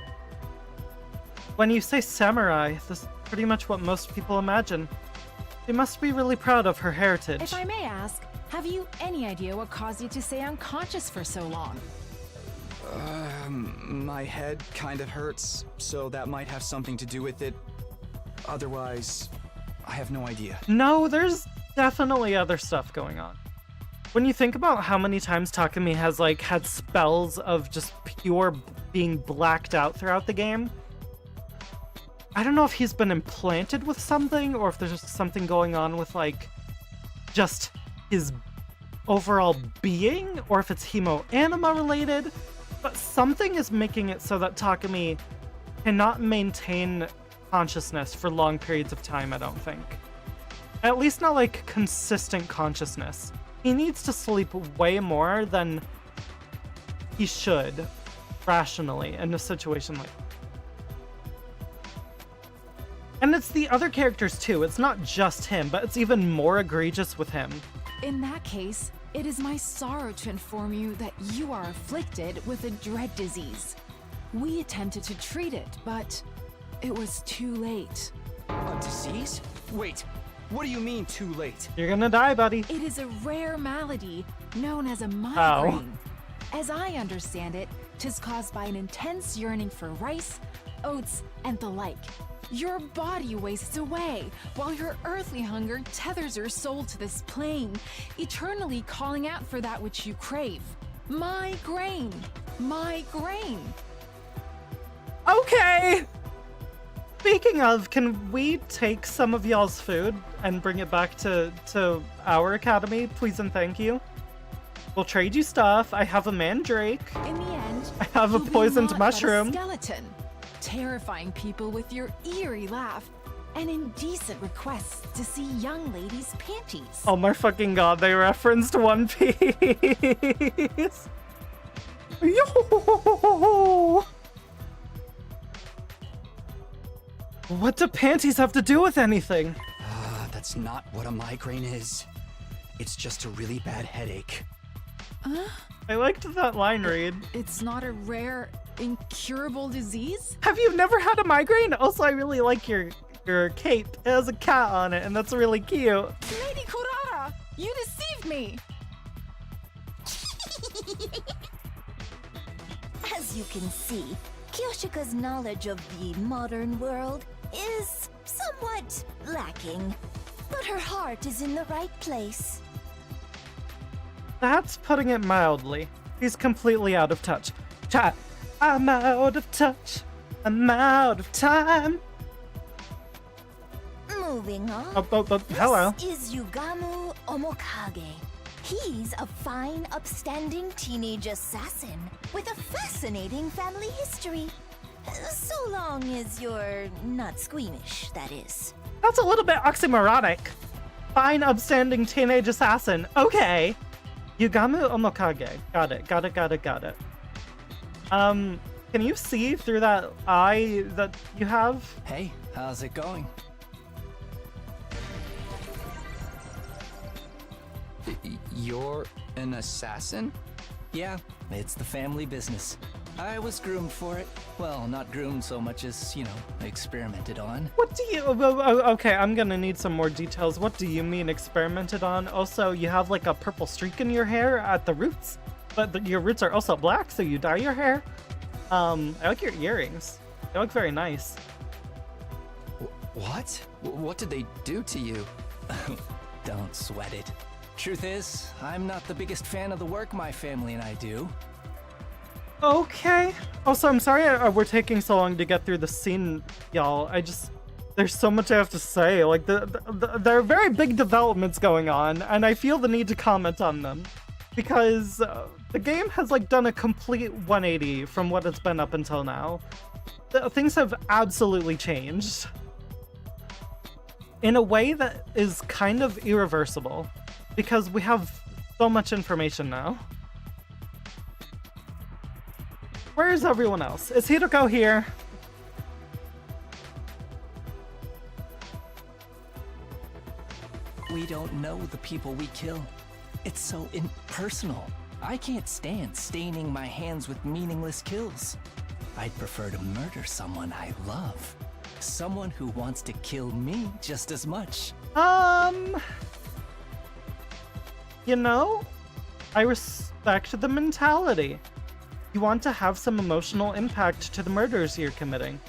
When you say samurai, this is pretty much what most people imagine. She must be really proud of her heritage. If I may ask, have you any idea what caused you to stay unconscious for so long? My head kind of hurts, so that might have something to do with it. Otherwise, I have no idea. No, there's definitely other stuff going on. When you think about how many times Takami has, like, had spells of just pure being blacked out throughout the game. I don't know if he's been implanted with something or if there's just something going on with like just his overall being, or if it's hemo-anima related, but something is making it so that Takumi cannot maintain consciousness for long periods of time, I don't think. At least not like consistent consciousness. He needs to sleep way more than he should rationally in a situation like that. And it's the other characters too. It's not just him, but it's even more egregious with him. In that case, it is my sorrow to inform you that you are afflicted with a dread disease. We attempted to treat it, but it was too late. A disease? Wait, what do you mean too late? You're gonna die, buddy. It is a rare malady known as a migraine. As I understand it, 'tis caused by an intense yearning for rice, oats, and the like. Your body wastes away, while your earthly hunger tethers your soul to this plane, eternally calling out for that which you crave. Migraine! Migraine! Okay! Speaking of, can we take some of y'all's food and bring it back to our academy, please and thank you? We'll trade you stuff. I have a mandrake. In the end, I have a you'll be poisoned naught but a mushroom. skeleton, terrifying people with your eerie laugh and indecent requests to see young ladies' panties. Oh my fucking god, they referenced One Piece. Yo! What do panties have to do with anything? That's not what a migraine is. It's just a really bad headache. I liked that line read. It's not a rare, incurable disease? Have you never had a migraine? Also, I really like your cape. It has a cat on it, and that's really cute. Lady Kurara, you deceived me! As you can see, Kyoshika's knowledge of the modern world is somewhat lacking, but her heart is in the right place. That's putting it mildly. He's completely out of touch. Chat, I'm out of touch. I'm out of time. Moving on. Hello. This is Yugamu Omokage. He's a fine, upstanding teenage assassin with a fascinating family history. So long as you're not squeamish, that is. That's a little bit oxymoronic. Fine, upstanding teenage assassin. Okay. Yugamu Omokage. Got it. Can you see through that eye that you have? Hey, how's it going? You're an assassin? Yeah, it's the family business. I was groomed for it. Well, not groomed so much as, experimented on. What do you... Okay, I'm gonna need some more details. What do you mean experimented on? Also, you have like a purple streak in your hair at the roots, but your roots are also black, so you dye your hair. I like your earrings. They look very nice. What? What did they do to you? Don't sweat it. Truth is, I'm not the biggest fan of the work my family and I do. Okay. Also, I'm sorry we're taking so long to get through the scene, y'all. There's so much I have to say. Like, there are very big developments going on, and I feel the need to comment on them. Because the game has, like, done a complete 180 from what it's been up until now. Things have absolutely changed. In a way that is kind of irreversible. Because we have so much information now. Where is everyone else? Is Hideko here? We don't know the people we kill. It's so impersonal. I can't stand staining my hands with meaningless kills. I'd prefer to murder someone I love. Someone who wants to kill me just as much. I respect the mentality. You want to have some emotional impact to the murders you're committing.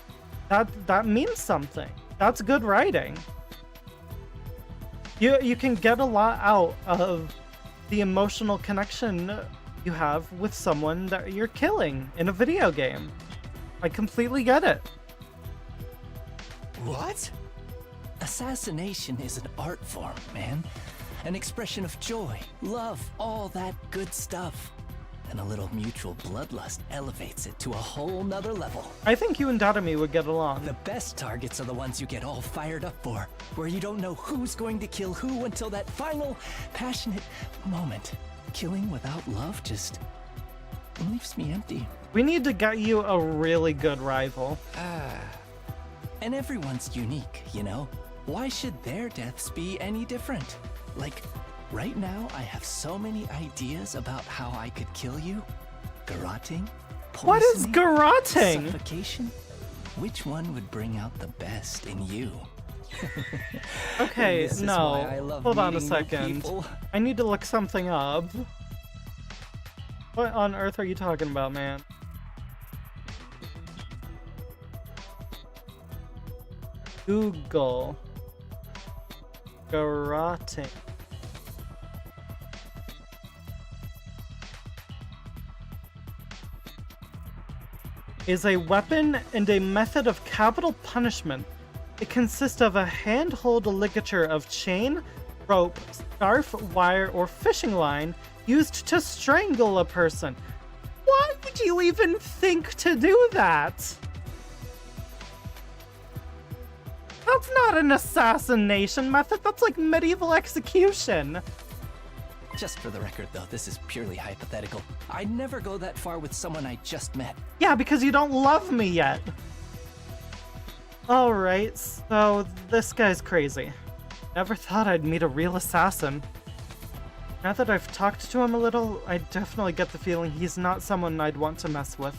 That means something. That's good writing. You can get a lot out of the emotional connection you have with someone that you're killing in a video game. I completely get it. What? Assassination is an art form, man. An expression of joy, love, all that good stuff. And a little mutual bloodlust elevates it to a whole nother level. I think you and Dadami would get along. The best targets are the ones you get all fired up for, where you don't know who's going to kill who until that final, passionate moment. Killing without love just leaves me empty. We need to get you a really good rival. And everyone's unique, you know? Why should their deaths be any different? Like, right now, I have so many ideas about how I could kill you. Garroting? What is garroting? Suffocation? Which one would bring out the best in you? Okay, This is no. why I love Hold on a meeting new second. people. I need to look something up. What on earth are you talking about, man? Google. Garroting. Is a weapon and a method of capital punishment. It consists of a hand-hold ligature of chain, rope, scarf, wire, or fishing line used to strangle a person. Why would you even think to do that? That's not an assassination method, that's like medieval execution. Just for the record, though, this is purely hypothetical. I'd never go that far with someone I just met. Yeah, because you don't love me yet. Alright, so this guy's crazy. Never thought I'd meet a real assassin. Now that I've talked to him a little, I definitely get the feeling he's not someone I'd want to mess with.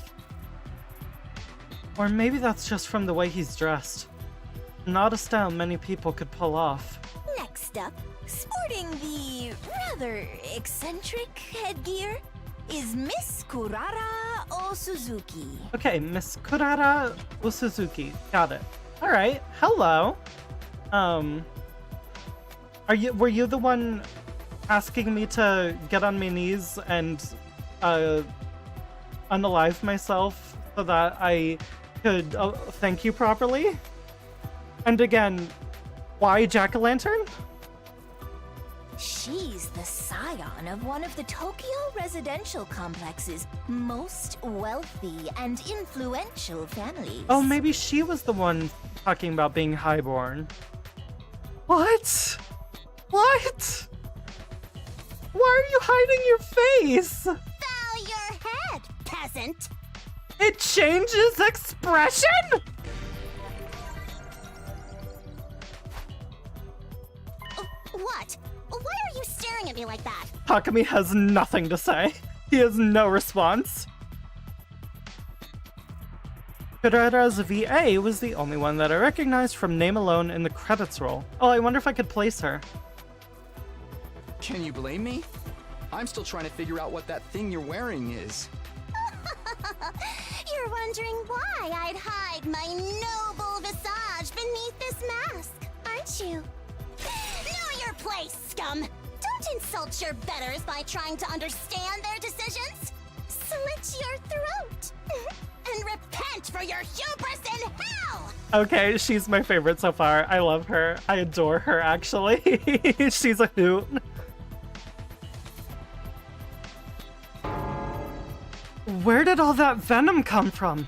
Or maybe that's just from the way he's dressed. Not a style many people could pull off. Next up, sporting the rather eccentric headgear, is Miss Kurara Osuzuki. Okay, Miss Kurara Osuzuki. Got it. Alright, hello. Were you the one asking me to get on my knees and unalive myself so that I could thank you properly? And again, why Jack-o'-lantern? She's the scion of one of the Tokyo residential complex's most wealthy and influential families. Oh, maybe she was the one talking about being highborn. What? What? Why are you hiding your face? Bow your head, peasant! It changes expression? What? Why are you staring at me like that? Takumi has nothing to say. He has no response. Kurara's VA was the only one that I recognized from name alone in the credits roll. Oh, I wonder if I could place her. Can you blame me? I'm still trying to figure out what that thing you're wearing is. You're wondering why I'd hide my noble visage beneath this mask, aren't you? Know your place, scum! Don't insult your betters by trying to understand their decisions! Slit your throat! And repent for your hubris in hell! Okay, she's my favorite so far. I love her. I adore her, actually. She's a hoot. Where did all that venom come from?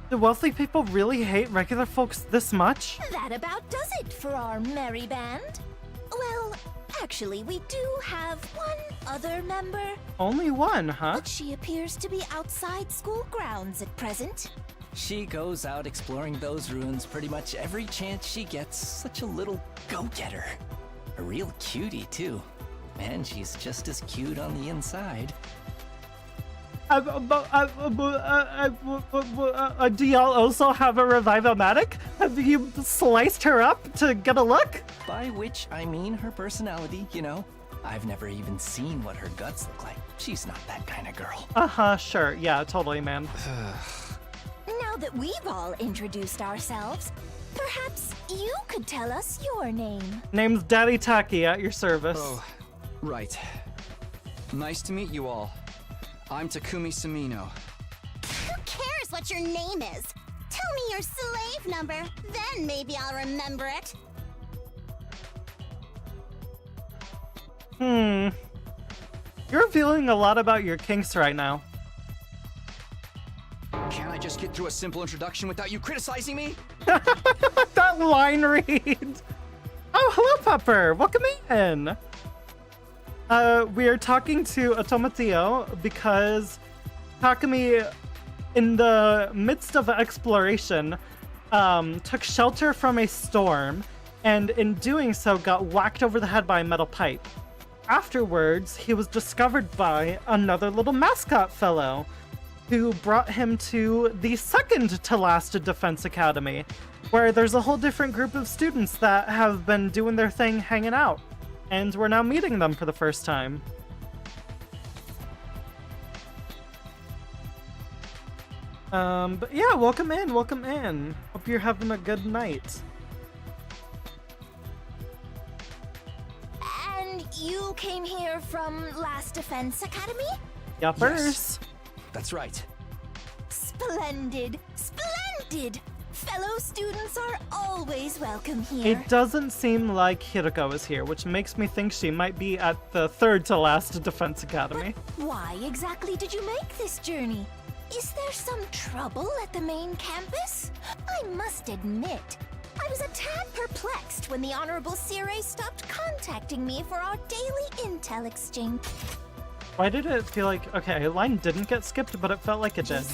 Do wealthy people really hate regular folks this much? That about does it for our merry band. Well, actually, we do have one other member. Only one, huh? But she appears to be outside school grounds at present. She goes out exploring those ruins pretty much every chance she gets. Such a little go-getter. A real cutie, too. And she's just as cute on the inside. Do y'all also have a Revive-O-Matic? Have you sliced her up to get a look? By which I mean her personality, you know? I've never even seen what her guts look like. She's not that kind of girl. Uh-huh, sure. Yeah, totally, man. Now that we've all introduced ourselves, perhaps you could tell us your name. Name's Daddy Taki, at your service. Oh, right. Nice to meet you all. I'm Takumi Samino. Who cares what your name is? Tell me your slave number, then maybe I'll remember it. You're revealing a lot about your kinks right now. Can't I just get through a simple introduction without you criticizing me? That line read. Oh, hello, Pepper. Welcome in. We are talking to Otomatio because Takumi, in the midst of exploration, took shelter from a storm, and in doing so got whacked over the head by a metal pipe. Afterwards, he was discovered by another little mascot fellow who brought him to the second to last Defense Academy, where there's a whole different group of students that have been doing their thing hanging out, and we're now meeting them for the first time. But yeah, welcome in, welcome in. Hope you're having a good night. And you came here from Last Defense Academy? Yuppers. Yes. That's right. Splendid! Splendid! Fellow students are always welcome here. It doesn't seem like Hiroko is here, which makes me think she might be at the third to last Defense Academy. Why exactly did you make this journey? Is there some trouble at the main campus? I must admit, I was a tad perplexed when the Honorable Sirei stopped contacting me for our daily intel exchange. Why did it feel like... Okay, a line didn't get skipped, but it felt like it did.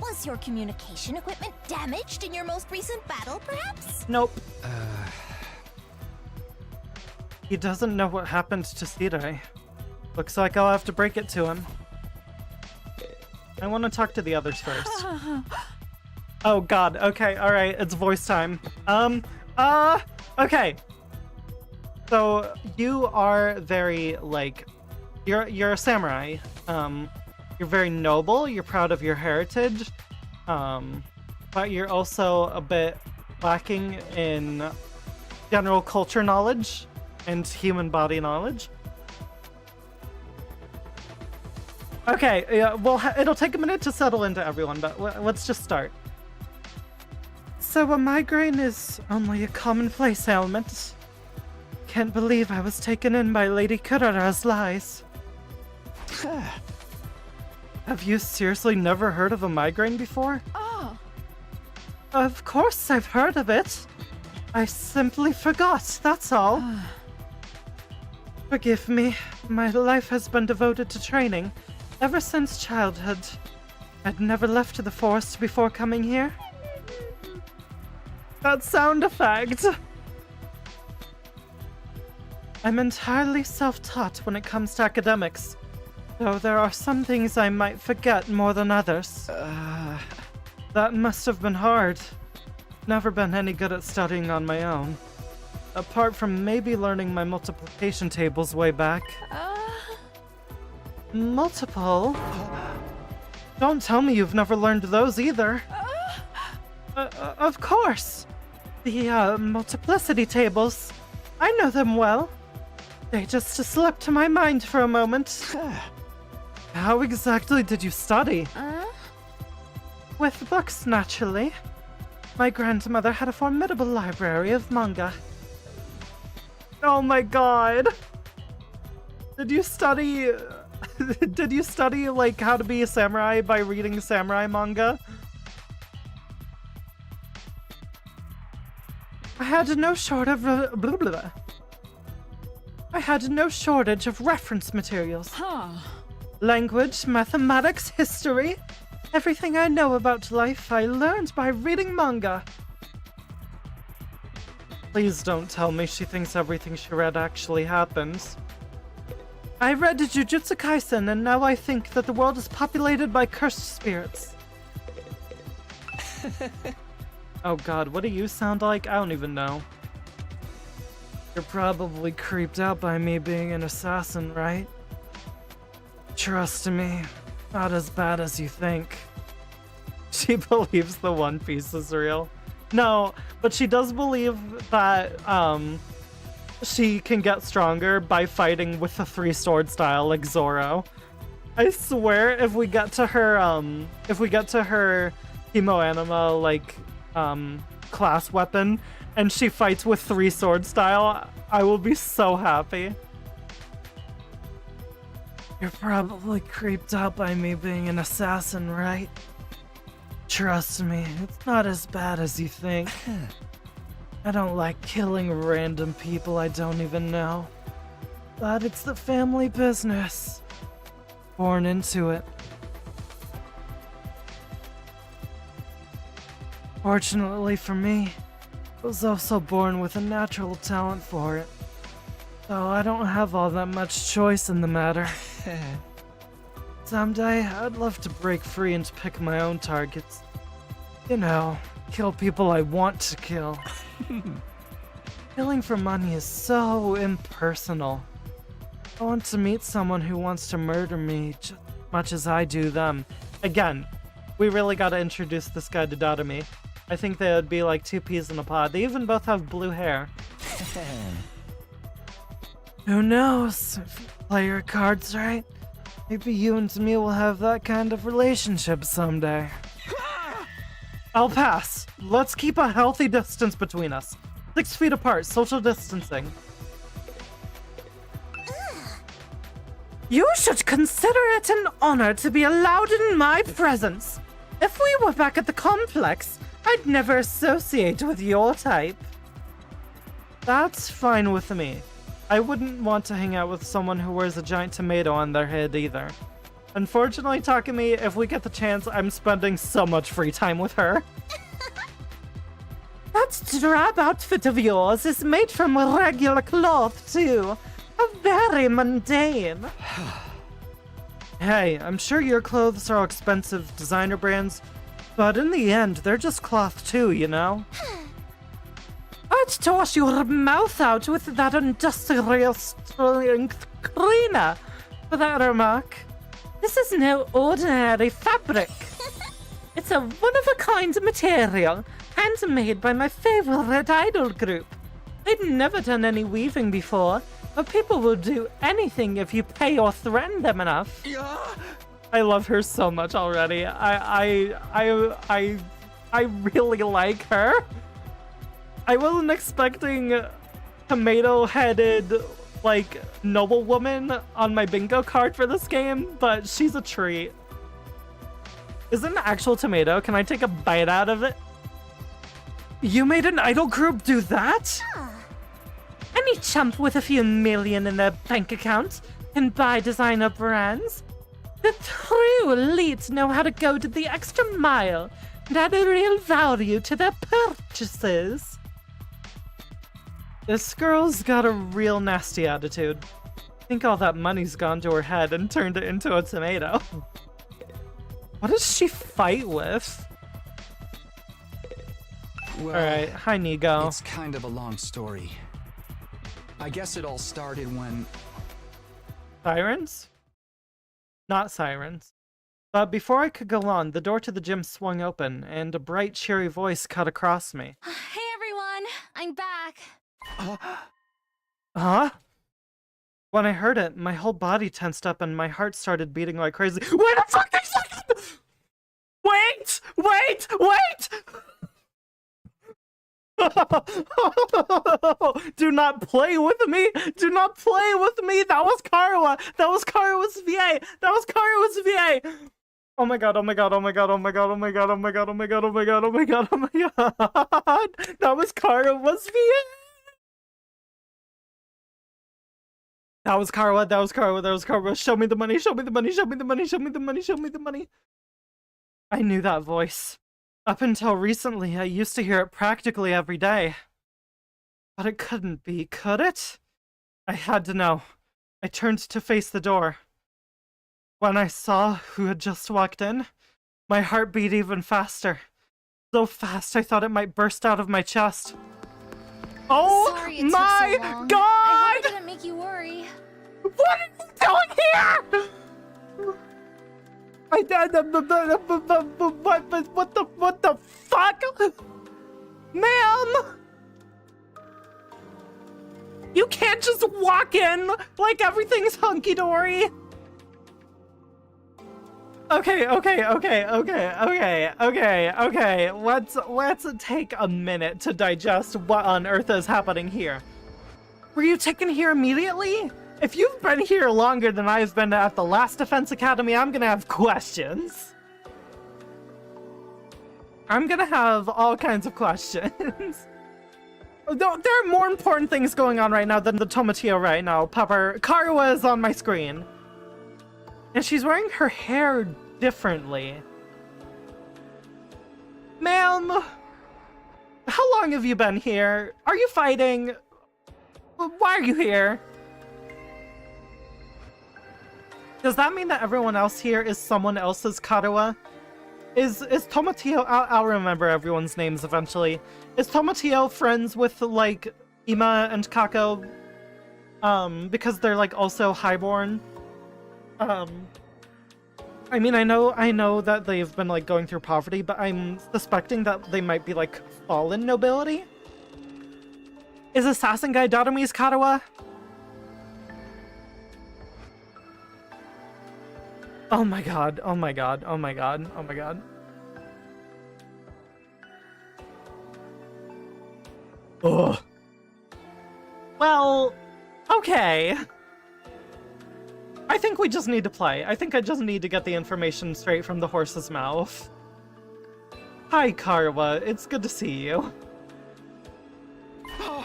Was your communication equipment damaged in your most recent battle, perhaps? Nope. He doesn't know what happened to Sirei. Looks like I'll have to break it to him. I want to talk to the others first. Oh god, okay, alright, it's voice time. Okay. So, you are very, like... You're a samurai. You're very noble, you're proud of your heritage, but you're also a bit lacking in general culture knowledge and human body knowledge. Okay, yeah, well, it'll take a minute to settle into everyone, but let's just start. So a migraine is only a commonplace ailment. Can't believe I was taken in by Lady Kurara's lies. Have you seriously never heard of a migraine before? Oh. Of course I've heard of it. I simply forgot, that's all. Forgive me, my life has been devoted to training ever since childhood. I'd never left the forest before coming here. That sound effect! I'm entirely self-taught when it comes to academics, though there are some things I might forget more than others. That must have been hard. Never been any good at studying on my own. Apart from maybe learning my multiplication tables way back. Multiple? Don't tell me you've never learned those either. Of course. The multiplicity tables. I know them well. They just slipped my mind for a moment. How exactly did you study? With books, naturally. My grandmother had a formidable library of manga. Oh my god! Did you study... Did you study, like, how to be a samurai by reading samurai manga? I had no shortage of reference materials. Language, mathematics, history. Everything I know about life I learned by reading manga. Please don't tell me she thinks everything she read actually happens. I read Jujutsu Kaisen and now I think that the world is populated by cursed spirits. Oh god, what do you sound like? I don't even know. You're probably creeped out by me being an assassin, right? Trust me, not as bad as you think. She believes the One Piece is real. No, but she does believe that she can get stronger by fighting with the three-sword style like Zoro. I swear, if we get to her Hemoanima, like, class weapon, and she fights with 3 sword style, I will be so happy. You're probably creeped out by me being an assassin, right? Trust me, it's not as bad as you think. I don't like killing random people I don't even know. But it's the family business. Born into it. Fortunately for me, I was also born with a natural talent for it. So I don't have all that much choice in the matter. Someday, I'd love to break free and pick my own targets. You know, kill people I want to kill. Killing for money is so impersonal. I want to meet someone who wants to murder me just as much as I do them. Again, we really gotta introduce this guy to Dotami. I think they would be like 2 peas in a pod. They even both have blue hair. Who knows? If you play your cards right, maybe you and me will have that kind of relationship someday. I'll pass. Let's keep a healthy distance between us. 6 feet apart, social distancing. You should consider it an honor to be allowed in my presence. If we were back at the complex, I'd never associate with your type. That's fine with me. I wouldn't want to hang out with someone who wears a giant tomato on their head either. Unfortunately, Takumi, if we get the chance, I'm spending so much free time with her. That drab outfit of yours is made from regular cloth, too. Very mundane. Hey, I'm sure your clothes are expensive designer brands, but in the end, they're just cloth too, you know? I'd toss your mouth out with that industrial strength cleaner for that remark. This is no ordinary fabric. It's a one-of-a-kind material, handmade by my favorite idol group. They'd never done any weaving before, but people will do anything if you pay or threaten them enough. I love her so much already. I really like her. I wasn't expecting tomato-headed, like, noblewoman on my bingo card for this game, but she's a treat. Is it an actual tomato? Can I take a bite out of it? You made an idol group do that? Any chump with a few million in their bank account can buy designer brands. The true elites know how to go to the extra mile and add a real value to their purchases. This girl's got a real nasty attitude. I think all that money's gone to her head and turned it into a tomato. What does she fight with? Well, alright, hi Nigo. It's kind of a long story. I guess it all started when... Sirens? Not sirens. But before I could go on, the door to the gym swung open, and a bright, cheery voice cut across me. Hey everyone, I'm back. Huh? When I heard it, my whole body tensed up and my heart started beating like crazy. Wait a fucking second! Wait! Wait! Wait! Do not play with me! Do not play with me! That was Karawa! That was Karawa's VA! That was Karawa's VA! Oh my god, oh my god, oh my god, oh my god, oh my god, oh my god, oh my god, oh my god, oh my god, oh my god! That was Karawa's VA! That was Karawa, that was Karawa, that was Karawa. Show me the money, show me the money, show me the money, show me the money, show me the money. I knew that voice. Up until recently, I used to hear it practically every day. But it couldn't be, could it? I had to know. I turned to face the door. When I saw who had just walked in, my heart beat even faster. So fast I thought it might burst out of my chest. Oh Sorry it took my so long. god! I hope I didn't make you worry. What are you doing here? I did what the fuck? Ma'am! You can't just walk in like everything's hunky-dory. Okay. Let's take a minute to digest what on earth is happening here. Were you taken here immediately? If you've been here longer than I've been at the last Defense Academy, I'm gonna have questions. I'm gonna have all kinds of questions. There are more important things going on right now than the Tomatillo right now, Pepper. Karuha is on my screen. And she's wearing her hair differently. Ma'am, how long have you been here? Are you fighting? Why are you here? Does that mean that everyone else here is someone else's Karuha? Is Tomatillo... I'll remember everyone's names eventually. Is Tomatillo friends with, like, Ima and Kako? Because they're, like, also highborn? I mean, I know that they've been, like, going through poverty, but I'm suspecting that they might be, like, fallen nobility? Is Assassin Guy Darumi's Karuha? Oh my god, oh my god, oh my god, oh my god. Ugh. Well, okay. I think we just need to play. I think I just need to get the information straight from the horse's mouth. Hi, Karuha. It's good to see you. Do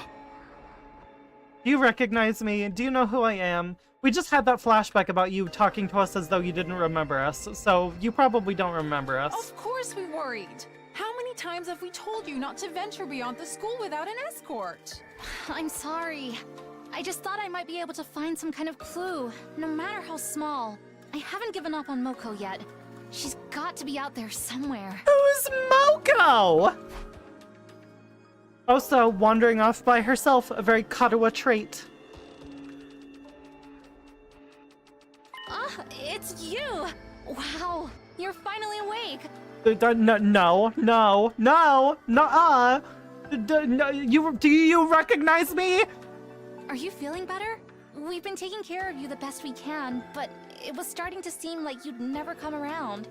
you recognize me? Do you know who I am? We just had that flashback about you talking to us as though you didn't remember us, so you probably don't remember us. Of course we worried. How many times have we told you not to venture beyond the school without an escort? I'm sorry. I just thought I might be able to find some kind of clue, no matter how small. I haven't given up on Moko yet. She's got to be out there somewhere. Who's Moko? Also, wandering off by herself, a very Karuha trait. It's you! Wow, you're finally awake. No. Do you recognize me? Are you feeling better? We've been taking care of you the best we can, but it was starting to seem like you'd never come around.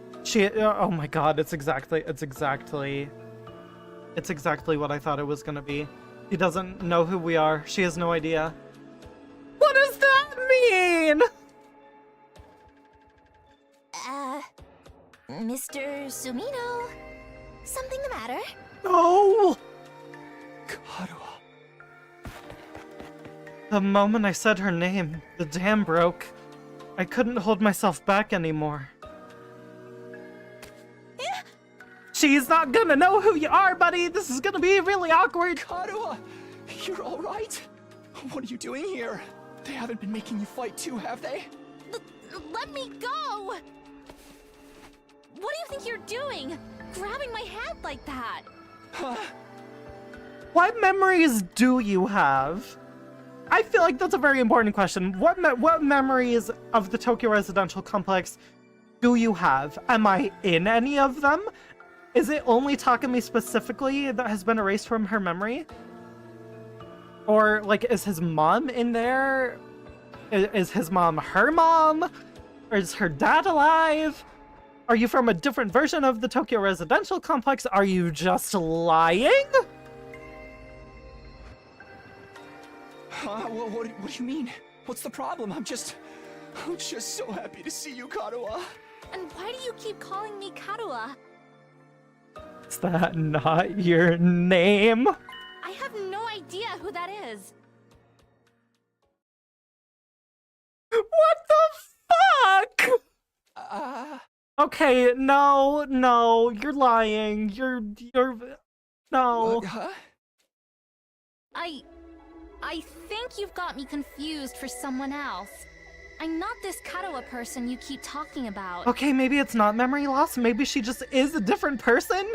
Oh my god, it's exactly what I thought it was gonna be. She doesn't know who we are. She has no idea. What does that mean? Mr. Sumino? Something the matter? No! Karuha. The moment I said her name, the dam broke. I couldn't hold myself back anymore. She's not gonna know who you are, buddy! This is gonna be really awkward! Karuha! You're alright? What are you doing here? They haven't been making you fight too, have they? Let me go! What do you think you're doing? Grabbing my hand like that? What memories do you have? I feel like that's a very important question. What memories of the Tokyo Residential Complex do you have? Am I in any of them? Is it only Takumi specifically that has been erased from her memory? Or, like, is his mom in there? Is his mom her mom? Or is her dad alive? Are you from a different version of the Tokyo Residential Complex? Are you just lying? What do you mean? What's the problem? I'm just so happy to see you, Karuha. And why do you keep calling me Karuha? Is that not your name? I have no idea who that is. What the fuck? Okay, no, you're lying. You're no. I think you've got me confused for someone else. I'm not this Karuha person you keep talking about. Okay, maybe it's not memory loss. Maybe she just is a different person?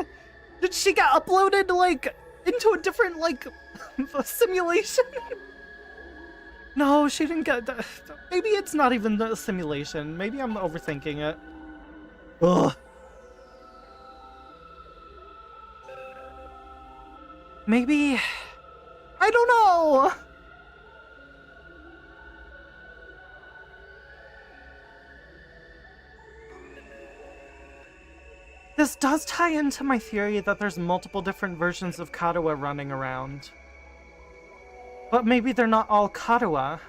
Did she get uploaded, like, into a different, like, simulation? No, she didn't get... Maybe it's not even the simulation. Maybe I'm overthinking it. Ugh. Maybe... I don't know! This does tie into my theory that there's multiple different versions of Kadoa running around. But maybe they're not all Kadoa.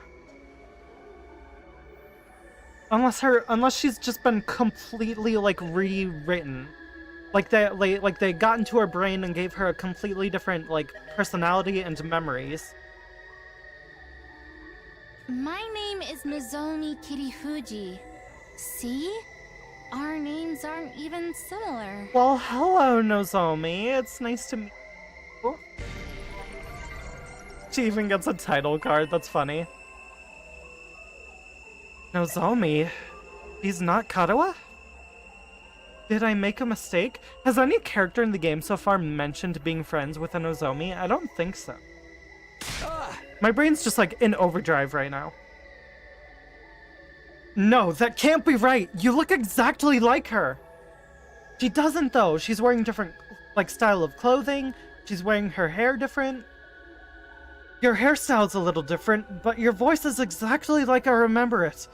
Unless she's just been completely, like, rewritten. Like they got into her brain and gave her a completely different, like, personality and memories. My name is Nozomi Kirifuji. See? Our names aren't even similar. Well, hello, Nozomi. It's nice to meet you. She even gets a title card. That's funny. Nozomi? He's not Kadoa? Did I make a mistake? Has any character in the game so far mentioned being friends with a Nozomi? I don't think so. My brain's just like in overdrive right now. No, that can't be right. You look exactly like her. She doesn't though. She's wearing different like style of clothing. She's wearing her hair different. Your hairstyle's a little different, but your voice is exactly like I remember it.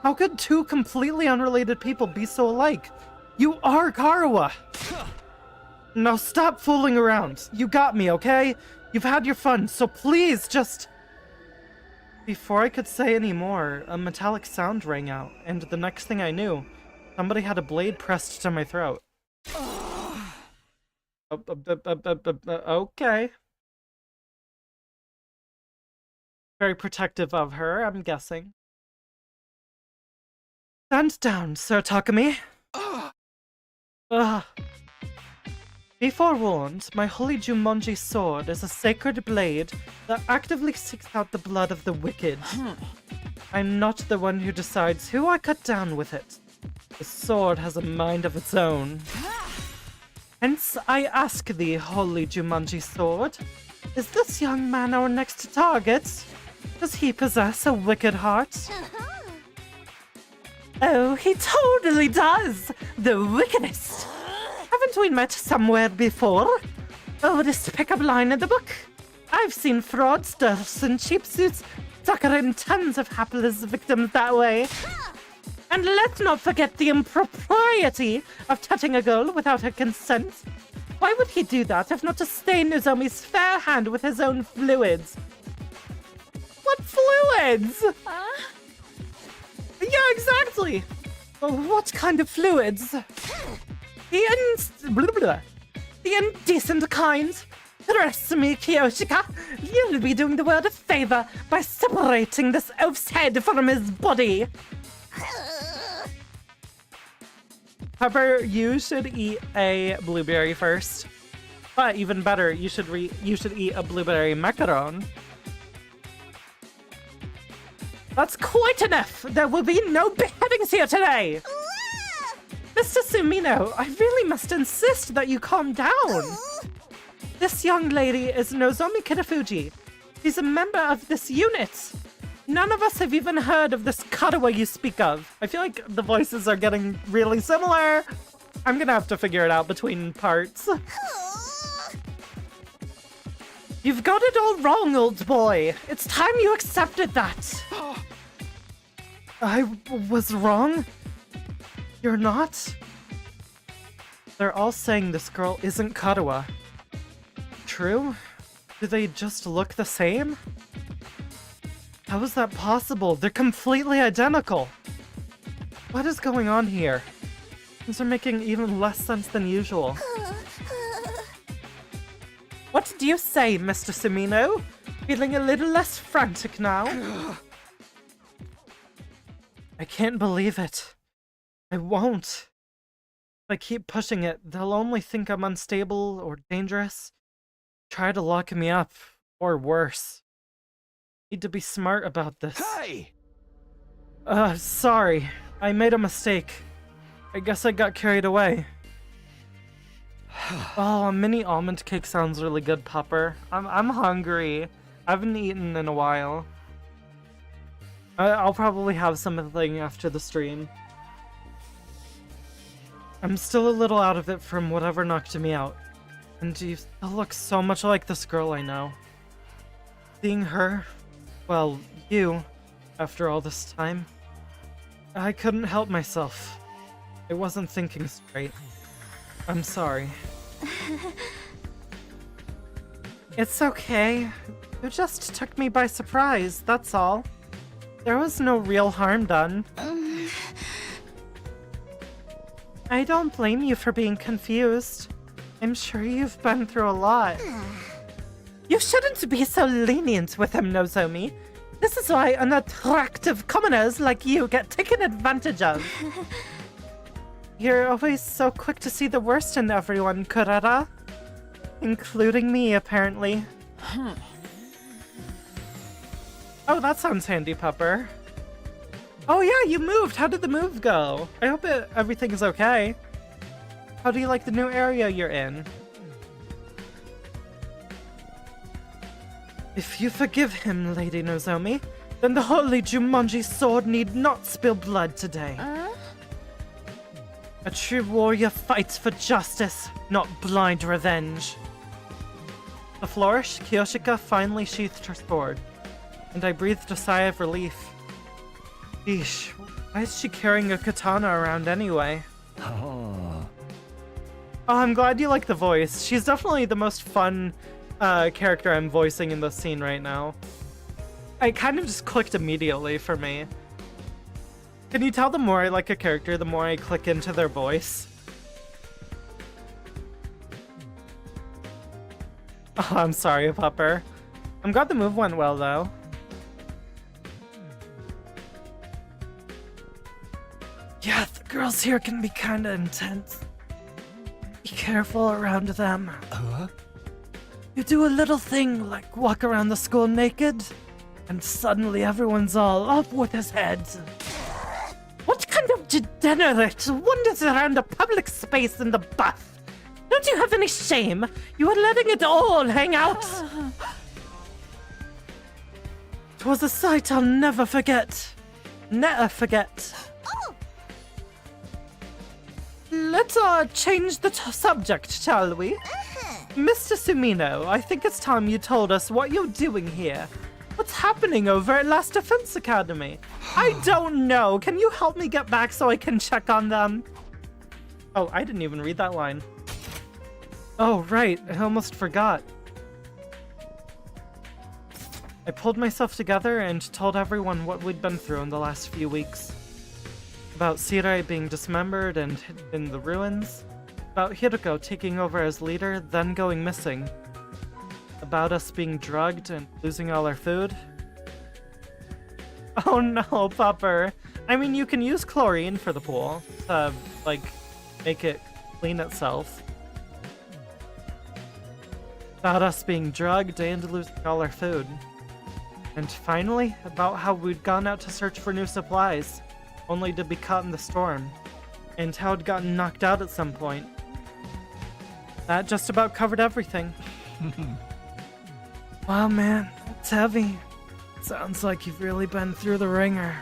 How could two completely unrelated people be so alike? You are Kadoa! Now stop fooling around. You got me, okay? You've had your fun, so please just... Before I could say any more, a metallic sound rang out, and the next thing I knew, somebody had a blade pressed to my throat. Okay. Very protective of her, I'm guessing. Stand down, Sir Takumi. Be forewarned, my holy Jumonji sword is a sacred blade that actively seeks out the blood of the wicked. I'm not the one who decides who I cut down with it. The sword has a mind of its own. Hence, I ask thee, holy Jumonji sword, is this young man our next target? Does he possess a wicked heart? Oh, he totally does! The wickedest! Haven't we met somewhere before? Oh, this pickup line in the book. I've seen fraudsters in cheap suits suckering tons of hapless victims that way. And let's not forget the impropriety of touching a girl without her consent. Why would he do that if not to stain Nozomi's fair hand with his own fluids? What fluids? Yeah, exactly! What kind of fluids? The indecent kind. Trust me, Kyoshika, you'll be doing the world a favor by separating this oaf's head from his body. Pepper, you should eat a blueberry first. But even better, you should eat a blueberry macaron. That's quite enough! There will be no beheadings here today! Mr. Sumino, I really must insist that you calm down! This young lady is Nozomi Kirifuji. She's a member of this unit. None of us have even heard of this Kadoa you speak of. I feel like the voices are getting really similar. I'm gonna have to figure it out between parts. You've got it all wrong, old boy. It's time you accepted that. I was wrong? You're not? They're all saying this girl isn't Kadoa. True? Do they just look the same? How is that possible? They're completely identical. What is going on here? Things are making even less sense than usual. What do you say, Mr. Sumino? Feeling a little less frantic now? I can't believe it. I won't. If I keep pushing it, they'll only think I'm unstable or dangerous. Try to lock me up, or worse. Need to be smart about this. Hey! Sorry. I made a mistake. I guess I got carried away. Oh, a mini almond cake sounds really good, Pupper. I'm hungry. I haven't eaten in a while. I'll probably have something after the stream. I'm still a little out of it from whatever knocked me out. And you still look so much like this girl I know. Seeing her, well, you, after all this time, I couldn't help myself. I wasn't thinking straight. I'm sorry. It's okay. You just took me by surprise, that's all. There was no real harm done. I don't blame you for being confused. I'm sure you've been through a lot. You shouldn't be so lenient with him, Nozomi. This is why unattractive commoners like you get taken advantage of. You're always so quick to see the worst in everyone, Kurara. Including me, apparently. Oh, that sounds handy, Pepper. Oh yeah, you moved! How did the move go? I hope everything is okay. How do you like the new area you're in? If you forgive him, Lady Nozomi, then the holy Jumanji sword need not spill blood today. A true warrior fights for justice, not blind revenge. The flourish, Kyoshika finally sheathed her sword, and I breathed a sigh of relief. Eesh, why is she carrying a katana around anyway? Oh, I'm glad you like the voice. She's definitely the most fun character I'm voicing in this scene right now. It kind of just clicked immediately for me. Can you tell the more I like a character, the more I click into their voice? Oh, I'm sorry, Pupper. I'm glad the move went well, though. Yeah, the girls here can be kinda intense. Be careful around them. You do a little thing like walk around the school naked, and suddenly everyone's all up with his head. What kind of degenerate wanders around a public space in the buff? Don't you have any shame? You are letting it all hang out. 'Twas a sight I'll never forget. Never forget. Let's change the subject, shall we? Mr. Sumino, I think it's time you told us what you're doing here. What's happening over at Last Defense Academy? I don't know. Can you help me get back so I can check on them? Oh, I didn't even read that line. Oh, right. I almost forgot. I pulled myself together and told everyone what we'd been through in the last few weeks. About Sirai being dismembered and in the ruins. About Hiroko taking over as leader, then going missing. About us being drugged and losing all our food. Oh no, Pupper. I mean, you can use chlorine for the pool to, like, make it clean itself. About us being drugged and losing all our food. And finally, about how we'd gone out to search for new supplies, only to be caught in the storm, and how I'd gotten knocked out at some point. That just about covered everything. Wow, man, it's heavy. Sounds like you've really been through the ringer.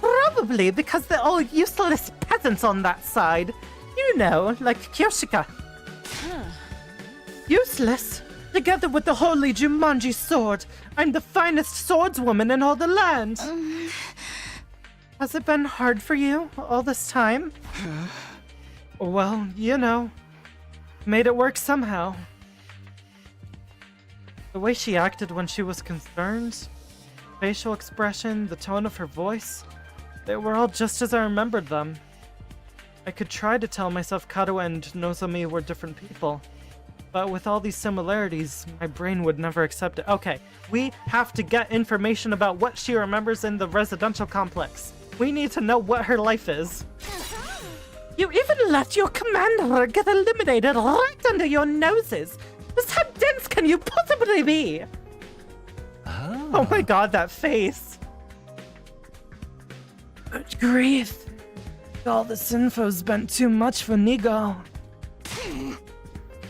Probably because they're all useless peasants on that side. You know, like Kyoshika. Useless? Together with the holy Jumanji sword, I'm the finest swordswoman in all the land. Has it been hard for you all this time? Well, you know, made it work somehow. The way she acted when she was concerned, facial expression, the tone of her voice, they were all just as I remembered them. I could try to tell myself Kado and Nozomi were different people, but with all these similarities, my brain would never accept it. Okay, we have to get information about what she remembers in the residential complex. We need to know what her life is. You even let your commander get eliminated right under your noses. Just how dense can you possibly be? Oh my god, that face. Good grief. All this info's been too much for Nigo.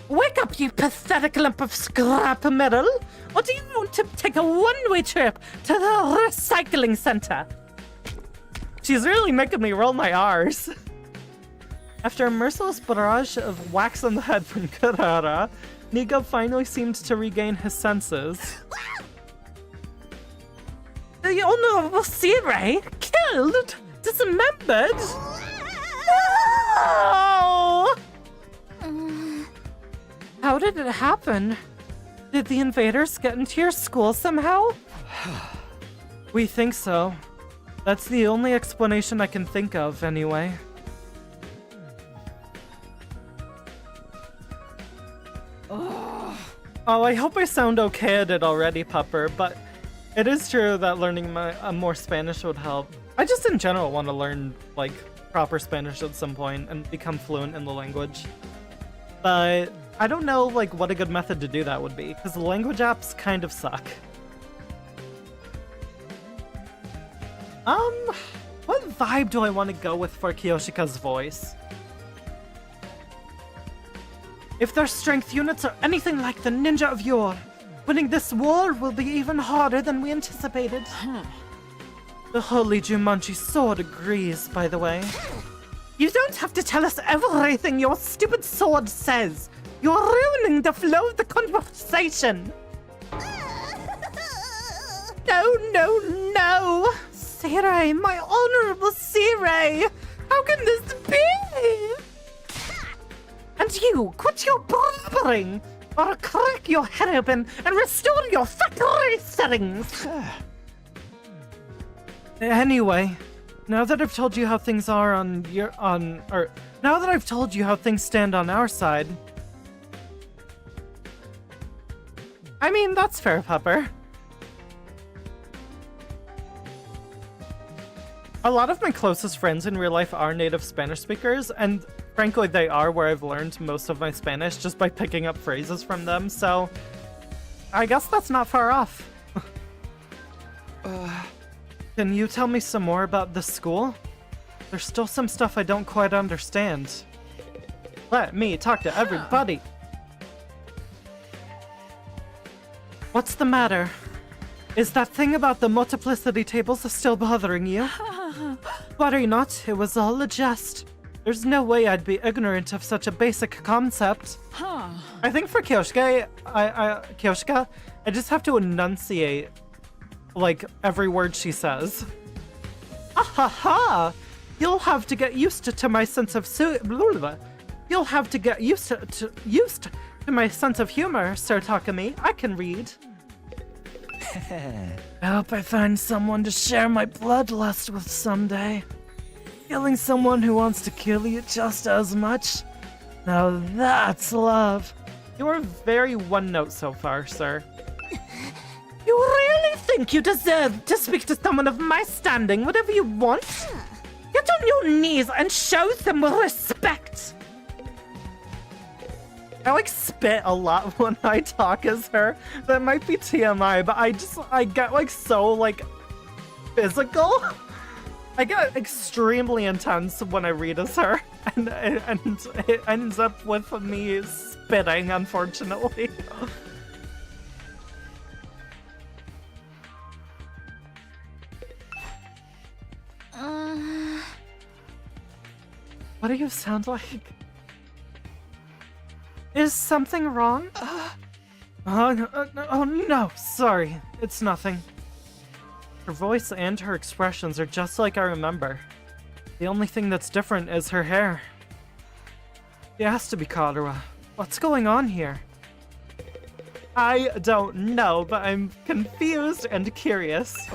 Wake up, you pathetic lump of scrap metal! Or do you want to take a one-way trip to the recycling center? She's really making me roll my R's. After a merciless barrage of whacks on the head from Kurara, Nigo finally seemed to regain his senses. The Honorable Sirai? Killed? Dismembered? No! How did it happen? Did the invaders get into your school somehow? We think so. That's the only explanation I can think of, anyway. Oh, I hope I sound okay at it already, Pupper, but it is true that learning more Spanish would help. I just in general want to learn, like, proper Spanish at some point and become fluent in the language. But I don't know, like, what a good method to do that would be, because the language apps kind of suck. What vibe do I want to go with for Kyoshika's voice? If their strength units are anything like the ninja of yore, winning this war will be even harder than we anticipated. The Holy Jumanji Sword agrees, by the way. You don't have to tell us everything your stupid sword says. You're ruining the flow of the conversation. No! Sirei, my honorable Sirei! How can this be? And you, quit your blabbering, or I'll crack your head open and restore your factory settings! Anyway, now that I've told you how things are now that I've told you how things stand on our side... I mean, that's fair, Pupper. A lot of my closest friends in real life are native Spanish speakers, and frankly, they are where I've learned most of my Spanish just by picking up phrases from them, so I guess that's not far off. Can you tell me some more about this school? There's still some stuff I don't quite understand. Let me talk to everybody. What's the matter? Is that thing about the multiplicity tables still bothering you? Worry not, it was all a jest. There's no way I'd be ignorant of such a basic concept. I think for Kyoshika, Kyoshika, I just have to enunciate, like, every word she says. Ha! You'll have to get used to my sense of You'll have to get used to my sense of humor, Sir Takumi. I can read. I hope I find someone to share my bloodlust with someday. Killing someone who wants to kill you just as much? Now that's love. You are very one note so far, sir. You really think you deserve to speak to someone of my standing whatever you want? Get on your knees and show some respect. I like spit a lot when I talk as her. That might be TMI, but I get like so like physical. I get extremely intense when I read as her, and it ends up with me spitting, unfortunately. What do you sound like? Is something wrong? Oh no, sorry. It's nothing. Her voice and her expressions are just like I remember. The only thing that's different is her hair. She has to be Kadura. What's going on here? I don't know, but I'm confused and curious.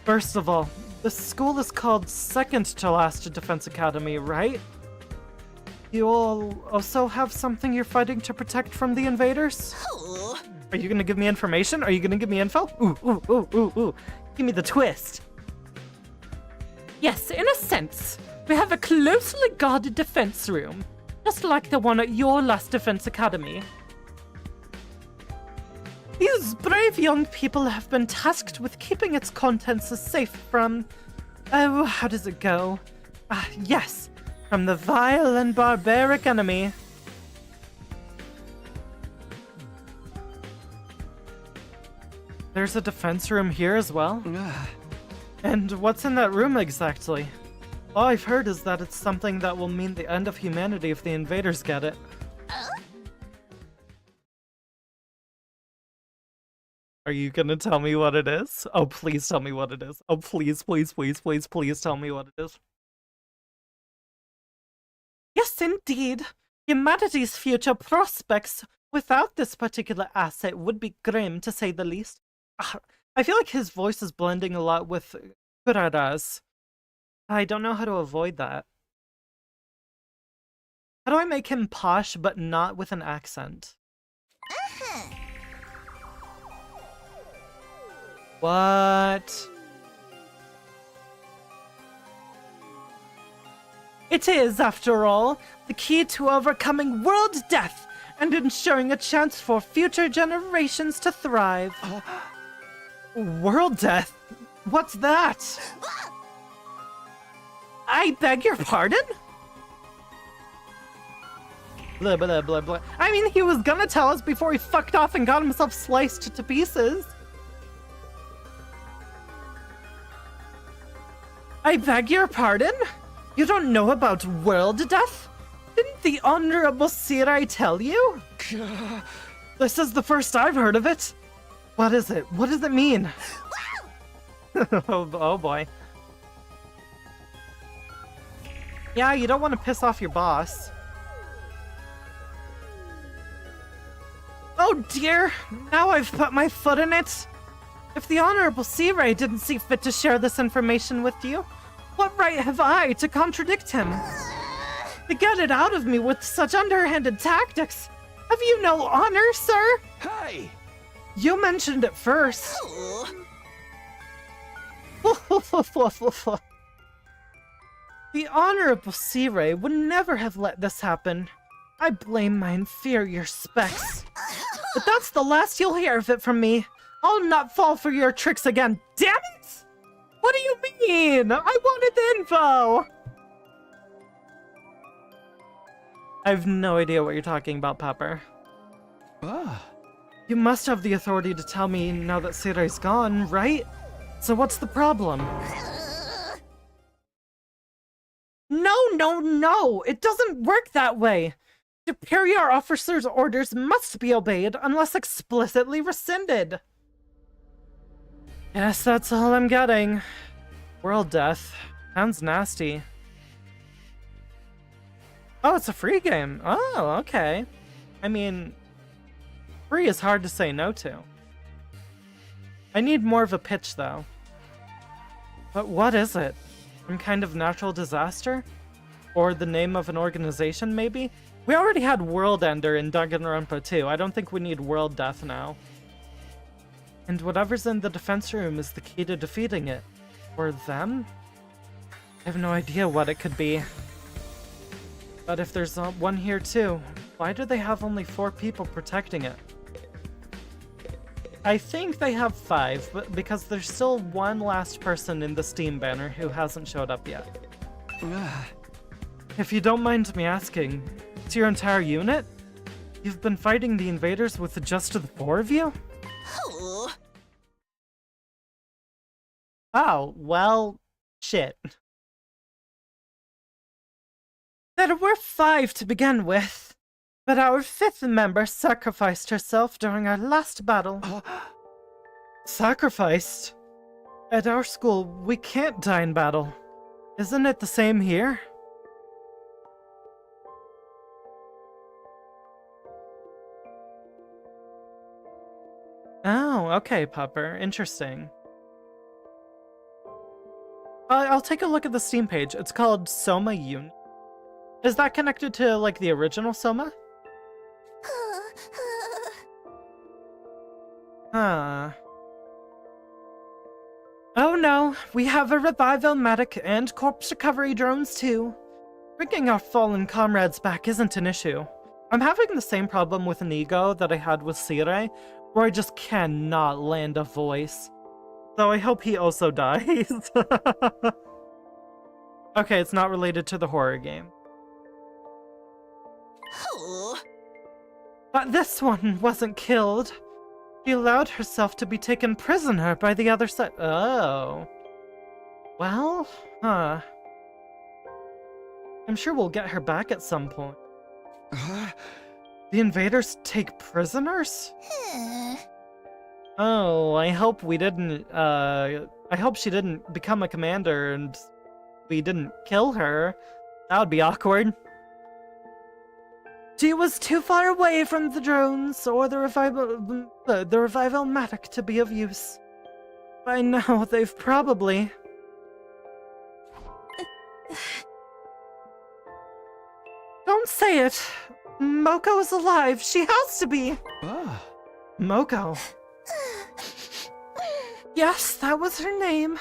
First of all, the school is called Second to Last Defense Academy, right? You all also have something you're fighting to protect from the invaders? Are you gonna give me information? Are you gonna give me info? Ooh. Give me the twist. Yes, in a sense. We have a closely guarded defense room, just like the one at your last defense academy. These brave young people have been tasked with keeping its contents safe from... Oh, how does it go? Yes. From the vile and barbaric enemy. There's a defense room here as well? And what's in that room exactly? All I've heard is that it's something that will mean the end of humanity if the invaders get it. Are you gonna tell me what it is? Oh, please tell me what it is. Oh, please tell me what it is. Yes, indeed. Humanity's future prospects without this particular asset would be grim, to say the least. I feel like his voice is blending a lot with Kurara's. I don't know how to avoid that. How do I make him posh but not with an accent? What? It is, after all, the key to overcoming world death and ensuring a chance for future generations to thrive. World death? What's that? I beg your pardon? Blah, blah, blah, blah. I mean, he was gonna tell us before he fucked off and got himself sliced to pieces. I beg your pardon? You don't know about world death? Didn't the Honorable Sirai tell you? This is the first I've heard of it. What is it? What does it mean? Oh boy. Yeah, you don't want to piss off your boss. Oh dear, now I've put my foot in it. If the Honorable Sirai didn't see fit to share this information with you, what right have I to contradict him? To get it out of me with such underhanded tactics. Have you no honor, sir? Hey! You mentioned it first. The Honorable Sirai would never have let this happen. I blame my inferior specs. But that's the last you'll hear of it from me. I'll not fall for your tricks again. Damn it! What do you mean? I wanted the info! I have no idea what you're talking about, Pepper. You must have the authority to tell me now that Sirai's gone, right? So what's the problem? No! It doesn't work that way! Superior officer's orders must be obeyed unless explicitly rescinded. Yes, that's all I'm getting. World death. Sounds nasty. Oh, it's a free game. Oh, okay. I mean, free is hard to say no to. I need more of a pitch, though. But what is it? Some kind of natural disaster? Or the name of an organization, maybe? We already had World Ender in Danganronpa 2. I don't think we need World Death now. And whatever's in the defense room is the key to defeating it. Or them? I have no idea what it could be. But if there's one here too, why do they have only 4 people protecting it? I think they have 5, but because there's still one last person in the Steam banner who hasn't showed up yet. If you don't mind me asking, it's your entire unit? You've been fighting the invaders with just the 4 of you? Oh, well, shit. There were 5 to begin with, but our 5th member sacrificed herself during our last battle. Sacrificed? At our school, we can't die in battle. Isn't it the same here? Oh, okay, Pupper. Interesting. I'll take a look at the Steam page. It's called Soma Unit. Is that connected to, like, the original Soma? Huh. Oh no, we have a revival medic and corpse recovery drones too. Bringing our fallen comrades back isn't an issue. I'm having the same problem with Inigo that I had with Sirai, where I just cannot land a voice. So I hope he also dies. Okay, it's not related to the horror game. But this one wasn't killed. She allowed herself to be taken prisoner by the other side. Oh. Well, huh. I'm sure we'll get her back at some point. The invaders take prisoners? Oh, I hope we didn't, I hope she didn't become a commander and we didn't kill her. That would be awkward. She was too far away from the drones or the revival matic to be of use. By now, they've probably... Don't say it. Moko is alive. She has to be. Moko. Yes, that was her name.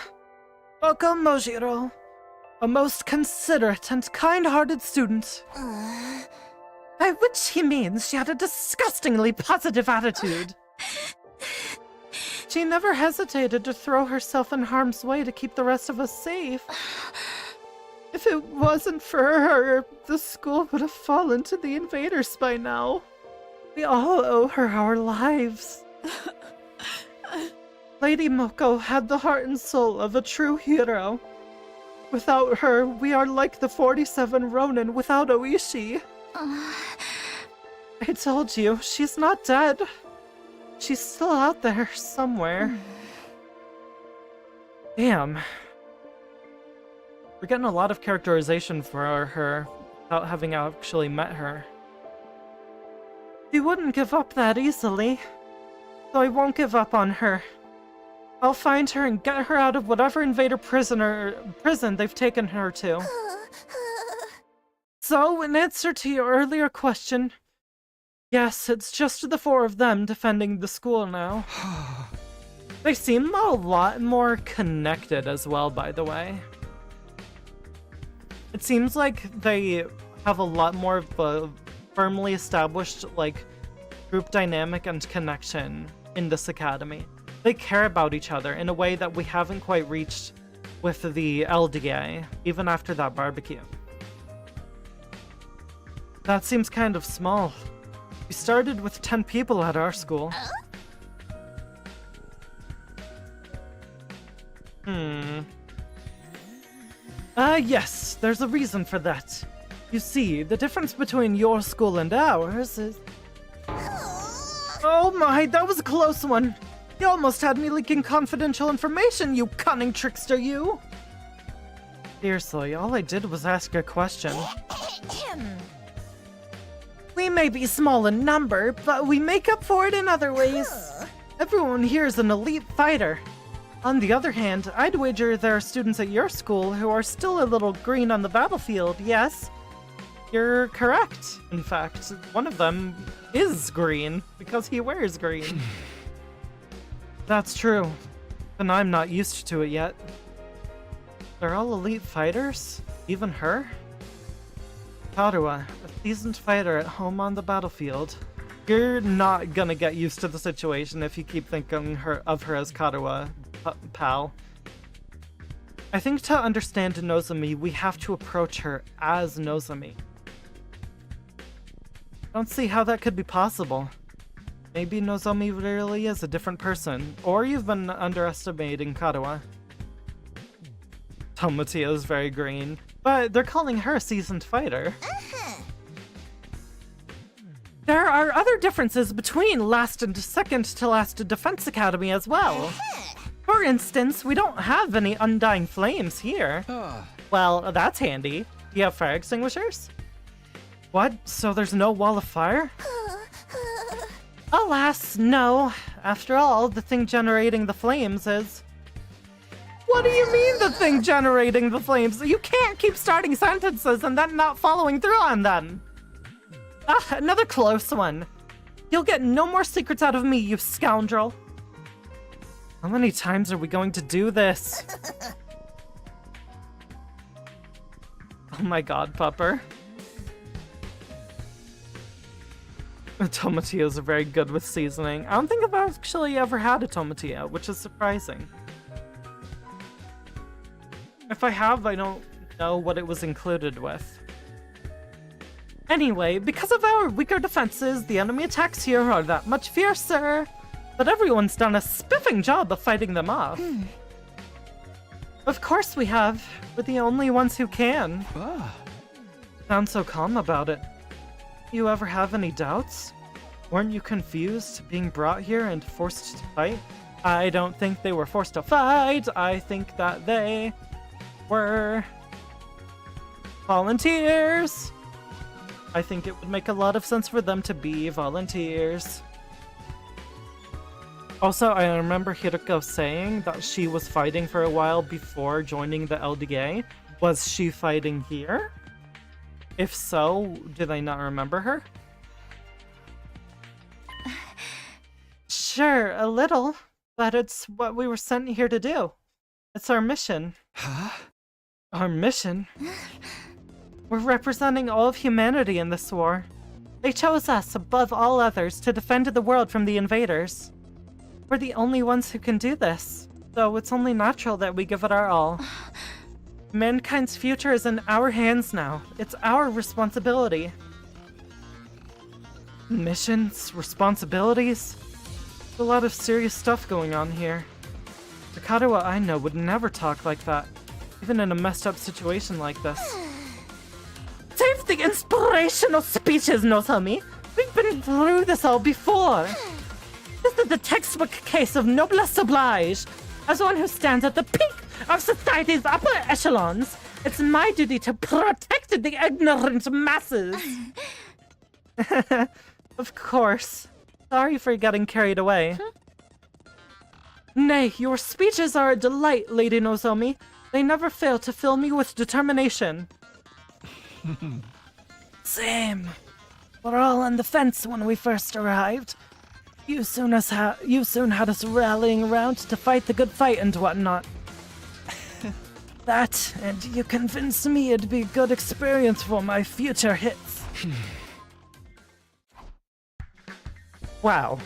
Moko Mojiro. A most considerate and kind-hearted student. By which he means she had a disgustingly positive attitude. She never hesitated to throw herself in harm's way to keep the rest of us safe. If it wasn't for her, the school would have fallen to the invaders by now. We all owe her our lives. Lady Moko had the heart and soul of a true hero. Without her, we are like the 47 Ronin without Oishi. I told you, she's not dead. She's still out there somewhere. Damn. We're getting a lot of characterization for her without having actually met her. She wouldn't give up that easily, so I won't give up on her. I'll find her and get her out of whatever invader prison they've taken her to. So, in answer to your earlier question, yes, it's just the 4 of them defending the school now. They seem a lot more connected as well, by the way. It seems like they have a lot more of a firmly established, like, group dynamic and connection in this academy. They care about each other in a way that we haven't quite reached with the LDA, even after that barbecue. That seems kind of small. We started with 10 people at our school. Yes, there's a reason for that. You see, the difference between your school and ours is... Oh my, that was a close one! You almost had me leaking confidential information, you cunning trickster, you! Seriously, all I did was ask a question. We may be small in number, but we make up for it in other ways. Everyone here is an elite fighter. On the other hand, I'd wager there are students at your school who are still a little green on the battlefield, yes? You're correct. In fact, one of them is green, because he wears green. That's true, and I'm not used to it yet. They're all elite fighters? Even her? Karuha, a seasoned fighter at home on the battlefield. You're not gonna get used to the situation if you keep thinking of her as Karuha, pal. I think to understand Nozomi, we have to approach her as Nozomi. I don't see how that could be possible. Maybe Nozomi really is a different person, or you've been underestimating Karuha. Tomotia is very green, but they're calling her a seasoned fighter. There are other differences between last and second to last Defense Academy as well. For instance, we don't have any undying flames here. Well, that's handy. Do you have fire extinguishers? What? So there's no wall of fire? Alas, no. After all, the thing generating the flames is... What do you mean the thing generating the flames? You can't keep starting sentences and then not following through on them. Ah, another close one. You'll get no more secrets out of me, you scoundrel. How many times are we going to do this? Oh my god, Pupper. Tomatillos are very good with seasoning. I don't think I've actually ever had a tomatillo, which is surprising. If I have, I don't know what it was included with. Anyway, because of our weaker defenses, the enemy attacks here are that much fiercer. But everyone's done a spiffing job of fighting them off. Of course we have. We're the only ones who can. Sound so calm about it. You ever have any doubts? Weren't you confused, being brought here and forced to fight? I don't think they were forced to fight. I think that they were volunteers. I think it would make a lot of sense for them to be volunteers. Also, I remember Hiroko saying that she was fighting for a while before joining the LDA. Was she fighting here? If so, did I not remember her? Sure, a little, but it's what we were sent here to do. It's our mission. Huh? Our mission? We're representing all of humanity in this war. They chose us above all others to defend the world from the invaders. We're the only ones who can do this, so it's only natural that we give it our all. Mankind's future is in our hands now. It's our responsibility. Missions? Responsibilities? There's a lot of serious stuff going on here. The Katawa I know would never talk like that, even in a messed up situation like this. Save the inspirational speeches, Nozomi! We've been through this all before! This is the textbook case of noblesse oblige. As one who stands at the peak of society's upper echelons, it's my duty to protect the ignorant masses. Of course. Sorry for getting carried away. Nay, your speeches are a delight, Lady Nozomi. They never fail to fill me with determination. Same. We're all on the fence when we first arrived. You soon had us rallying around to fight the good fight and whatnot. That, and you convinced me it'd be a good experience for my future hits. Wow.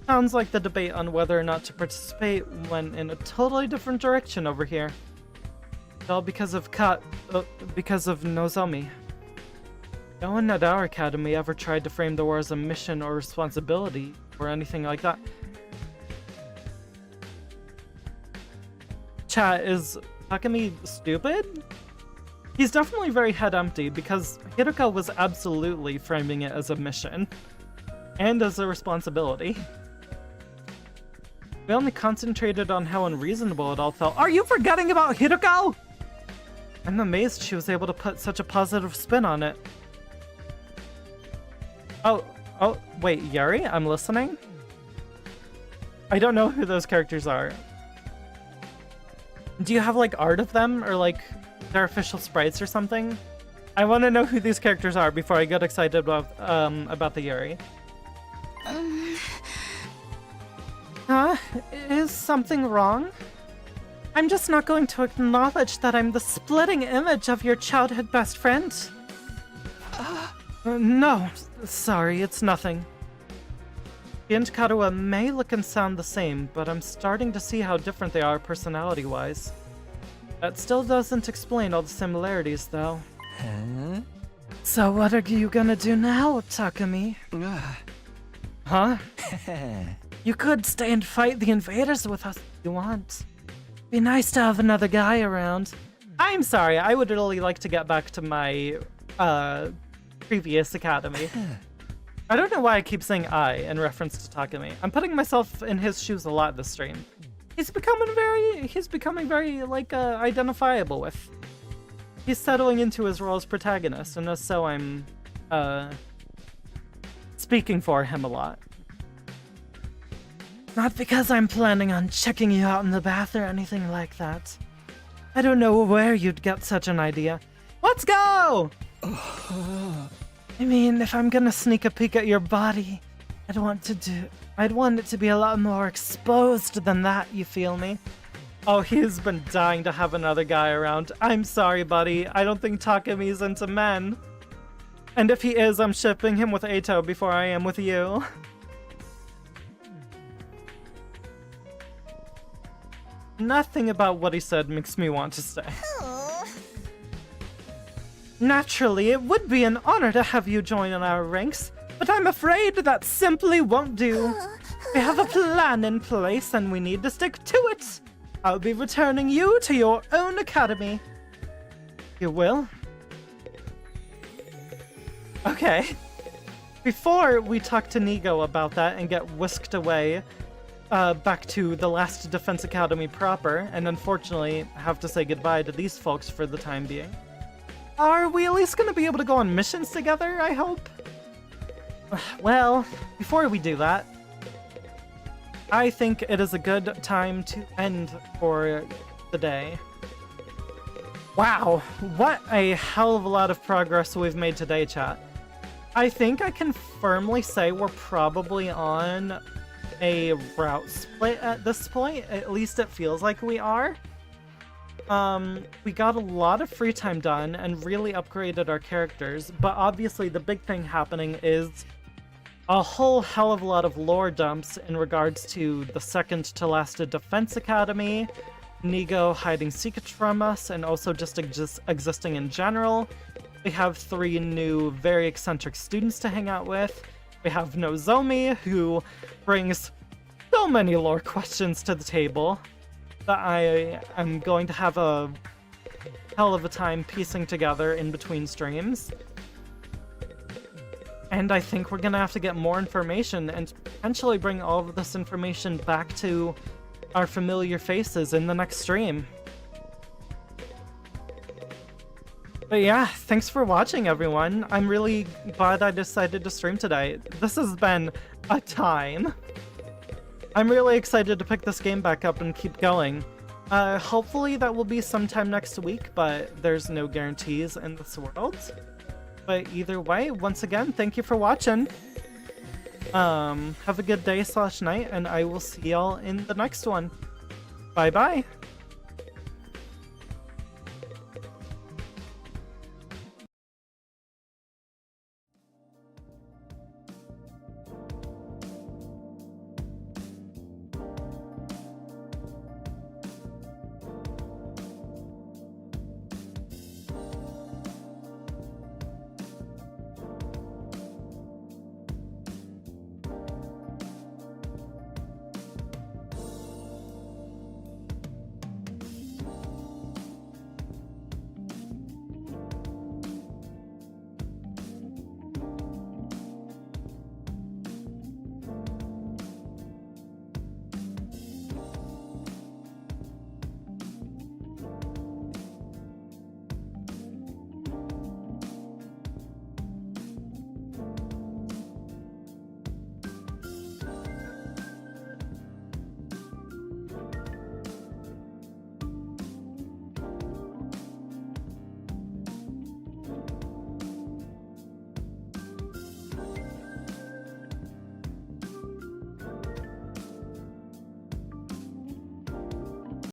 Sounds like the debate on whether or not to participate went in a totally different direction over here. All because of Nozomi. No one at our academy ever tried to frame the war as a mission or responsibility or anything like that. Chat, is Takemi stupid? He's definitely very head empty because Hiroko was absolutely framing it as a mission and as a responsibility. We only concentrated on how unreasonable it all felt. Are you forgetting about Hiroko? I'm amazed she was able to put such a positive spin on it. Oh, wait, Yuri? I'm listening? I don't know who those characters are. Do you have, like, art of them? Or, like, their official sprites or something? I want to know who these characters are before I get excited about the Yuri. Huh? Is something wrong? I'm just not going to acknowledge that I'm the splitting image of your childhood best friend. No, sorry, it's nothing. She and Katawa may look and sound the same, but I'm starting to see how different they are personality-wise. That still doesn't explain all the similarities, though. Huh? So what are you gonna do now, Takemi? Huh? You could stay and fight the invaders with us if you want. Be nice to have another guy around. I'm sorry, I would really like to get back to my, previous academy. I don't know why I keep saying I in reference to Takemi. I'm putting myself in his shoes a lot this stream. He's becoming very, like, identifiable with. He's settling into his role as protagonist, and so I'm, speaking for him a lot. Not because I'm planning on checking you out in the bath or anything like that. I don't know where you'd get such an idea. Let's go! I mean, if I'm gonna sneak a peek at your body, I'd want it to be a lot more exposed than that, you feel me? Oh, he's been dying to have another guy around. I'm sorry, buddy. I don't think Takemi's into men. And if he is, I'm shipping him with Eito before I am with you. Nothing about what he said makes me want to stay. Naturally, it would be an honor to have you join in our ranks, but I'm afraid that simply won't do. We have a plan in place and we need to stick to it. I'll be returning you to your own academy. You will? Okay. Before we talk to Nigo about that and get whisked away, back to the last Defense Academy proper, and unfortunately have to say goodbye to these folks for the time being. Are we at least gonna be able to go on missions together, I hope? Well, before we do that, I think it is a good time to end for the day. Wow, what a hell of a lot of progress we've made today, chat. I think I can firmly say we're probably on a route split at this point. At least it feels like we are. We got a lot of free time done and really upgraded our characters, but obviously the big thing happening is a whole hell of a lot of lore dumps in regards to the second to last Defense Academy, Nigo hiding secrets from us, and also just existing in general. We have 3 new very eccentric students to hang out with. We have Nozomi, who brings so many lore questions to the table that I am going to have a hell of a time piecing together in between streams. And I think we're gonna have to get more information and potentially bring all of this information back to our familiar faces in the next stream. But yeah, thanks for watching, everyone. I'm really glad I decided to stream today. This has been a time. I'm really excited to pick this game back up and keep going. Hopefully that will be sometime next week, but there's no guarantees in this world. But either way, once again, thank you for watching. Have a good day / night, and I will see y'all in the next one. Bye-bye.